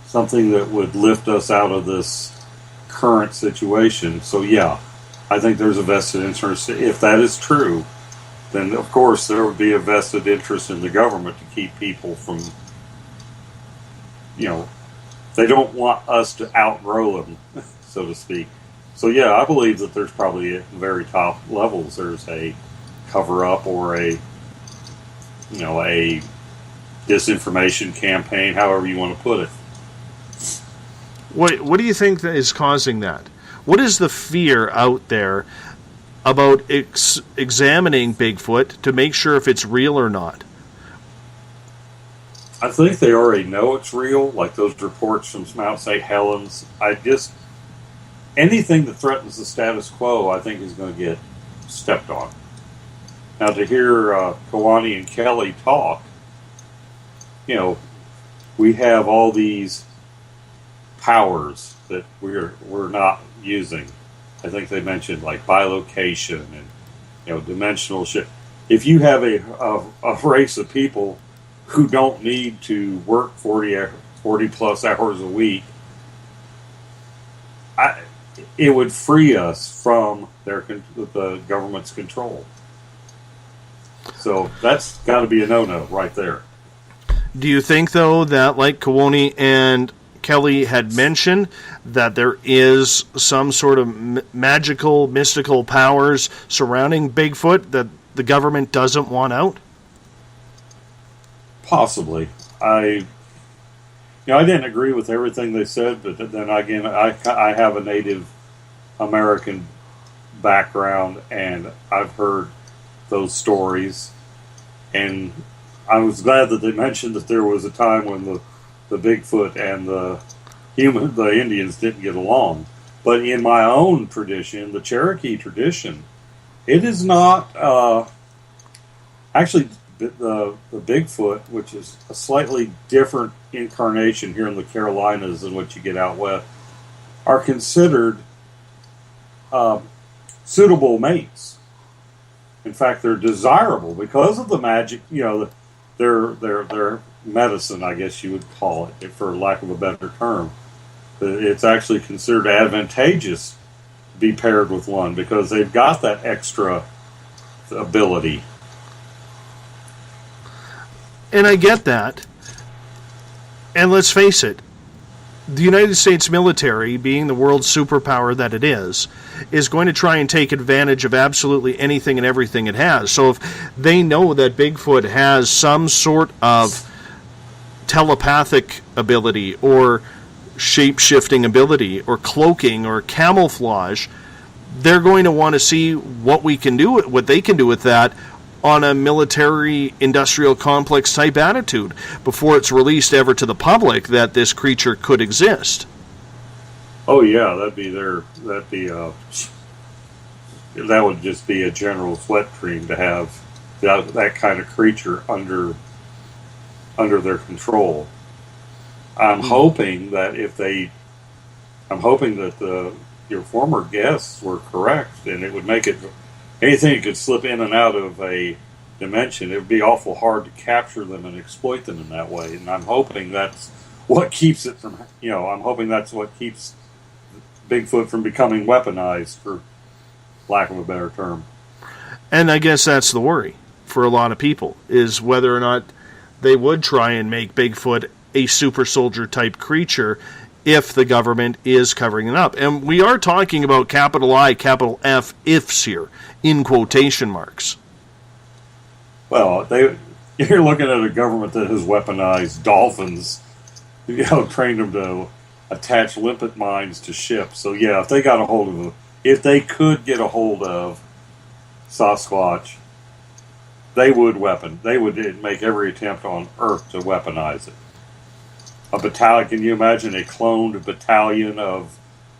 Something that would lift us out of this current situation. So yeah, I think there's a vested interest. If that is true, then of course there would be a vested interest in the government to keep people from, they don't want us to outgrow them, so to speak. So yeah, I believe that there's probably at the very top levels there's a cover-up or a disinformation campaign, however you want to put it. What do you think that is causing that? What is the fear out there about examining Bigfoot to make sure if it's real or not? I think they already know it's real, like those reports from Mount St. Helens. Anything that threatens the status quo, I think, is going to get stepped on. Now, to hear Kewaunee and Kelly talk, we have all these powers that we're not using. I think they mentioned like bilocation and dimensional shit. If you have a race of people who don't need to work 40 plus hours a week, it would free us from the government's control. So that's got to be a no-no right there. Do you think, though, that like Kewaunee and Kelly had mentioned, that there is some sort of magical, mystical powers surrounding Bigfoot that the government doesn't want out? Possibly. I didn't agree with everything they said, but then again, I have a Native American background, and I've heard those stories, and I was glad that they mentioned that there was a time when the Bigfoot and the Indians didn't get along. But in my own tradition, the Cherokee tradition, it is not actually the Bigfoot, which is a slightly different incarnation here in the Carolinas than what you get out west, are considered suitable mates. In fact, they're desirable because of the magic, their medicine, I guess you would call it, for lack of a better term. It's actually considered advantageous to be paired with one because they've got that extra ability. And I get that. And let's face it, the United States military, being the world superpower that it is going to try and take advantage of absolutely anything and everything it has. So if they know that Bigfoot has some sort of telepathic ability or shape-shifting ability or cloaking or camouflage, they're going to want to see what they can do with that on a military industrial complex type attitude before it's released ever to the public that this creature could exist. Oh yeah, that would just be a general's wet dream to have that kind of creature under their control. I'm hoping that your former guests were correct, and it would make it anything that could slip in and out of a dimension. It would be awful hard to capture them and exploit them in that way. And I'm hoping that's what keeps it from. I'm hoping that's what keeps Bigfoot from becoming weaponized, for lack of a better term. And I guess that's the worry for a lot of people, is whether or not they would try and make Bigfoot a super soldier type creature if the government is covering it up. And we are talking about capital I, capital F, ifs here, in quotation marks. Well, you're looking at a government that has weaponized dolphins, trained them to attach limpet mines to ships. So yeah, if they could get a hold of Sasquatch, they would make every attempt on Earth to weaponize it. A battalion, can you imagine a cloned battalion of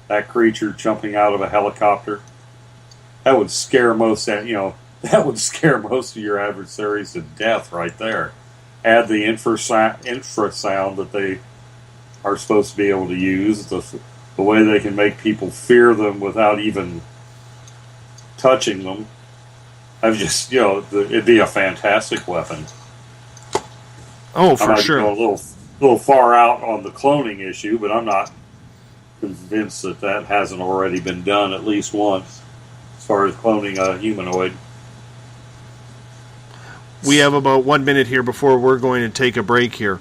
that creature jumping out of a helicopter? That would scare most of your adversaries to death right there. Add the infrasound that they are supposed to be able to use, the way they can make people fear them without even touching them. It'd be a fantastic weapon. Oh, for sure. A little far out on the cloning issue, but I'm not convinced that hasn't already been done at least once as far as cloning a humanoid. We have about 1 minute here before we're going to take a break here.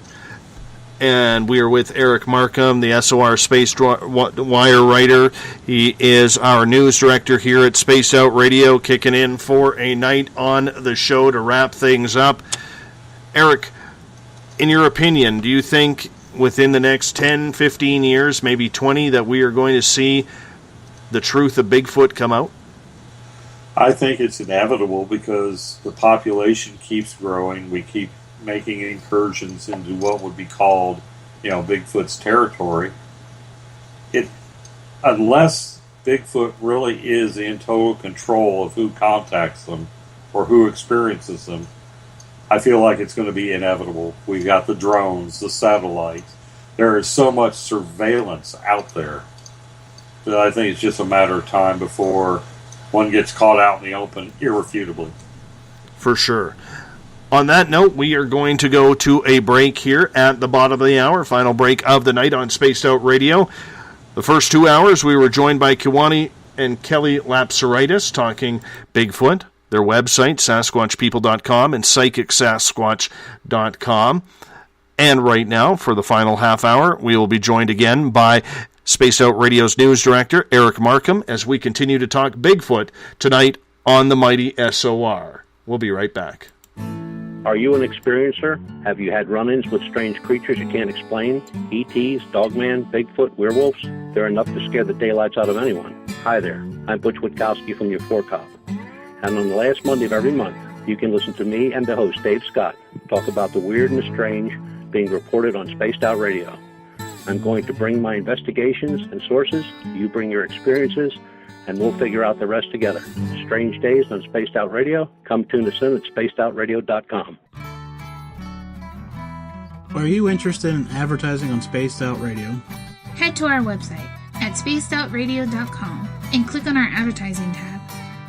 And we are with Eric Markham, the SOR Space Wire writer. He is our news director here at Spaced Out Radio, kicking in for a night on the show to wrap things up. Eric, in your opinion, do you think within the next 10, 15 years, maybe 20, that we are going to see the truth of Bigfoot come out? I think it's inevitable because the population keeps growing. We keep making incursions into what would be called, Bigfoot's territory. Unless Bigfoot really is in total control of who contacts them or who experiences them, I feel like it's going to be inevitable. We've got the drones, the satellites. There is so much surveillance out there that I think it's just a matter of time before one gets caught out in the open irrefutably. For sure. On that note, we are going to go to a break here at the bottom of the hour, final break of the night on Spaced Out Radio. The first 2 hours, we were joined by Kewaunee and Kelly Lapseritis talking Bigfoot, their website, SasquatchPeople.com and PsychicSasquatch.com. And right now, for the final half hour, we will be joined again by Spaced Out Radio's news director, Eric Markham, as we continue to talk Bigfoot tonight on the mighty SOR. We'll be right back. Are you an experiencer? Have you had run-ins with strange creatures you can't explain? ETs, Dogman, Bigfoot, werewolves? They're enough to scare the daylights out of anyone. Hi there, I'm Butch Witkowski from your Cop. And on the last Monday of every month, you can listen to me and the host, Dave Scott, talk about the weird and the strange being reported on Spaced Out Radio. I'm going to bring my investigations and sources, you bring your experiences, and we'll figure out the rest together. Strange Days on Spaced Out Radio. Come tune us in at spacedoutradio.com. Are you interested in advertising on Spaced Out Radio? Head to our website at spacedoutradio.com and click on our advertising tab.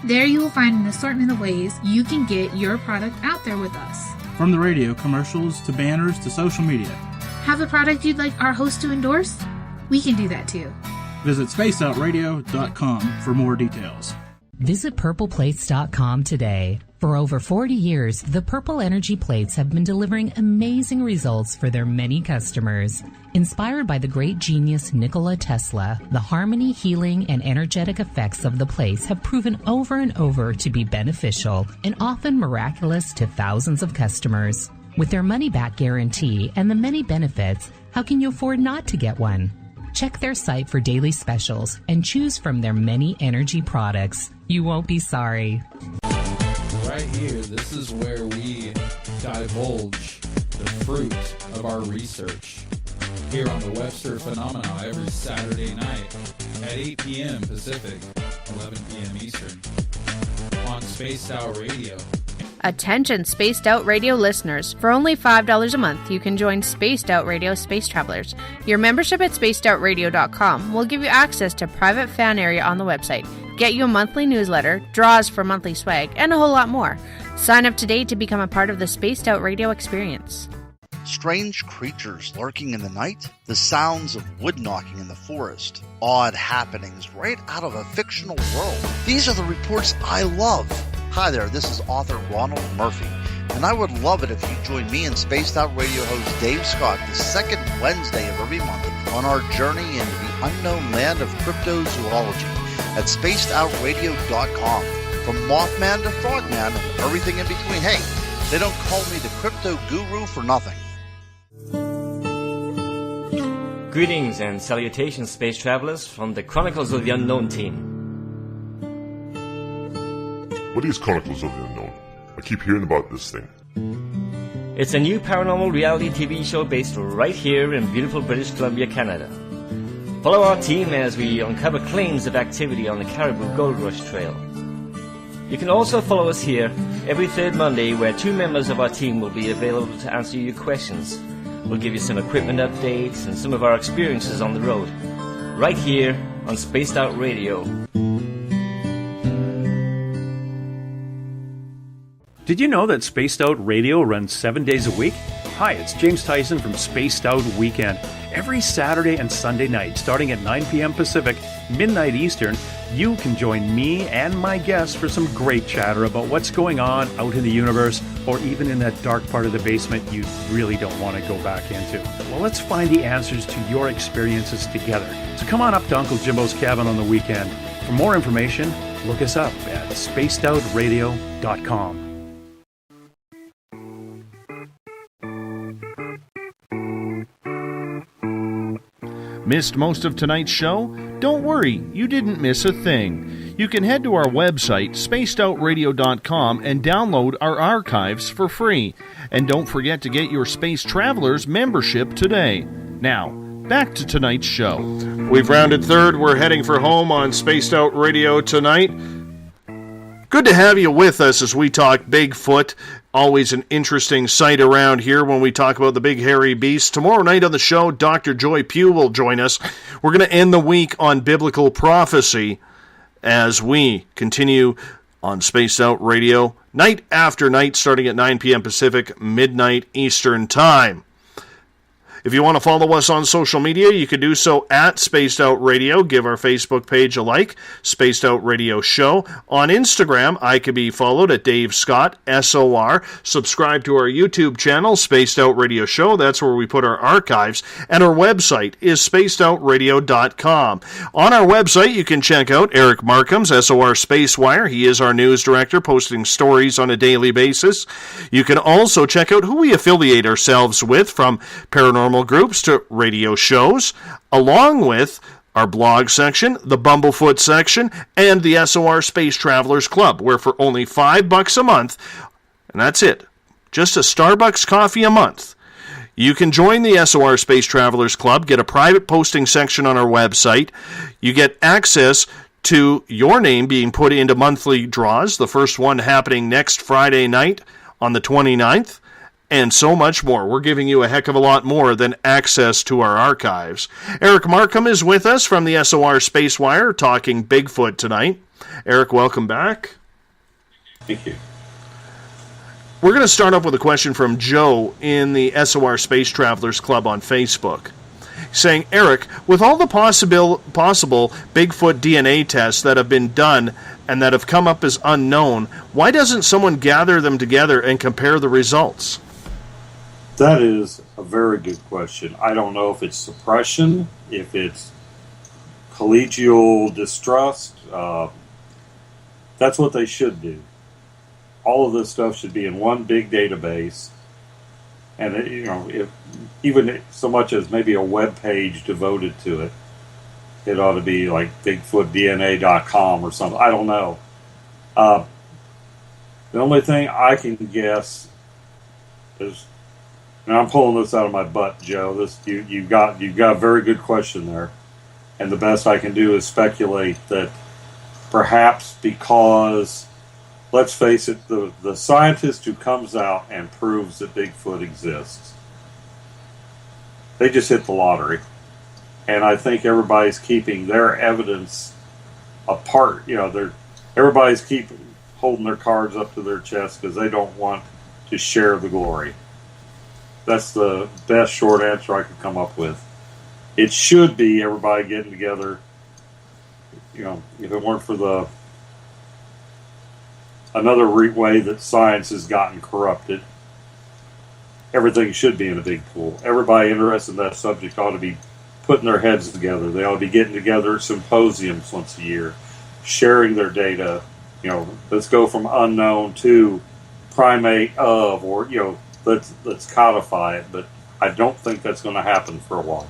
There you will find an assortment of ways you can get your product out there with us. From the radio, commercials, to banners, to social media. Have a product you'd like our host to endorse? We can do that too. Visit spacedoutradio.com for more details. Visit purpleplates.com today. For over 40 years, the Purple Energy Plates have been delivering amazing results for their many customers. Inspired by the great genius Nikola Tesla, the harmony, healing, and energetic effects of the plates have proven over and over to be beneficial and often miraculous to thousands of customers. With their money-back guarantee and the many benefits, how can you afford not to get one? Check their site for daily specials and choose from their many energy products. You won't be sorry. Right here, this is where we divulge the fruit of our research. Here on the Webster Phenomena every Saturday night at 8 p.m. Pacific, 11 p.m. Eastern on Spaced Out Radio. Attention Spaced Out Radio listeners, for only $5 a month you can join Spaced Out Radio Space Travelers. Your membership at spacedoutradio.com will give you access to private fan area on the website, get you a monthly newsletter, draws for monthly swag, and a whole lot more. Sign up today to become a part of the Spaced Out Radio experience. Strange creatures lurking in the night, the sounds of wood knocking in the forest, odd happenings right out of a fictional world. These are the reports I love. Hi there, this is author Ronald Murphy, and I would love it if you join me and Spaced Out Radio host Dave Scott the second Wednesday of every month on our journey into the unknown land of cryptozoology at spacedoutradio.com. From Mothman to Frogman and everything in between. Hey, they don't call me the crypto guru for nothing. Greetings and salutations, space travelers, from the Chronicles of the Unknown team. What is Chronicles of the Unknown? I keep hearing about this thing. It's a new paranormal reality TV show based right here in beautiful British Columbia, Canada. Follow our team as we uncover claims of activity on the Caribou Gold Rush Trail. You can also follow us here every third Monday, where two members of our team will be available to answer your questions. We'll give you some equipment updates and some of our experiences on the road, right here on Spaced Out Radio. Did you know that Spaced Out Radio runs 7 days a week? Hi, it's James Tyson from Spaced Out Weekend. Every Saturday and Sunday night, starting at 9 p.m. Pacific, midnight Eastern, you can join me and my guests for some great chatter about what's going on out in the universe, or even in that dark part of the basement you really don't want to go back into. Well, let's find the answers to your experiences together. So come on up to Uncle Jimbo's cabin on the weekend. For more information, look us up at spacedoutradio.com. Missed most of tonight's show? Don't worry, you didn't miss a thing. You can head to our website, spacedoutradio.com, and download our archives for free. And don't forget to get your Space Travelers membership today. Now, back to tonight's show. We've rounded third. We're heading for home on Spaced Out Radio tonight. Good to have you with us as we talk Bigfoot. Always an interesting sight around here when we talk about the big hairy beast. Tomorrow night on the show, Dr. Joy Pugh will join us. We're going to end the week on biblical prophecy as we continue on Spaced Out Radio, night after night, starting at 9 p.m. Pacific, midnight Eastern Time. If you want to follow us on social media, you can do so at Spaced Out Radio. Give our Facebook page a like, Spaced Out Radio Show. On Instagram, I can be followed at Dave Scott, SOR. Subscribe to our YouTube channel, Spaced Out Radio Show. That's where we put our archives. And our website is spacedoutradio.com. On our website, you can check out Eric Markham's SOR Spacewire. He is our news director, posting stories on a daily basis. You can also check out who we affiliate ourselves with, from paranormal groups to radio shows, along with our blog section, the Bumblefoot section, and the SOR Space Travelers Club, where for only $5 a month, and that's it, just a Starbucks coffee a month, you can join the SOR Space Travelers Club, get a private posting section on our website, you get access to your name being put into monthly draws, the first one happening next Friday night on the 29th, and so much more. We're giving you a heck of a lot more than access to our archives. Eric Markham is with us from the SOR Spacewire, talking Bigfoot tonight. Eric, welcome back. Thank you. We're going to start off with a question from Joe in the SOR Space Travelers Club on Facebook, saying, Eric, with all the possible Bigfoot DNA tests that have been done and that have come up as unknown, why doesn't someone gather them together and compare the results? That is a very good question. I don't know if it's suppression, if it's collegial distrust. That's what they should do. All of this stuff should be in one big database, and if even so much as maybe a web page devoted to it, it ought to be like BigfootDNA.com or something. I don't know. The only thing I can guess is, and I'm pulling this out of my butt, Joe. You've got a very good question there, and the best I can do is speculate that perhaps because, let's face it, the scientist who comes out and proves that Bigfoot exists, they just hit the lottery. And I think everybody's keeping their evidence apart. Everybody's holding their cards up to their chest because they don't want to share the glory. That's the best short answer I could come up with. It should be everybody getting together. If it weren't for another way that science has gotten corrupted, everything should be in a big pool. Everybody interested in that subject ought to be putting their heads together. They ought to be getting together at symposiums once a year, sharing their data. Let's go from unknown to primate of, or let's codify it. But I don't think that's going to happen for a while.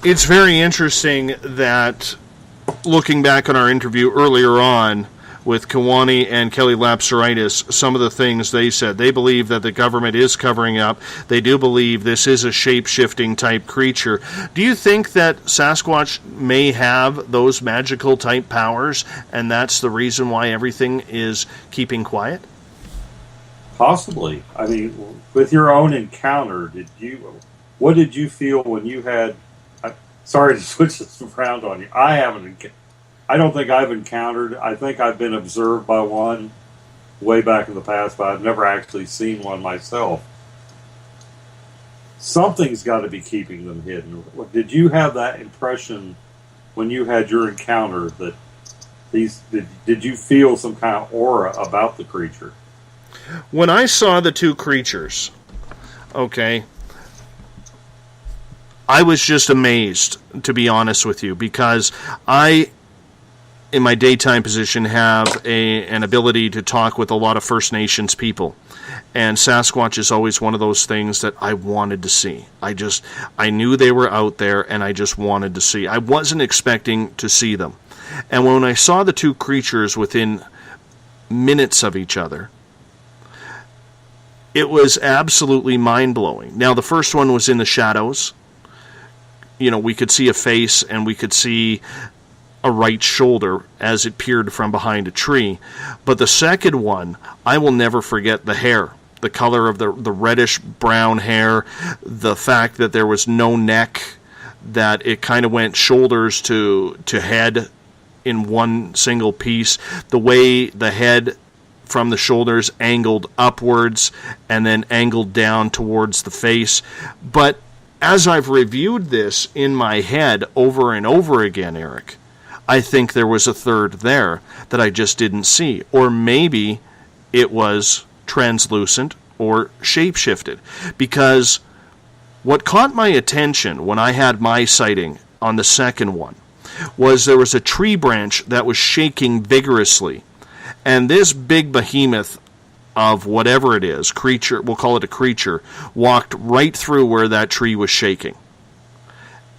It's very interesting that, looking back on our interview earlier on with Kewaunee and Kelly Lapseritis, some of the things they said. They believe that the government is covering up. They do believe this is a shape-shifting type creature. Do you think that Sasquatch may have those magical type powers, and that's the reason why everything is keeping quiet? Possibly. I mean, with your own encounter, what did you feel when you had... Sorry to switch this around on you. I don't think I've encountered. I think I've been observed by one way back in the past, but I've never actually seen one myself. Something's got to be keeping them hidden. Did you have that impression when you had your encounter that did you feel some kind of aura about the creature? When I saw the two creatures, I was just amazed, to be honest with you, because I, in my daytime position, have an ability to talk with a lot of First Nations people. And Sasquatch is always one of those things that I wanted to see. I knew they were out there, and I just wanted to see. I wasn't expecting to see them. And when I saw the two creatures within minutes of each other, it was absolutely mind-blowing. Now, the first one was in the shadows. We could see a face and we could see a right shoulder as it peered from behind a tree. But the second one, I will never forget the hair, the color of the reddish-brown hair, the fact that there was no neck, that it kind of went shoulders to head in one single piece, the way the head from the shoulders angled upwards and then angled down towards the face. But as I've reviewed this in my head over and over again, Eric, I think there was a third there that I just didn't see. Or maybe it was translucent or shape-shifted. Because what caught my attention when I had my sighting on the second one was there was a tree branch that was shaking vigorously. And this big behemoth of whatever it is, creature, we'll call it a creature, walked right through where that tree was shaking.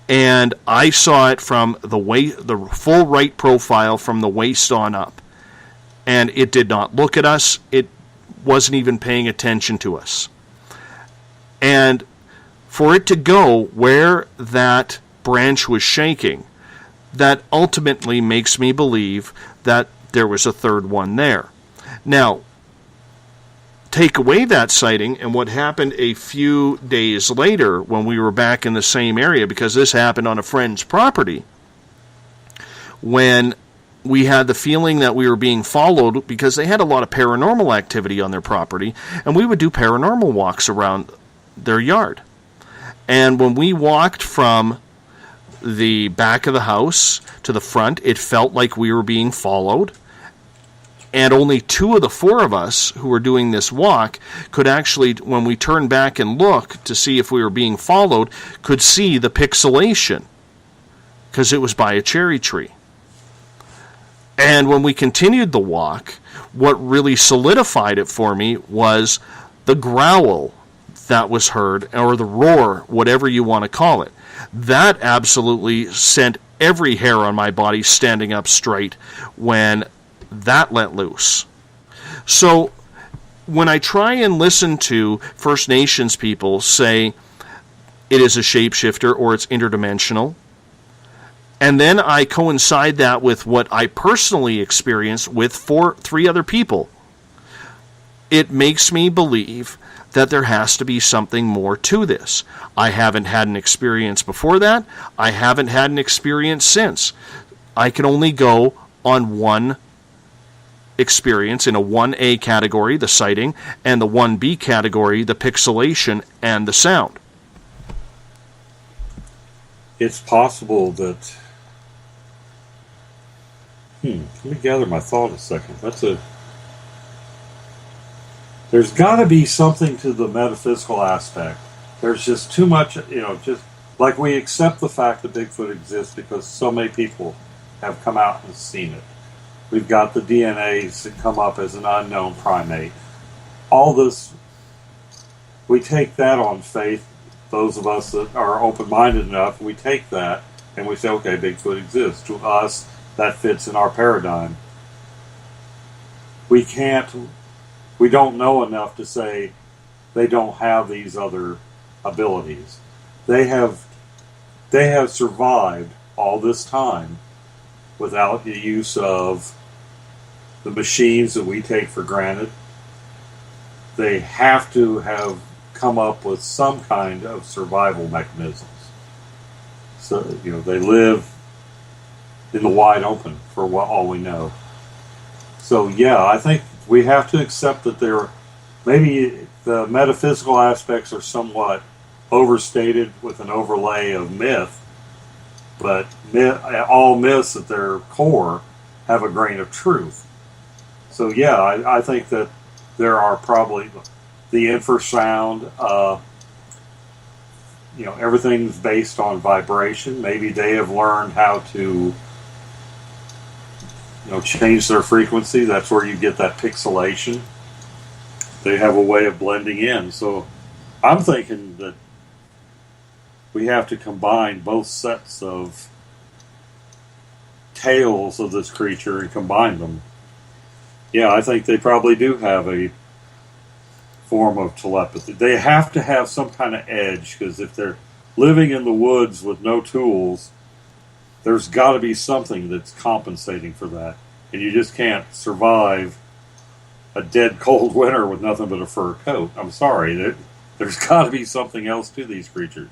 And I saw it from the full right profile from the waist on up. And it did not look at us. It wasn't even paying attention to us. And for it to go where that branch was shaking, that ultimately makes me believe that there was a third one there. Now, take away that sighting and what happened a few days later when we were back in the same area, because this happened on a friend's property, when we had the feeling that we were being followed because they had a lot of paranormal activity on their property, and we would do paranormal walks around their yard. And when we walked from the back of the house to the front, it felt like we were being followed. And only 2 of the 4 of us who were doing this walk could actually, when we turned back and looked to see if we were being followed, could see the pixelation because it was by a cherry tree. And when we continued the walk, what really solidified it for me was the growl that was heard, or the roar, whatever you want to call it. That absolutely sent every hair on my body standing up straight when that let loose. So when I try and listen to First Nations people say it is a shapeshifter or it's interdimensional, and then I coincide that with what I personally experienced with 3 other people, it makes me believe that there has to be something more to this. I haven't had an experience before that. I haven't had an experience since. I can only go on one experience in a 1A category, the sighting, and the 1B category, the pixelation and the sound. It's possible that... let me gather my thought a second. There's got to be something to the metaphysical aspect. There's just too much, just like we accept the fact that Bigfoot exists because so many people have come out and seen it. We've got the DNAs that come up as an unknown primate. All this, we take that on faith. Those of us that are open-minded enough, we take that and we say, okay, Bigfoot exists. To us, that fits in our paradigm. We don't know enough to say they don't have these other abilities. They have survived all this time without the use of the machines that we take for granted. They have to have come up with some kind of survival mechanisms. So, they live in the wide open for all we know. So, yeah, I think we have to accept that maybe the metaphysical aspects are somewhat overstated with an overlay of myth, but all myths at their core have a grain of truth. So, yeah, I think that there are probably the infrasound, everything's based on vibration. Maybe they have learned how to change their frequency. That's where you get that pixelation. They have a way of blending in. So I'm thinking that we have to combine both sets of tales of this creature and combine them. Yeah, I think they probably do have a form of telepathy. They have to have some kind of edge, because if they're living in the woods with no tools, there's got to be something that's compensating for that. And you just can't survive a dead cold winter with nothing but a fur coat. I'm sorry. There's got to be something else to these creatures.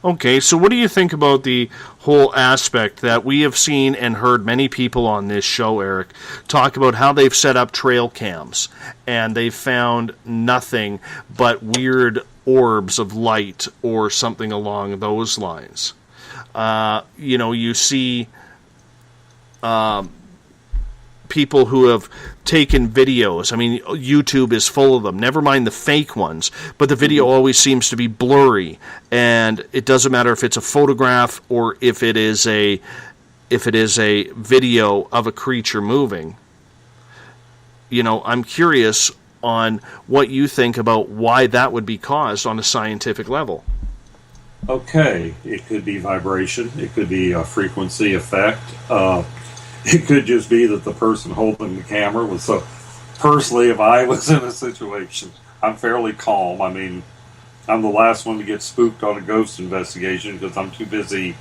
Okay, so what do you think about the whole aspect that we have seen and heard many people on this show, Eric, talk about how they've set up trail cams and they've found nothing but weird orbs of light or something along those lines? You see people who have taken videos. I mean, YouTube is full of them. Never mind the fake ones, but the video always seems to be blurry, and it doesn't matter if it's a photograph or if it is a video of a creature moving. I'm curious on what you think about why that would be caused on a scientific level. Okay, it could be vibration. It could be a frequency effect. It could just be that the person holding the camera was so... Personally, if I was in a situation, I'm fairly calm. I mean, I'm the last one to get spooked on a ghost investigation because I'm too busy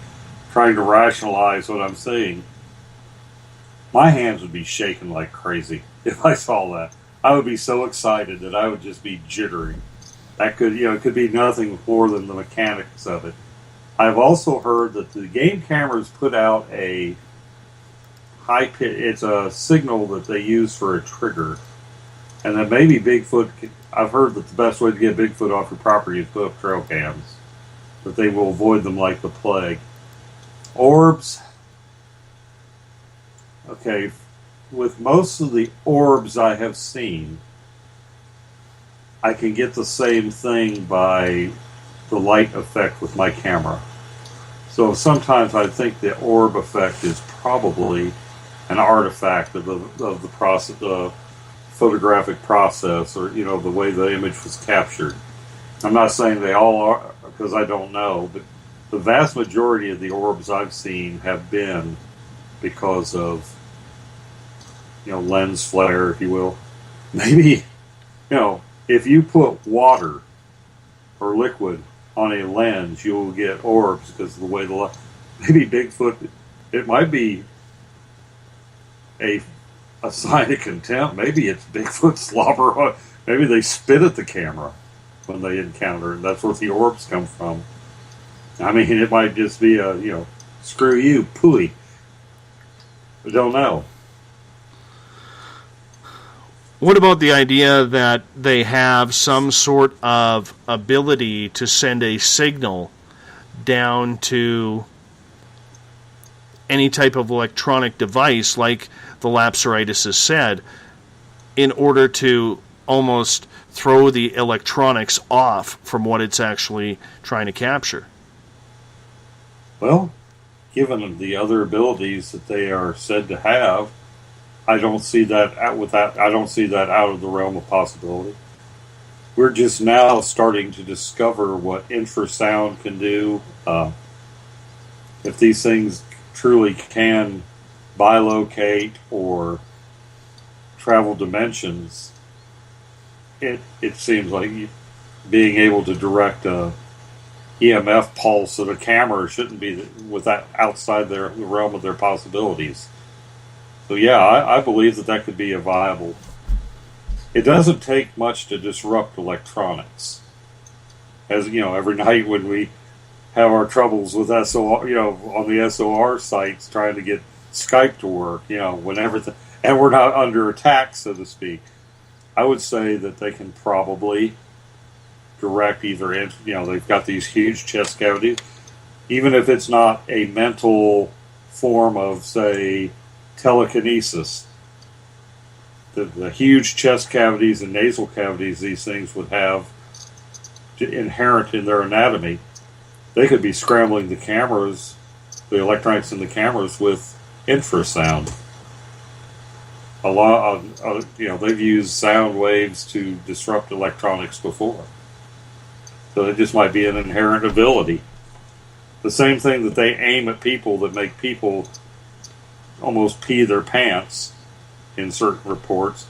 trying to rationalize what I'm seeing. My hands would be shaking like crazy if I saw that. I would be so excited that I would just be jittering. That could, it could be nothing more than the mechanics of it. I've also heard that the game cameras put out a it's a signal that they use for a trigger. And then maybe Bigfoot, I've heard that the best way to get Bigfoot off your property is put up trail cams, that they will avoid them like the plague. Orbs. Okay, with most of the orbs I have seen, I can get the same thing by the light effect with my camera. So sometimes I think the orb effect is probably an artifact of the process, the photographic process, or the way the image was captured. I'm not saying they all are, because I don't know, but the vast majority of the orbs I've seen have been because of lens flare, if you will. Maybe if you put water or liquid on a lens, you will get orbs because of the way maybe Bigfoot, it might be a sign of contempt. Maybe it's Bigfoot slobber. Maybe they spit at the camera when they encounter it. That's where the orbs come from. I mean, it might just be a, screw you, pooey. I don't know. What about the idea that they have some sort of ability to send a signal down to any type of electronic device, like the Lapseritis has said, in order to almost throw the electronics off from what it's actually trying to capture? Well, given the other abilities that they are said to have, I don't see that out of the realm of possibility. We're just now starting to discover what infrasound can do. If these things truly can bilocate or travel dimensions, it seems like being able to direct a EMF pulse at a camera shouldn't be outside the realm of their possibilities. So yeah, I believe that could be a viable. It doesn't take much to disrupt electronics. As every night when we have our troubles with SOR, on the SOR sites trying to get Skype to work, when everything, and we're not under attack, so to speak. I would say that they can probably direct either, they've got these huge chest cavities, even if it's not a mental form of, say, telekinesis. The huge chest cavities and nasal cavities these things would have inherent in their anatomy, they could be scrambling the cameras, the electronics in the cameras, with infrasound. A lot of, they've used sound waves to disrupt electronics before. So it just might be an inherent ability. The same thing that they aim at people that make people almost pee their pants in certain reports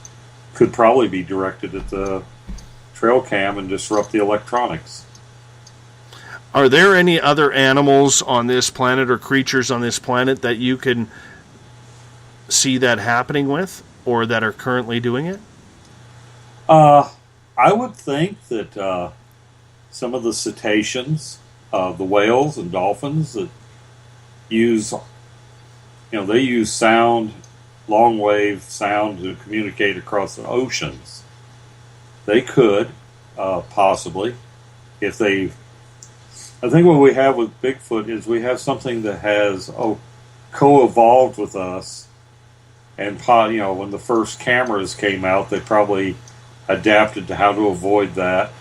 could probably be directed at the trail cam and disrupt the electronics. Are there any other animals on this planet or creatures on this planet that you can see that happening with, or that are currently doing it? I would think that some of the cetaceans, the whales and dolphins that use, they use sound, long wave sound to communicate across the oceans. They could, possibly, if they... I think what we have with Bigfoot is we have something that has co-evolved with us, and when the first cameras came out, they probably adapted to how to avoid that,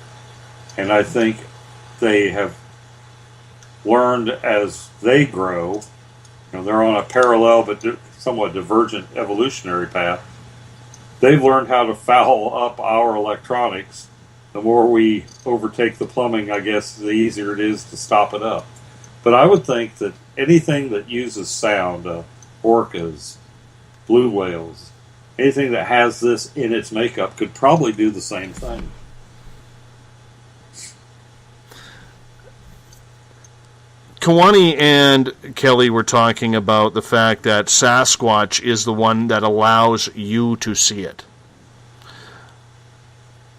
and I think they have learned as they grow. They're on a parallel but somewhat divergent evolutionary path. They've learned how to foul up our electronics. The more we overtake the plumbing, I guess, the easier it is to stop it up. But I would think that anything that uses sound, orcas, blue whales, anything that has this in its makeup could probably do the same thing. Kewaunee and Kelly were talking about the fact that Sasquatch is the one that allows you to see it.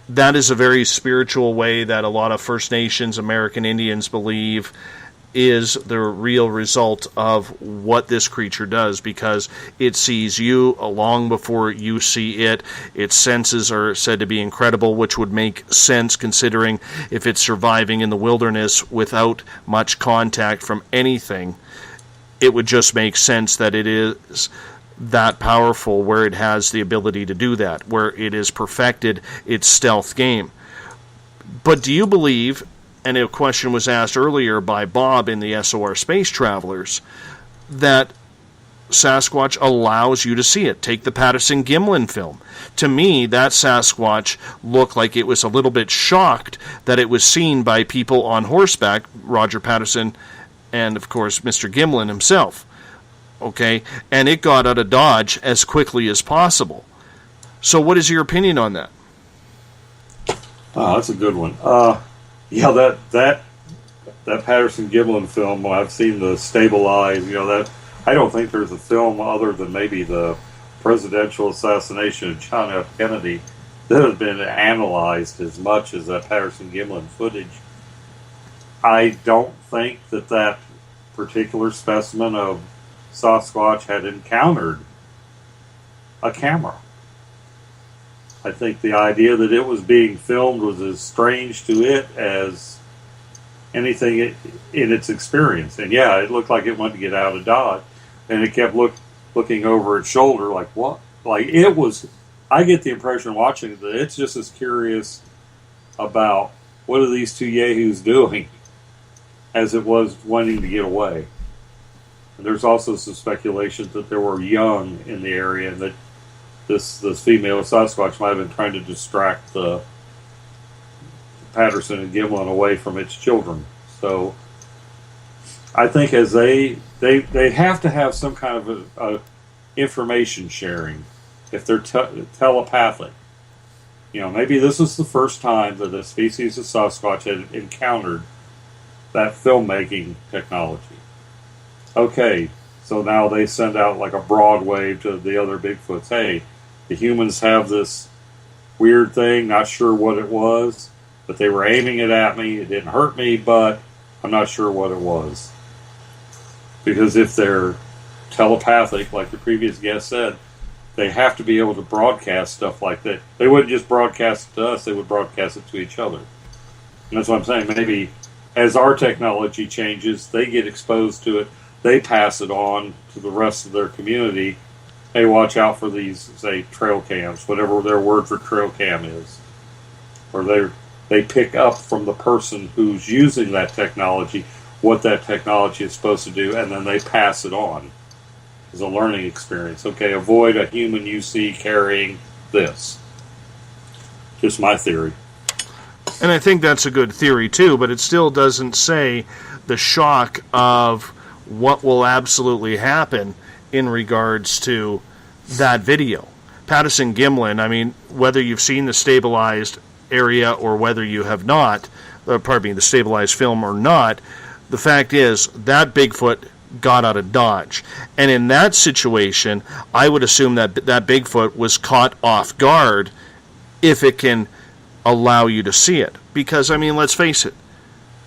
That is a very spiritual way that a lot of First Nations, American Indians believe, is the real result of what this creature does, because it sees you long before you see it. Its senses are said to be incredible, which would make sense considering if it's surviving in the wilderness without much contact from anything. It would just make sense that it is that powerful, where it has the ability to do that, where it has perfected its stealth game. But do you believe, and a question was asked earlier by Bob in the SOR Space Travelers, that Sasquatch allows you to see it? Take the Patterson-Gimlin film. To me, that Sasquatch looked like it was a little bit shocked that it was seen by people on horseback, Roger Patterson and, of course, Mr. Gimlin himself. Okay? And it got out of Dodge as quickly as possible. So what is your opinion on that? Oh, that's a good one. Yeah, that Patterson-Gimlin film, I've seen the stabilized, that I don't think there's a film other than maybe the presidential assassination of John F. Kennedy that has been analyzed as much as that Patterson-Gimlin footage. I don't think that particular specimen of Sasquatch had encountered a camera. I think the idea that it was being filmed was as strange to it as anything in its experience. And yeah, it looked like it wanted to get out of Dodge, and it kept looking over its shoulder like, what? Like, it was, I get the impression watching that it's just as curious about what are these two yahoos doing as it was wanting to get away. And there's also some speculation that there were young in the area, and that this female Sasquatch might have been trying to distract the Patterson and Gimlin away from its children. So I think as they have to have some kind of a information sharing if they're telepathic. Maybe this is the first time that a species of Sasquatch had encountered that filmmaking technology. Okay, so now they send out like a broad wave to the other Bigfoots. Hey, the humans have this weird thing, not sure what it was, but they were aiming it at me. It didn't hurt me, but I'm not sure what it was. Because if they're telepathic, like the previous guest said, they have to be able to broadcast stuff like that. They wouldn't just broadcast it to us, they would broadcast it to each other. And that's what I'm saying. Maybe as our technology changes, they get exposed to it, they pass it on to the rest of their community. Hey, watch out for these, say, trail cams, whatever their word for trail cam is. Or they pick up from the person who's using that technology what that technology is supposed to do, and then they pass it on as a learning experience. Okay, avoid a human you see carrying this. Just my theory. And I think that's a good theory, too, but it still doesn't say the shock of what will absolutely happen in regards to that video. Patterson-Gimlin, I mean, whether you've seen the stabilized area or whether you have not, the stabilized film or not, the fact is that Bigfoot got out of Dodge. And in that situation, I would assume that that Bigfoot was caught off guard if it can allow you to see it. Because, I mean, let's face it,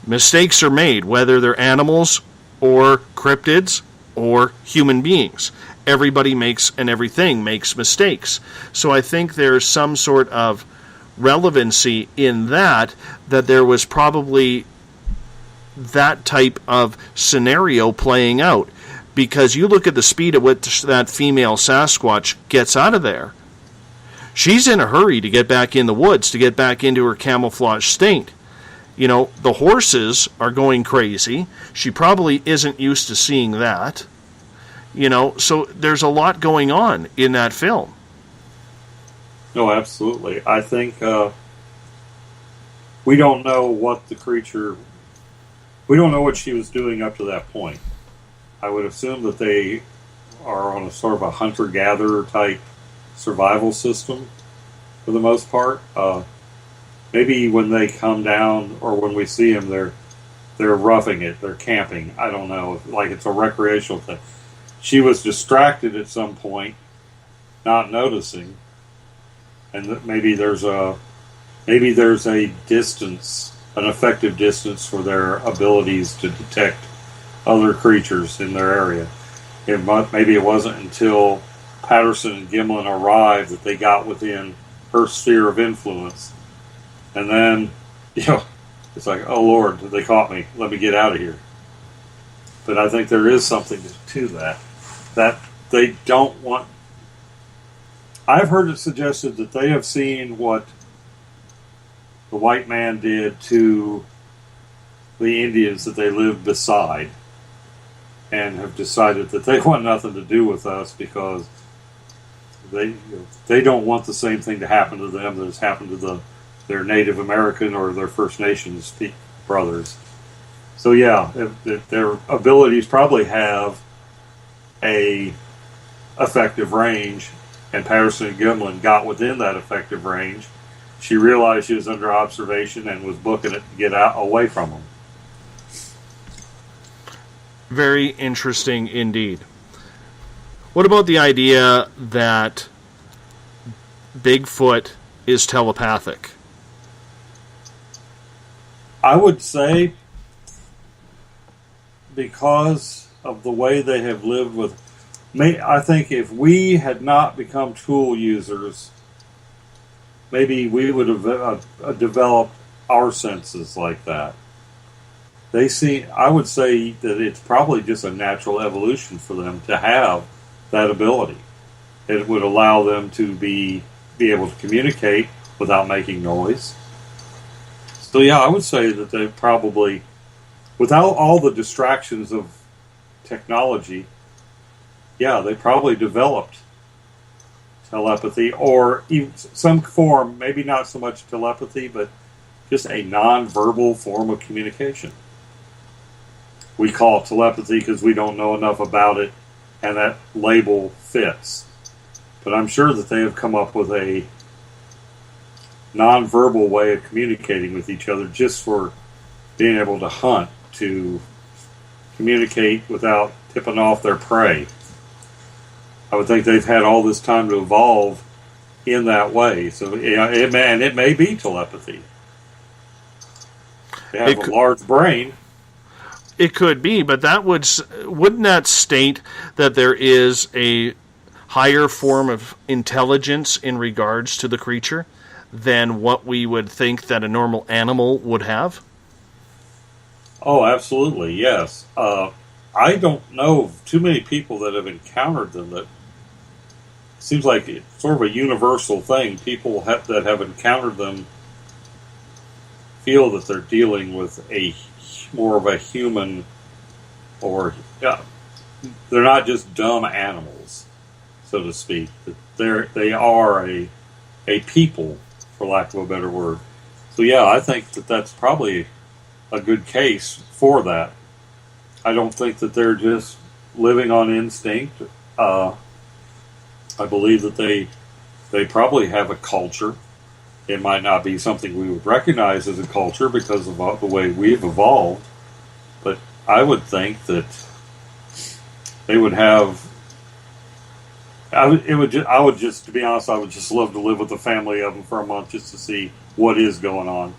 mistakes are made, whether they're animals or cryptids or human beings. Everybody makes, and everything makes mistakes. So I think there's some sort of relevancy in that there was probably that type of scenario playing out. Because you look at the speed at which that female Sasquatch gets out of there. She's in a hurry to get back in the woods, to get back into her camouflage state. The horses are going crazy. She probably isn't used to seeing that. So there's a lot going on in that film. No, absolutely. I think we don't know what the creature... We don't know what she was doing up to that point. I would assume that they are on a sort of a hunter-gatherer type survival system for the most part. Maybe when they come down or when we see them, they're roughing it, they're camping. I don't know, like it's a recreational thing. She was distracted at some point, not noticing, and maybe there's a distance, an effective distance for their abilities to detect other creatures in their area. Maybe it wasn't until Patterson and Gimlin arrived that they got within her sphere of influence. And then, it's like, oh Lord, they caught me. Let me get out of here. But I think there is something to that. That they don't want... I've heard it suggested that they have seen what the white man did to the Indians that they lived beside, and have decided that they want nothing to do with us because they don't want the same thing to happen to them that has happened to their Native American or their First Nations brothers. So yeah, their abilities probably have a effective range, and Patterson and Gimlin got within that effective range. She realized she was under observation and was booking it to get out away from them. Very interesting indeed. What about the idea that Bigfoot is telepathic? I would say because of the way they have lived with... I think if we had not become tool users, maybe we would have developed our senses like that. I would say that it's probably just a natural evolution for them to have that ability. It would allow them to be able to communicate without making noise. So yeah, I would say that they probably, without all the distractions of technology, yeah, they probably developed telepathy, or even some form, maybe not so much telepathy, but just a non-verbal form of communication. We call it telepathy because we don't know enough about it, and that label fits. But I'm sure that they have come up with a non-verbal way of communicating with each other just for being able to hunt, to communicate without tipping off their prey. I would think they've had all this time to evolve in that way. So it may be telepathy. They have a large brain. It could be, but wouldn't that state that there is a higher form of intelligence in regards to the creature than what we would think that a normal animal would have? Oh, absolutely, yes. I don't know too many people that have encountered them. That seems like it's sort of a universal thing. People that have encountered them feel that they're dealing with more of a human, or they're not just dumb animals, so to speak. They are a people, for lack of a better word. So yeah, I think that that's probably a good case for that. I don't think that they're just living on instinct. I believe that they probably have a culture. It might not be something we would recognize as a culture because of the way we've evolved, but I would think that they would have. To be honest, I would just love to live with a family of them for a month just to see what is going on.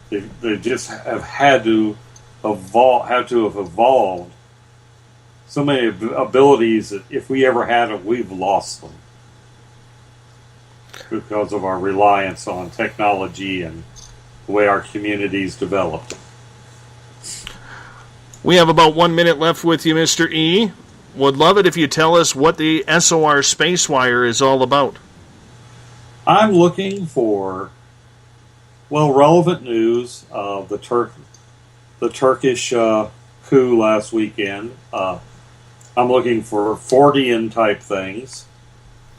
They just have had to have evolved so many abilities that if we ever had them, we've lost them because of our reliance on technology and the way our communities developed. We have about 1 minute left with you, Mr. E. Would love it if you tell us what the SOR Space Wire is all about. I'm looking for, relevant news of the Turkish coup last weekend. I'm looking for Fortean type things.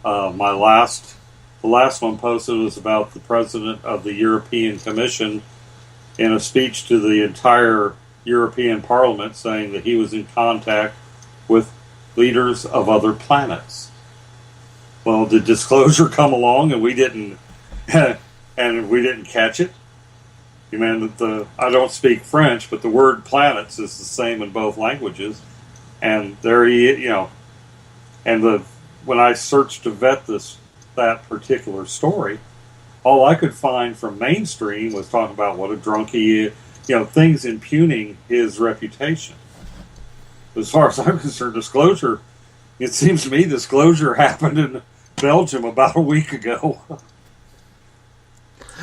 The last one posted was about the president of the European Commission in a speech to the entire European Parliament saying that he was in contact with leaders of other planets. Well, did disclosure come along and we didn't catch it? You mean that I don't speak French, but the word planets is the same in both languages, and when I searched to vet that particular story, all I could find from mainstream was talking about what a drunk he things impugning his reputation. As far as I'm concerned, disclosure, it seems to me disclosure happened in Belgium about a week ago.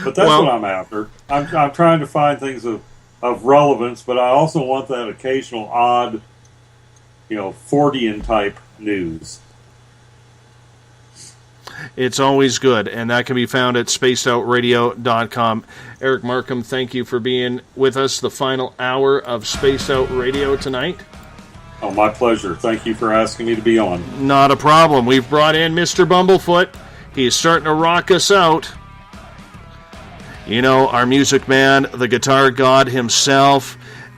But that's what I'm after. I'm trying to find things of relevance, but I also want that occasional odd, Fortean type news. It's always good, and that can be found at spacedoutradio.com. Eric Markham, thank you for being with us the final hour of Spaced Out Radio tonight. Oh, my pleasure. Thank you for asking me to be on. Not a problem. We've brought in Mr. Bumblefoot. He's starting to rock us out. Our music man, the guitar god himself,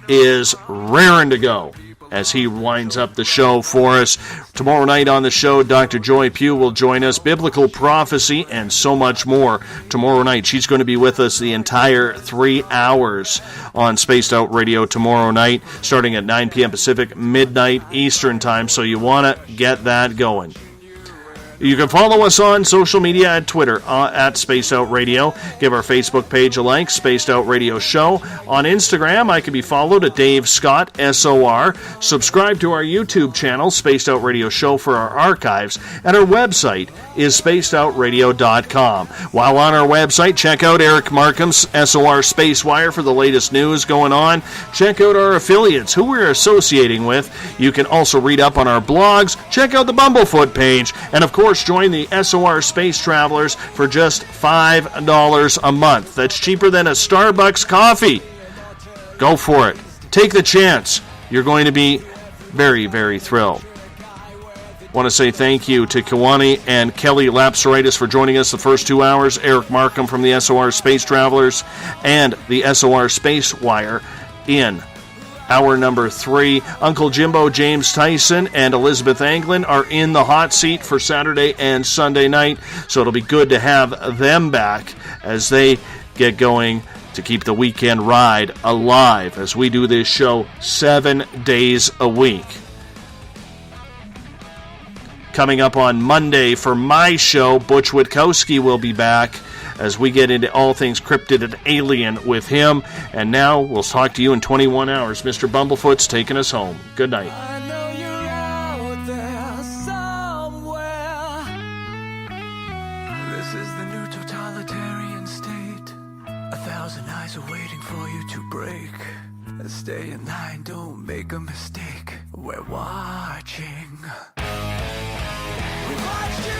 is raring to go as he winds up the show for us. Tomorrow night on the show, Dr. Joy Pugh will join us, biblical prophecy, and so much more. Tomorrow night, she's going to be with us the entire 3 hours on Spaced Out Radio tomorrow night, starting at 9 p.m. Pacific, midnight Eastern Time, so you want to get that going. You can follow us on social media at Twitter, at Spaced Out Radio. Give our Facebook page a like, Spaced Out Radio Show. On Instagram, I can be followed at Dave Scott, SOR. Subscribe to our YouTube channel, Spaced Out Radio Show, for our archives. And our website is spacedoutradio.com. While on our website, check out Eric Markham's SOR Space Wire for the latest news going on. Check out our affiliates, who we're associating with. You can also read up on our blogs. Check out the Bumblefoot page. And, of course, join the SOR Space Travelers for just $5 a month. That's cheaper than a Starbucks coffee. Go for it. Take the chance. You're going to be very, very thrilled. I want to say thank you to Kewaunee and Kelly Lapseritis for joining us the first 2 hours, Eric Markham from the SOR Space Travelers, and the SOR Space Wire in hour number 3. Uncle Jimbo, James Tyson, and Elizabeth Anglin are in the hot seat for Saturday and Sunday night, so it'll be good to have them back as they get going to keep the weekend ride alive as we do this show 7 days a week. Coming up on Monday for my show, Butch Witkowski will be back as we get into all things cryptid and alien with him. And now we'll talk to you in 21 hours. Mr. Bumblefoot's taking us home. Good night. I know you're out there somewhere. This is the new totalitarian state. 1,000 eyes are waiting for you to break. Stay in line, don't make a mistake. We're watching. We watched you.